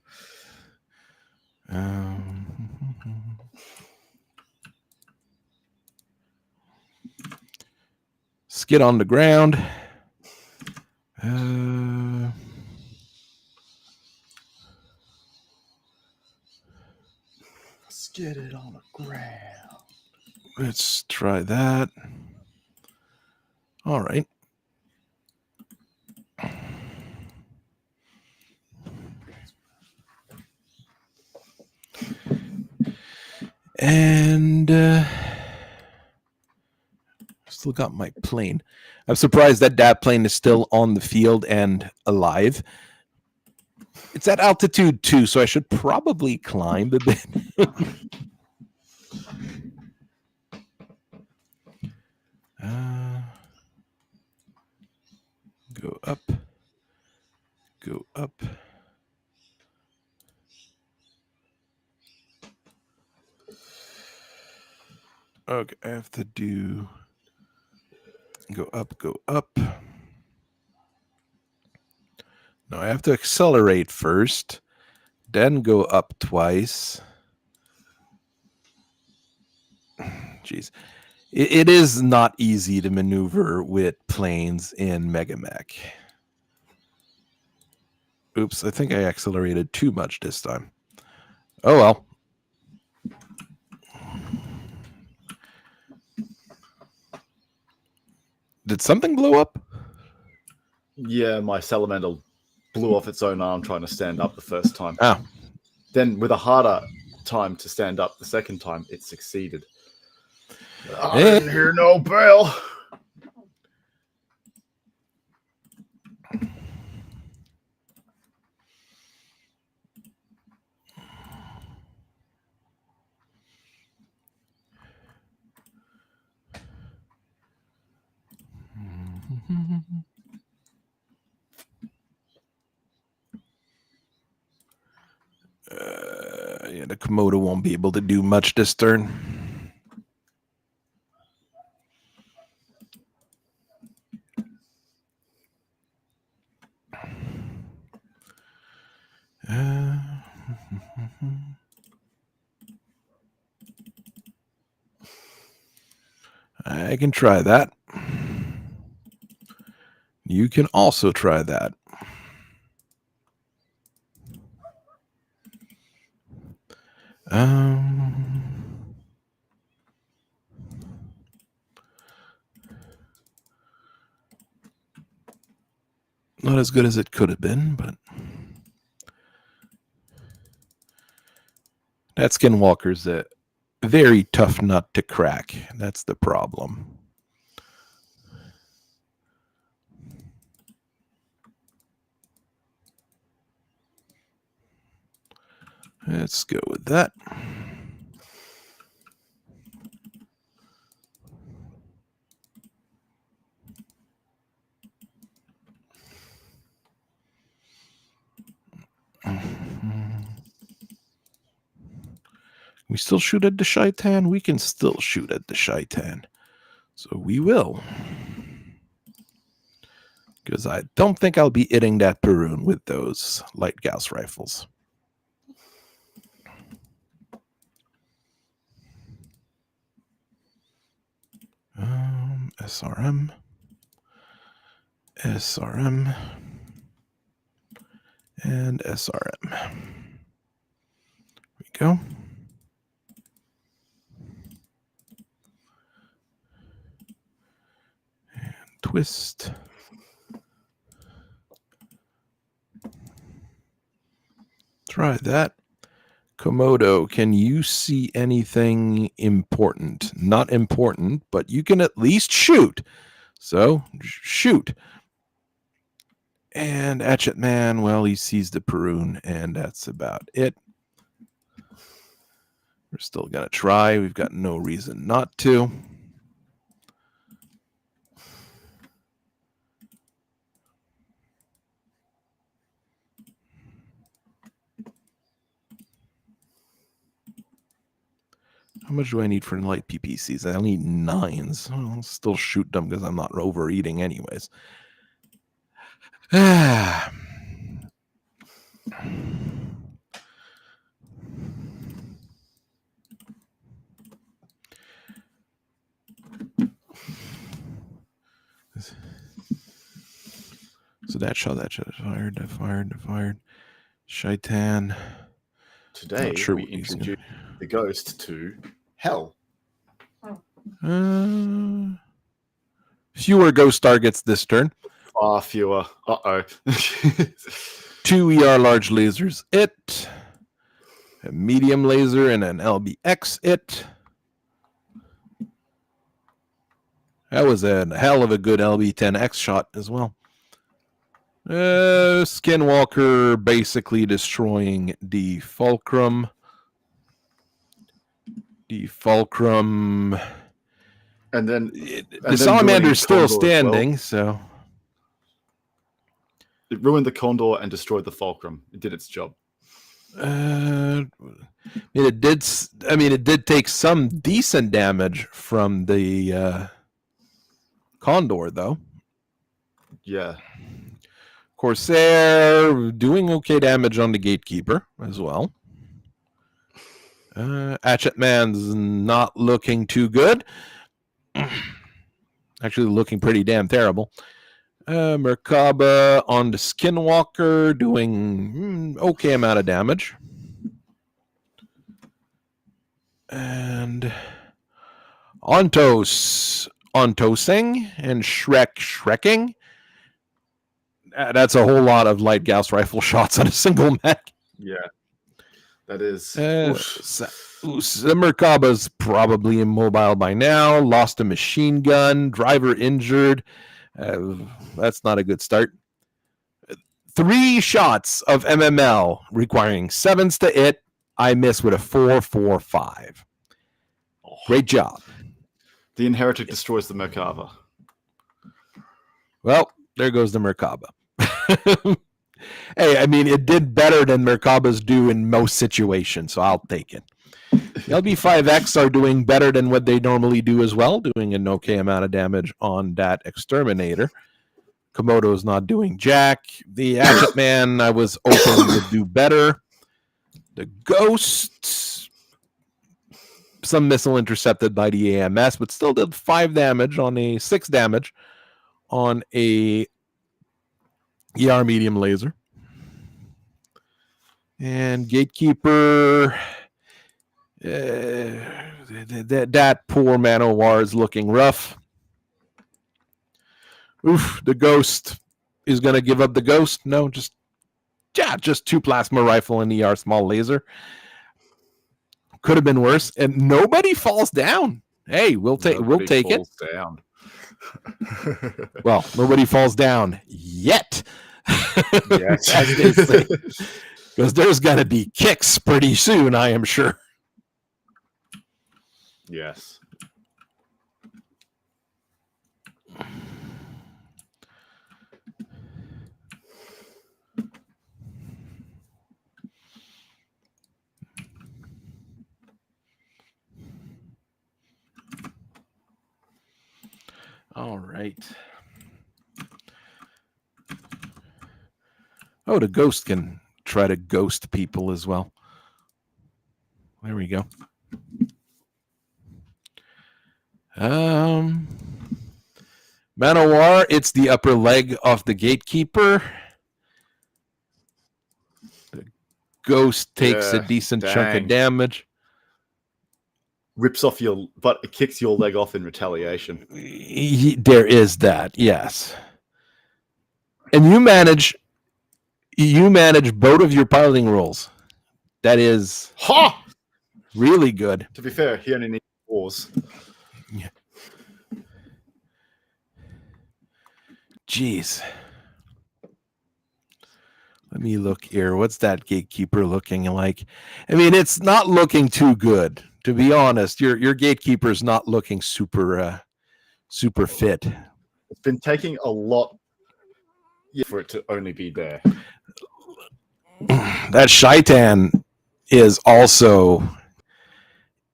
Skid on the ground. Skid it on the ground. Let's try that. All right. And still got my plane. I'm surprised that plane is still on the field and alive. It's at altitude 2, so I should probably climb a bit. Go up. Go up. Okay, I have to do... Go up, go up. No, I have to accelerate first, then go up twice. Jeez. It is not easy to maneuver with planes in MegaMek. Oops, I think I accelerated too much this time. Oh well. Did something blow up? Yeah, my salamander blew off its own arm trying to stand up the first time. Oh. Then with a harder time to stand up the second time, it succeeded. I didn't hear no bell. Yeah, the Komodo won't be able to do much this turn. I can try that. You can also try that. Not as good as it could have been, but that Skinwalker's a very tough nut to crack. That's the problem. Let's go with that. We still shoot at the Shaitan? We can still shoot at the Shaitan. So we will. Because I don't think I'll be hitting that Perun with those light Gauss rifles. SRM. SRM. And SRM. There we go. And twist. Try that. Komodo, can you see anything important? Not important, but you can at least shoot. So, shoot. And Hatchet Man, well, he sees the Perun, and that's about it. We're still going to try. We've got no reason not to. How much do I need for light PPCs? I need 9s. I'll still shoot them because I'm not overeating anyways. So that shot fired. Shaitan. Today, sure we introduced the ghost to hell. Fewer ghost targets this turn. Far fewer. Uh-oh. 2 ER large lasers, it. A medium laser and an LBX, it. That was a hell of a good LB10X shot as well. Skinwalker basically destroying the Fulcrum. The Fulcrum. And then the Salamander's still standing, well. So it ruined the Condor and destroyed the Fulcrum. It did its job. It did take some decent damage from the Condor, though. Yeah. Corsair doing okay damage on the Gatekeeper as well. Hatchet Man's not looking too good. Actually looking pretty damn terrible. Merkaba on the Skinwalker doing okay amount of damage. And Ontosing and Shrekking. That's a whole lot of light Gauss rifle shots on a single mech. Yeah, that is. Merkaba's probably immobile by now. Lost a machine gun. Driver injured. That's not a good start. 3 shots of MML requiring 7s to hit. I miss with a 4.45. Great job. The Inheritor destroys the Merkaba. Well, there goes the Merkaba. Hey, I mean, it did better than Merkabas do in most situations, so I'll take it. The LB5X are doing better than what they normally do as well, doing an okay amount of damage on that Exterminator. Komodo's not doing jack. The Hatchet Man, I was hoping would do better. The Ghost, some missile intercepted by the AMS, but still did 6 damage on a ER medium laser. And Gatekeeper, that poor Manowar is looking rough. Oof, the Ghost is going to give up the Ghost. No, just 2 plasma rifle and ER small laser. Could have been worse, and nobody falls down. Hey, we'll take it. Down. Well, nobody falls down yet. Yes. As they say. Because there's going to be kicks pretty soon, I am sure. Yes. All right. Oh, the Ghost can try to ghost people as well. There we go. Manowar, it's the upper leg of the Gatekeeper. The Ghost takes a decent chunk of damage. Rips off your butt, it kicks your leg off in retaliation. There is that, yes. And you manage both of your piloting roles. That is really good. To be fair, he only needs 4s. Yeah. Jeez. Let me look here. What's that Gatekeeper looking like? I mean, it's not looking too good, to be honest. Your Gatekeeper's not looking super fit. It's been taking a lot for it to only be there. That Shaitan is also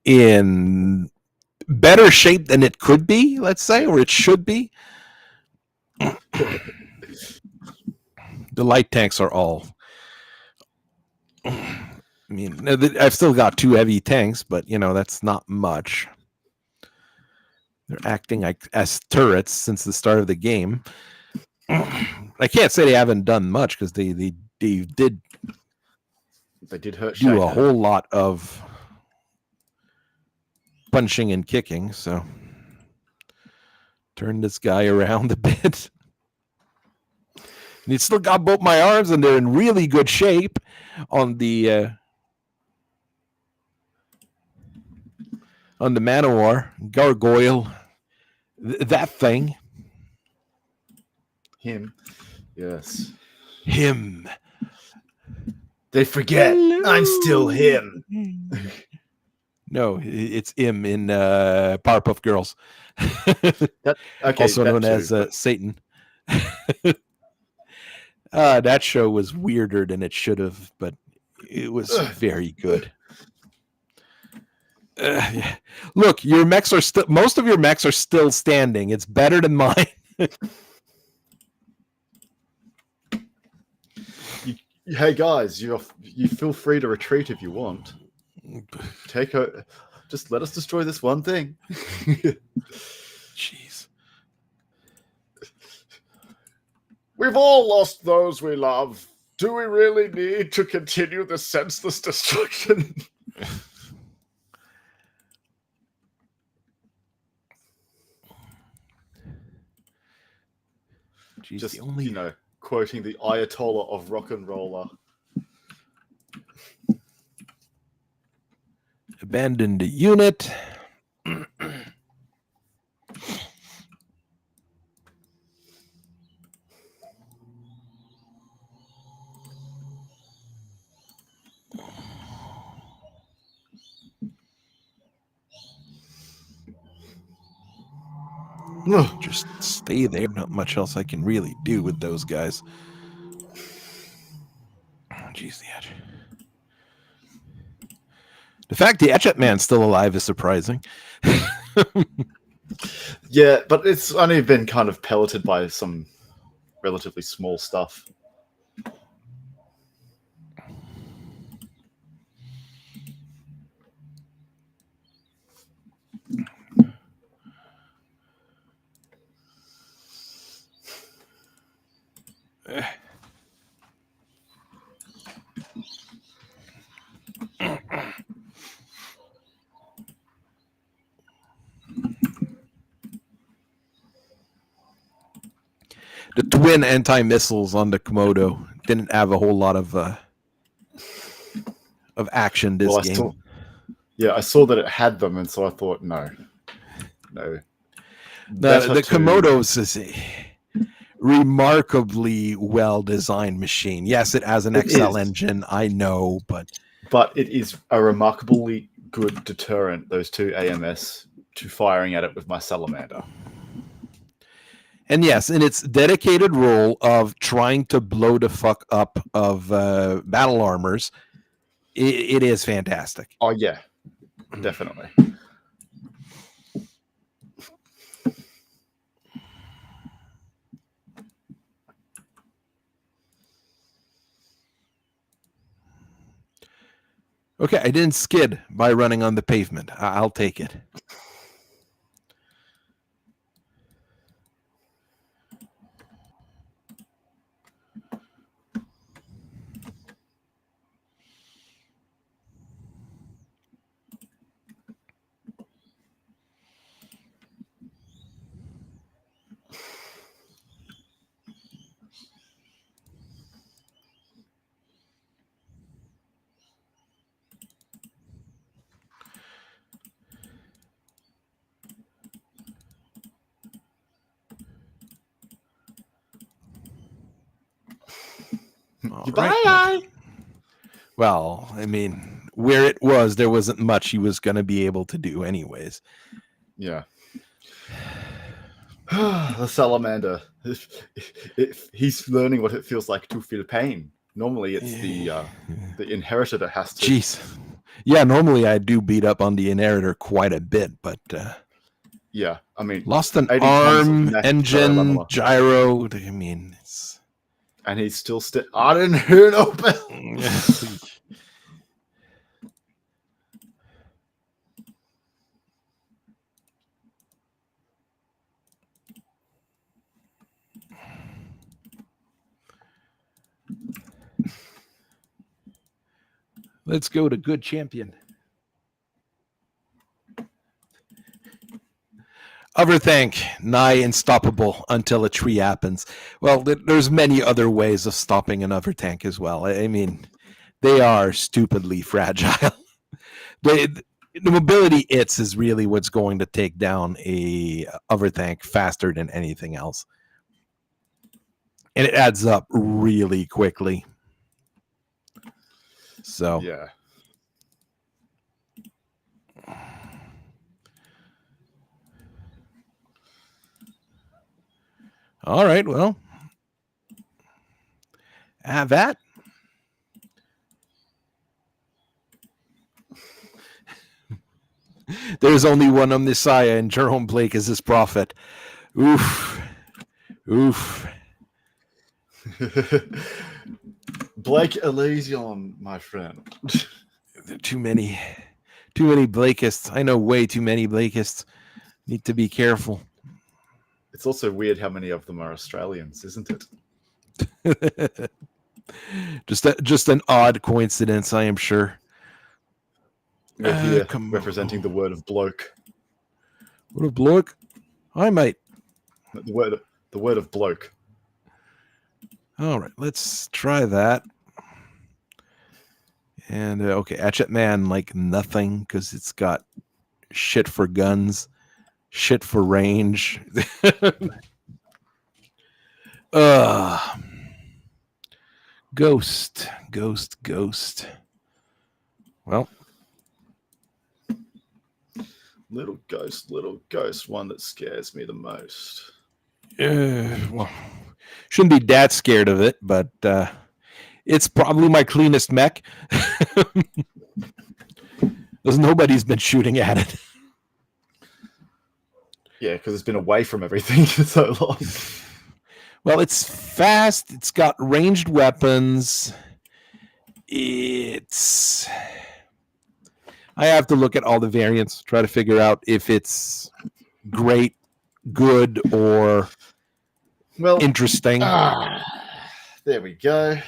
in better shape than it could be, let's say, or it should be. The light tanks are all... I mean, I've still got 2 heavy tanks, but, that's not much. They're acting as turrets since the start of the game. I can't say they haven't done much, because they did hurt do a whole lot of punching and kicking, so turn this guy around a bit. And he's still got both my arms, and they're in really good shape on the Manowar. Gargoyle. That thing. Him. Yes. Him. They forget. Hello. I'm still him. No, it's him in Powerpuff Girls. Also known as Satan. That show was weirder than it should have, but it was very good. Yeah. Look, your mechs are still... Most of your mechs are still standing. It's better than mine. Hey guys, you feel free to retreat if you want. Just let us destroy this one thing. Jeez. We've all lost those we love. Do we really need to continue the senseless destruction? Jeez, just quoting the Ayatollah of rock and roller. Abandoned unit. Just stay there. Not much else I can really do with those guys. jeez, the Etch. The fact the Etchet Man's still alive is surprising. Yeah, but it's only been kind of pelleted by some relatively small stuff. The twin anti-missiles on the Komodo didn't have a whole lot of action this game. I saw that it had them, and so I thought, no. The Komodo's is a remarkably well-designed machine. Yes, it has an XL engine, I know, but it is a remarkably good deterrent, those two AMS, to firing at it with my salamander. And yes, in its dedicated role of trying to blow the fuck up of battle armors, it is fantastic. Oh, yeah. Definitely. Okay, I didn't skid by running on the pavement. I'll take it. Bye. Right. Well, I mean, where it was, there wasn't much he was going to be able to do anyways. Yeah. The salamander. He's learning what it feels like to feel pain. Normally, it's the inheritor that has to. Jeez. Yeah, normally I do beat up on the inheritor quite a bit, but yeah, I mean, lost an arm, engine, gyro. I mean, it's and he's still I didn't hear no bell. Let's go to good champion. Overthink, nigh unstoppable until a tree happens. Well, there's many other ways of stopping an overtank as well. I mean, they are stupidly fragile. The mobility is really what's going to take down a overtank faster than anything else. And it adds up really quickly. So yeah. All right, well, have that. There's only one Messiah, and Jerome Blake is his prophet. Oof. Oof. Blake Elysium, my friend. Too many Blakeists. I know way too many Blakeists. Need to be careful. It's also weird how many of them are Australians, isn't it? just an odd coincidence, I am sure. We're here representing the word of bloke. Word of bloke? Hi, mate. The word of bloke. All right, let's try that. And okay, Hatchet Man like nothing because it's got shit for guns, shit for range. Ghost. Well, little ghost, one that scares me the most. Well, shouldn't be that scared of it, but It's probably my cleanest mech. Because nobody's been shooting at it. Yeah, because it's been away from everything for so long. Well, it's fast. It's got ranged weapons. I have to look at all the variants, try to figure out if it's great, good, or interesting. There we go.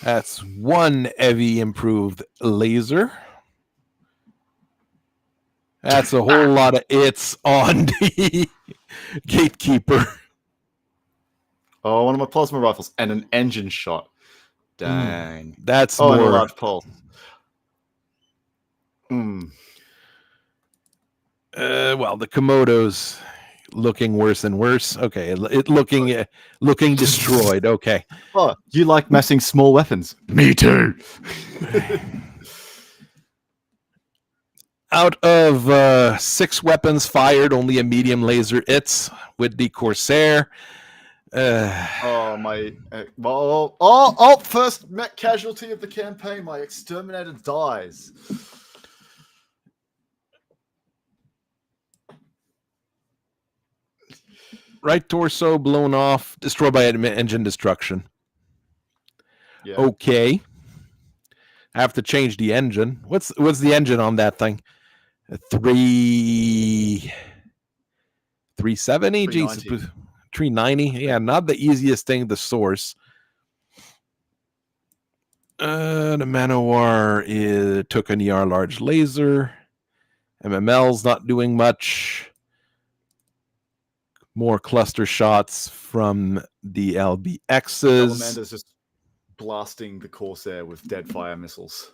That's one heavy improved laser. That's a whole lot of it's on the gatekeeper. Oh, one of my plasma rifles and an engine shot. Dang. That's and a more. large pulse. Well, the Komodo's looking worse and worse. Okay, it looking destroyed. Okay. Oh, you like messing small weapons? Me too. Out of 6 weapons fired, only a medium laser hits with the Corsair. First mech casualty of the campaign. My exterminator dies. Right torso blown off, destroyed by engine destruction. Yeah. Okay. I have to change the engine. What's the engine on that thing? 370? 390. 390? Yeah, not the easiest thing to source. The Mechwarrior took an ER large laser. MML's not doing much. More cluster shots from the LBXs. Salamander's just blasting the Corsair with dead fire missiles.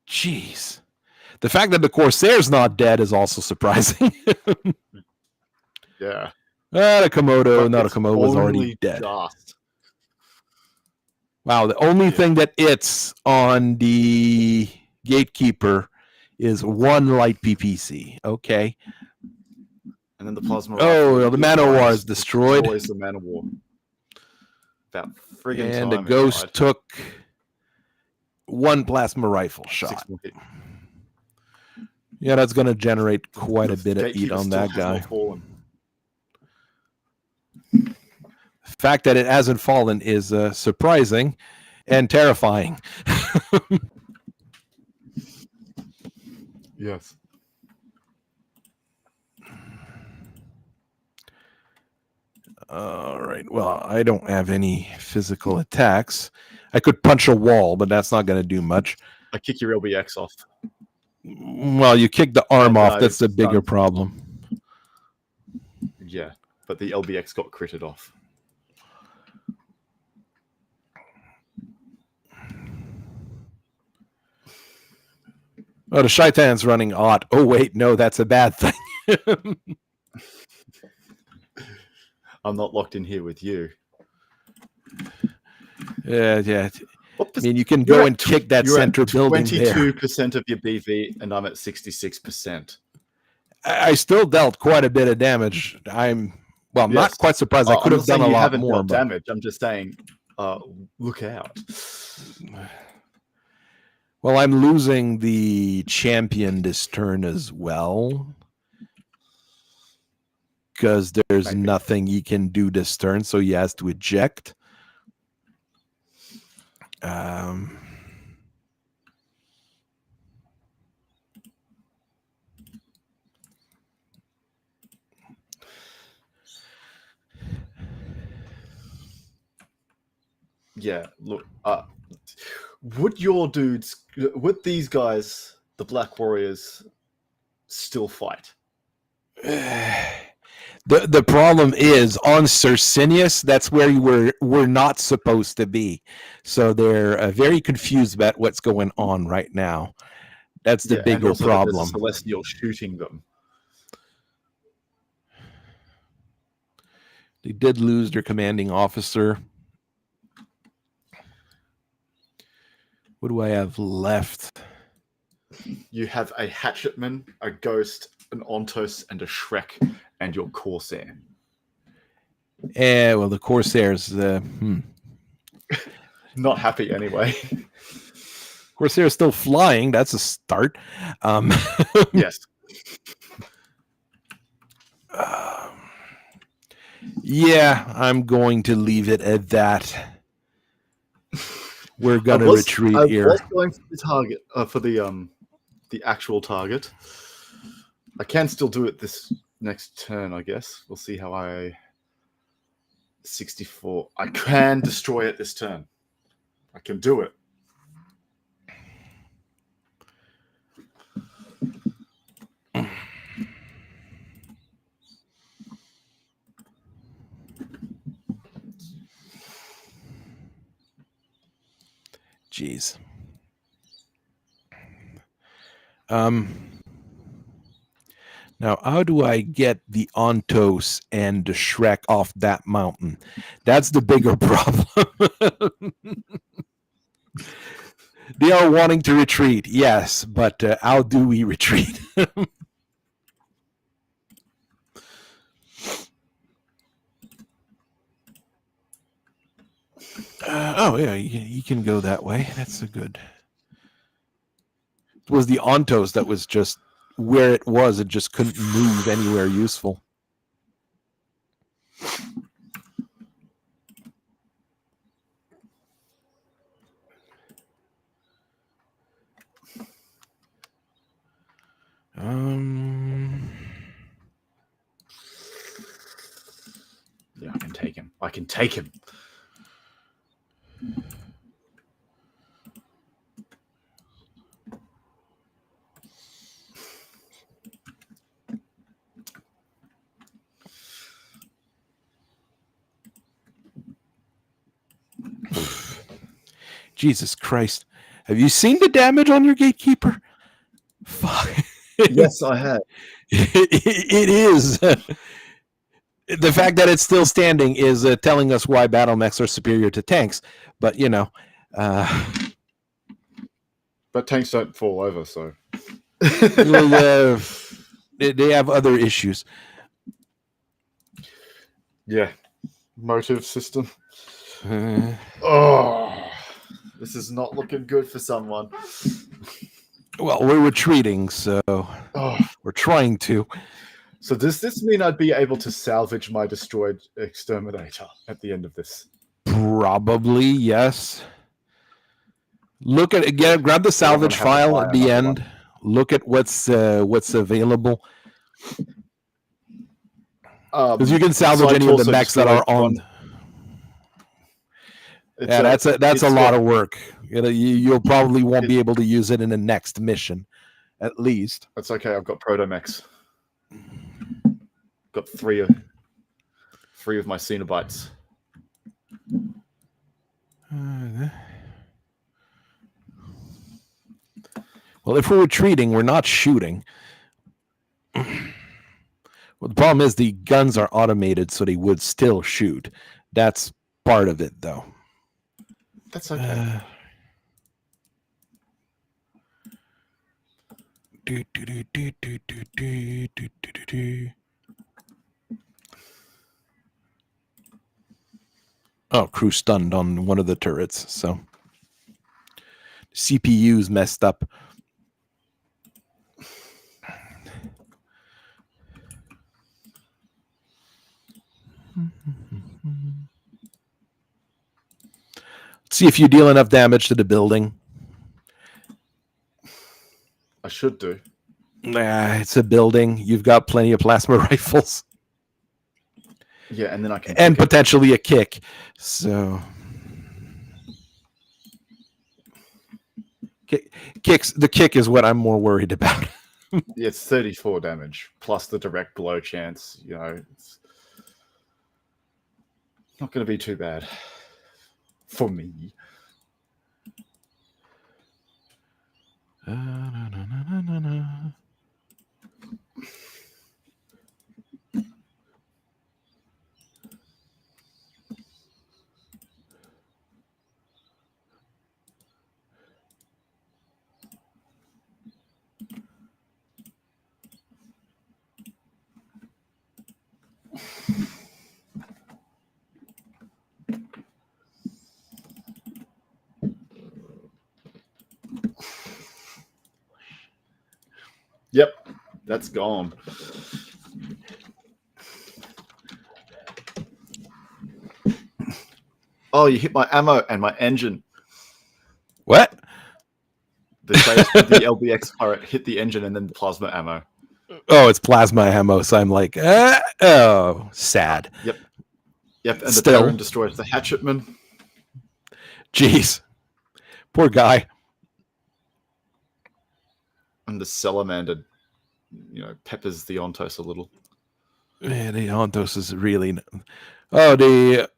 Jeez. The fact that the Corsair's not dead is also surprising. Yeah. The Komodo, not a Komodo, was already dead. Just. Wow, the only thing that it's on the gatekeeper is 1 light PPC. Okay. And then the plasma. Oh, the Mechwarrior is destroyed. Always the Mechwarrior. About friggin' and time. the Ghost took 1 plasma rifle shot. Yeah, that's going to generate quite a bit of heat on that guy. The fact that it hasn't fallen is surprising and terrifying. Yes. All right. Well, I don't have any physical attacks. I could punch a wall, but that's not going to do much. I kick your LBX off. Well, you kick the arm off. That's the bigger problem. Yeah, but the LBX got critted off. Oh, the Shaitan's running odd. Oh, wait. No, that's a bad thing. I'm not locked in here with you. Yeah. I mean, you can go and kick that center building there. 22% of your BV, and I'm at 66%. I still dealt quite a bit of damage. Not quite surprised. I could have done a lot more. Damage. I'm just saying, look out. Well, I'm losing the champion this turn as well. Because there's nothing he can do this turn, so he has to eject. Yeah, look, would these guys, the Black Warriors, still fight? The problem is on Circinus, that's where we're not supposed to be. So they're very confused about what's going on right now. That's the bigger problem. Celestial shooting them. They did lose their commanding officer. What do I have left? You have a Hatchetman, a Ghost, an Ontos, and a Shrek, and your Corsair. Well, the Corsairs. Not happy anyway. Corsairs still flying. That's a start. Yes. Yeah, I'm going to leave it at that. We're gonna retreat here. I was going for the target for the actual target. I can still do it this next turn, I guess. We'll see how I 64. I can destroy it this turn. I can do it. Jeez. Now, how do I get the Ontos and the Shrek off that mountain? That's the bigger problem. They are wanting to retreat, yes, but how do we retreat? Oh, yeah, you can go that way. That's a good... It was the Ontos that was just where it was. It just couldn't move anywhere useful. Yeah, I can take him. I can take him. Jesus Christ. Have you seen the damage on your gatekeeper? Fuck. Yes, I have. It is. The fact that it's still standing is telling us why battle mechs are superior to tanks. But, you know. But tanks don't fall over, so. Well, they have other issues. Yeah. Motive system. Oh, this is not looking good for someone. Well, we're retreating, so we're trying to. So does this mean I'd be able to salvage my destroyed exterminator at the end of this? Probably, yes. Look at again. Grab the salvage file at the end. Look at what's available. Because you can salvage any of the mechs that are on. Yeah, that's a lot of work. You'll probably won't be able to use it in the next mission, at least. That's okay. I've got proto-mechs. Got three of my Cenobites. Well, if we're retreating, we're not shooting. Well, the problem is the guns are automated, so they would still shoot. That's part of it, though. That's okay. Oh, crew stunned on one of the turrets, so CPU's messed up. See if you deal enough damage to the building. I should do. Nah, it's a building. You've got plenty of plasma rifles. Yeah, and then I can... And potentially a kick. So... Kicks. The kick is what I'm more worried about. Yeah, it's 34 damage, plus the direct blow chance. You know, it's not going to be too bad for me. That's gone. Oh, you hit my ammo and my engine. What? The chase with the LBX turret hit the engine and then the plasma ammo. Oh, it's plasma ammo. So I'm like, oh, sad. Yep. And the Still. Terran destroys the hatchetman. Jeez. Poor guy. And the salamander, peppers the Ontos a little. Yeah, the Ontos is really... Oh, the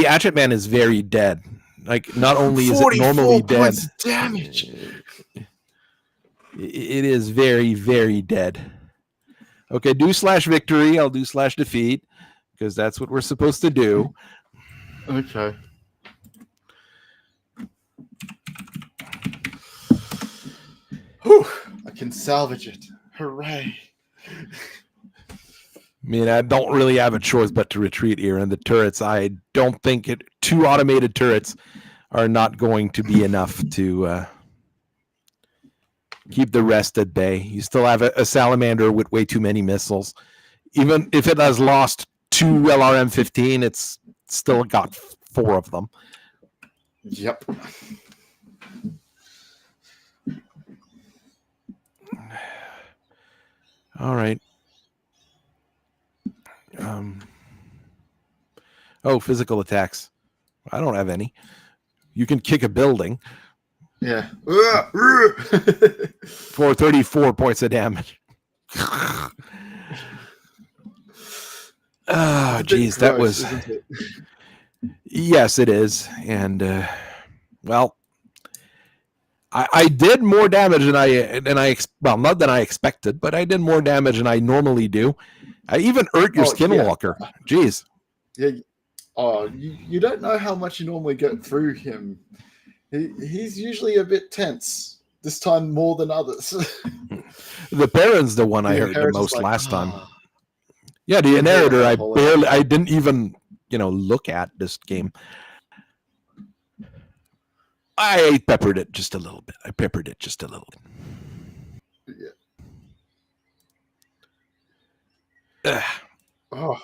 Hatchet Man is very dead. Like, not only is it normally dead... damage! It is very, very dead. Okay, do /victory. I'll do /defeat, because that's what we're supposed to do. Okay. Whew, I can salvage it. Hooray. I mean, I don't really have a choice but to retreat here. And the turrets, I don't think two automated turrets are not going to be enough to keep the rest at bay. You still have a salamander with way too many missiles. Even if it has lost 2 LRM-15, it's still got 4 of them. Yep. All right. Oh, physical attacks. I don't have any. You can kick a building. Yeah. For 34 points of damage. Oh, geez, that was... Yes, it is. And, well, I did more damage than well, not than I expected, but I did more damage than I normally do. I even hurt your Skinwalker. Yeah. Jeez. Yeah. Oh, you don't know how much you normally get through him. He's usually a bit tense. This time more than others. The Baron's the one I hurt the most last time. Yeah, the Inheritor, I didn't even, look at this game. I peppered it just a little bit. Yeah. Oh.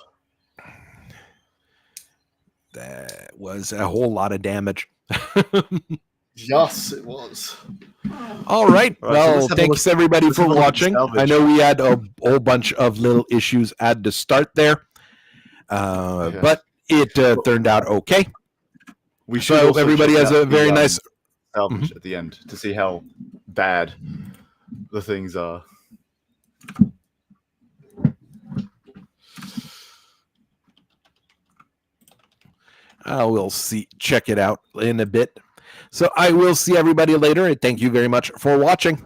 That was a whole lot of damage. Yes, it was. All right. Well, thanks everybody for watching. I know we had a whole bunch of little issues at the start there, but it turned out okay. We should everybody has a very nice salvage at the end to see how bad the things are. We'll see. Check it out in a bit. So I will see everybody later. And thank you very much for watching.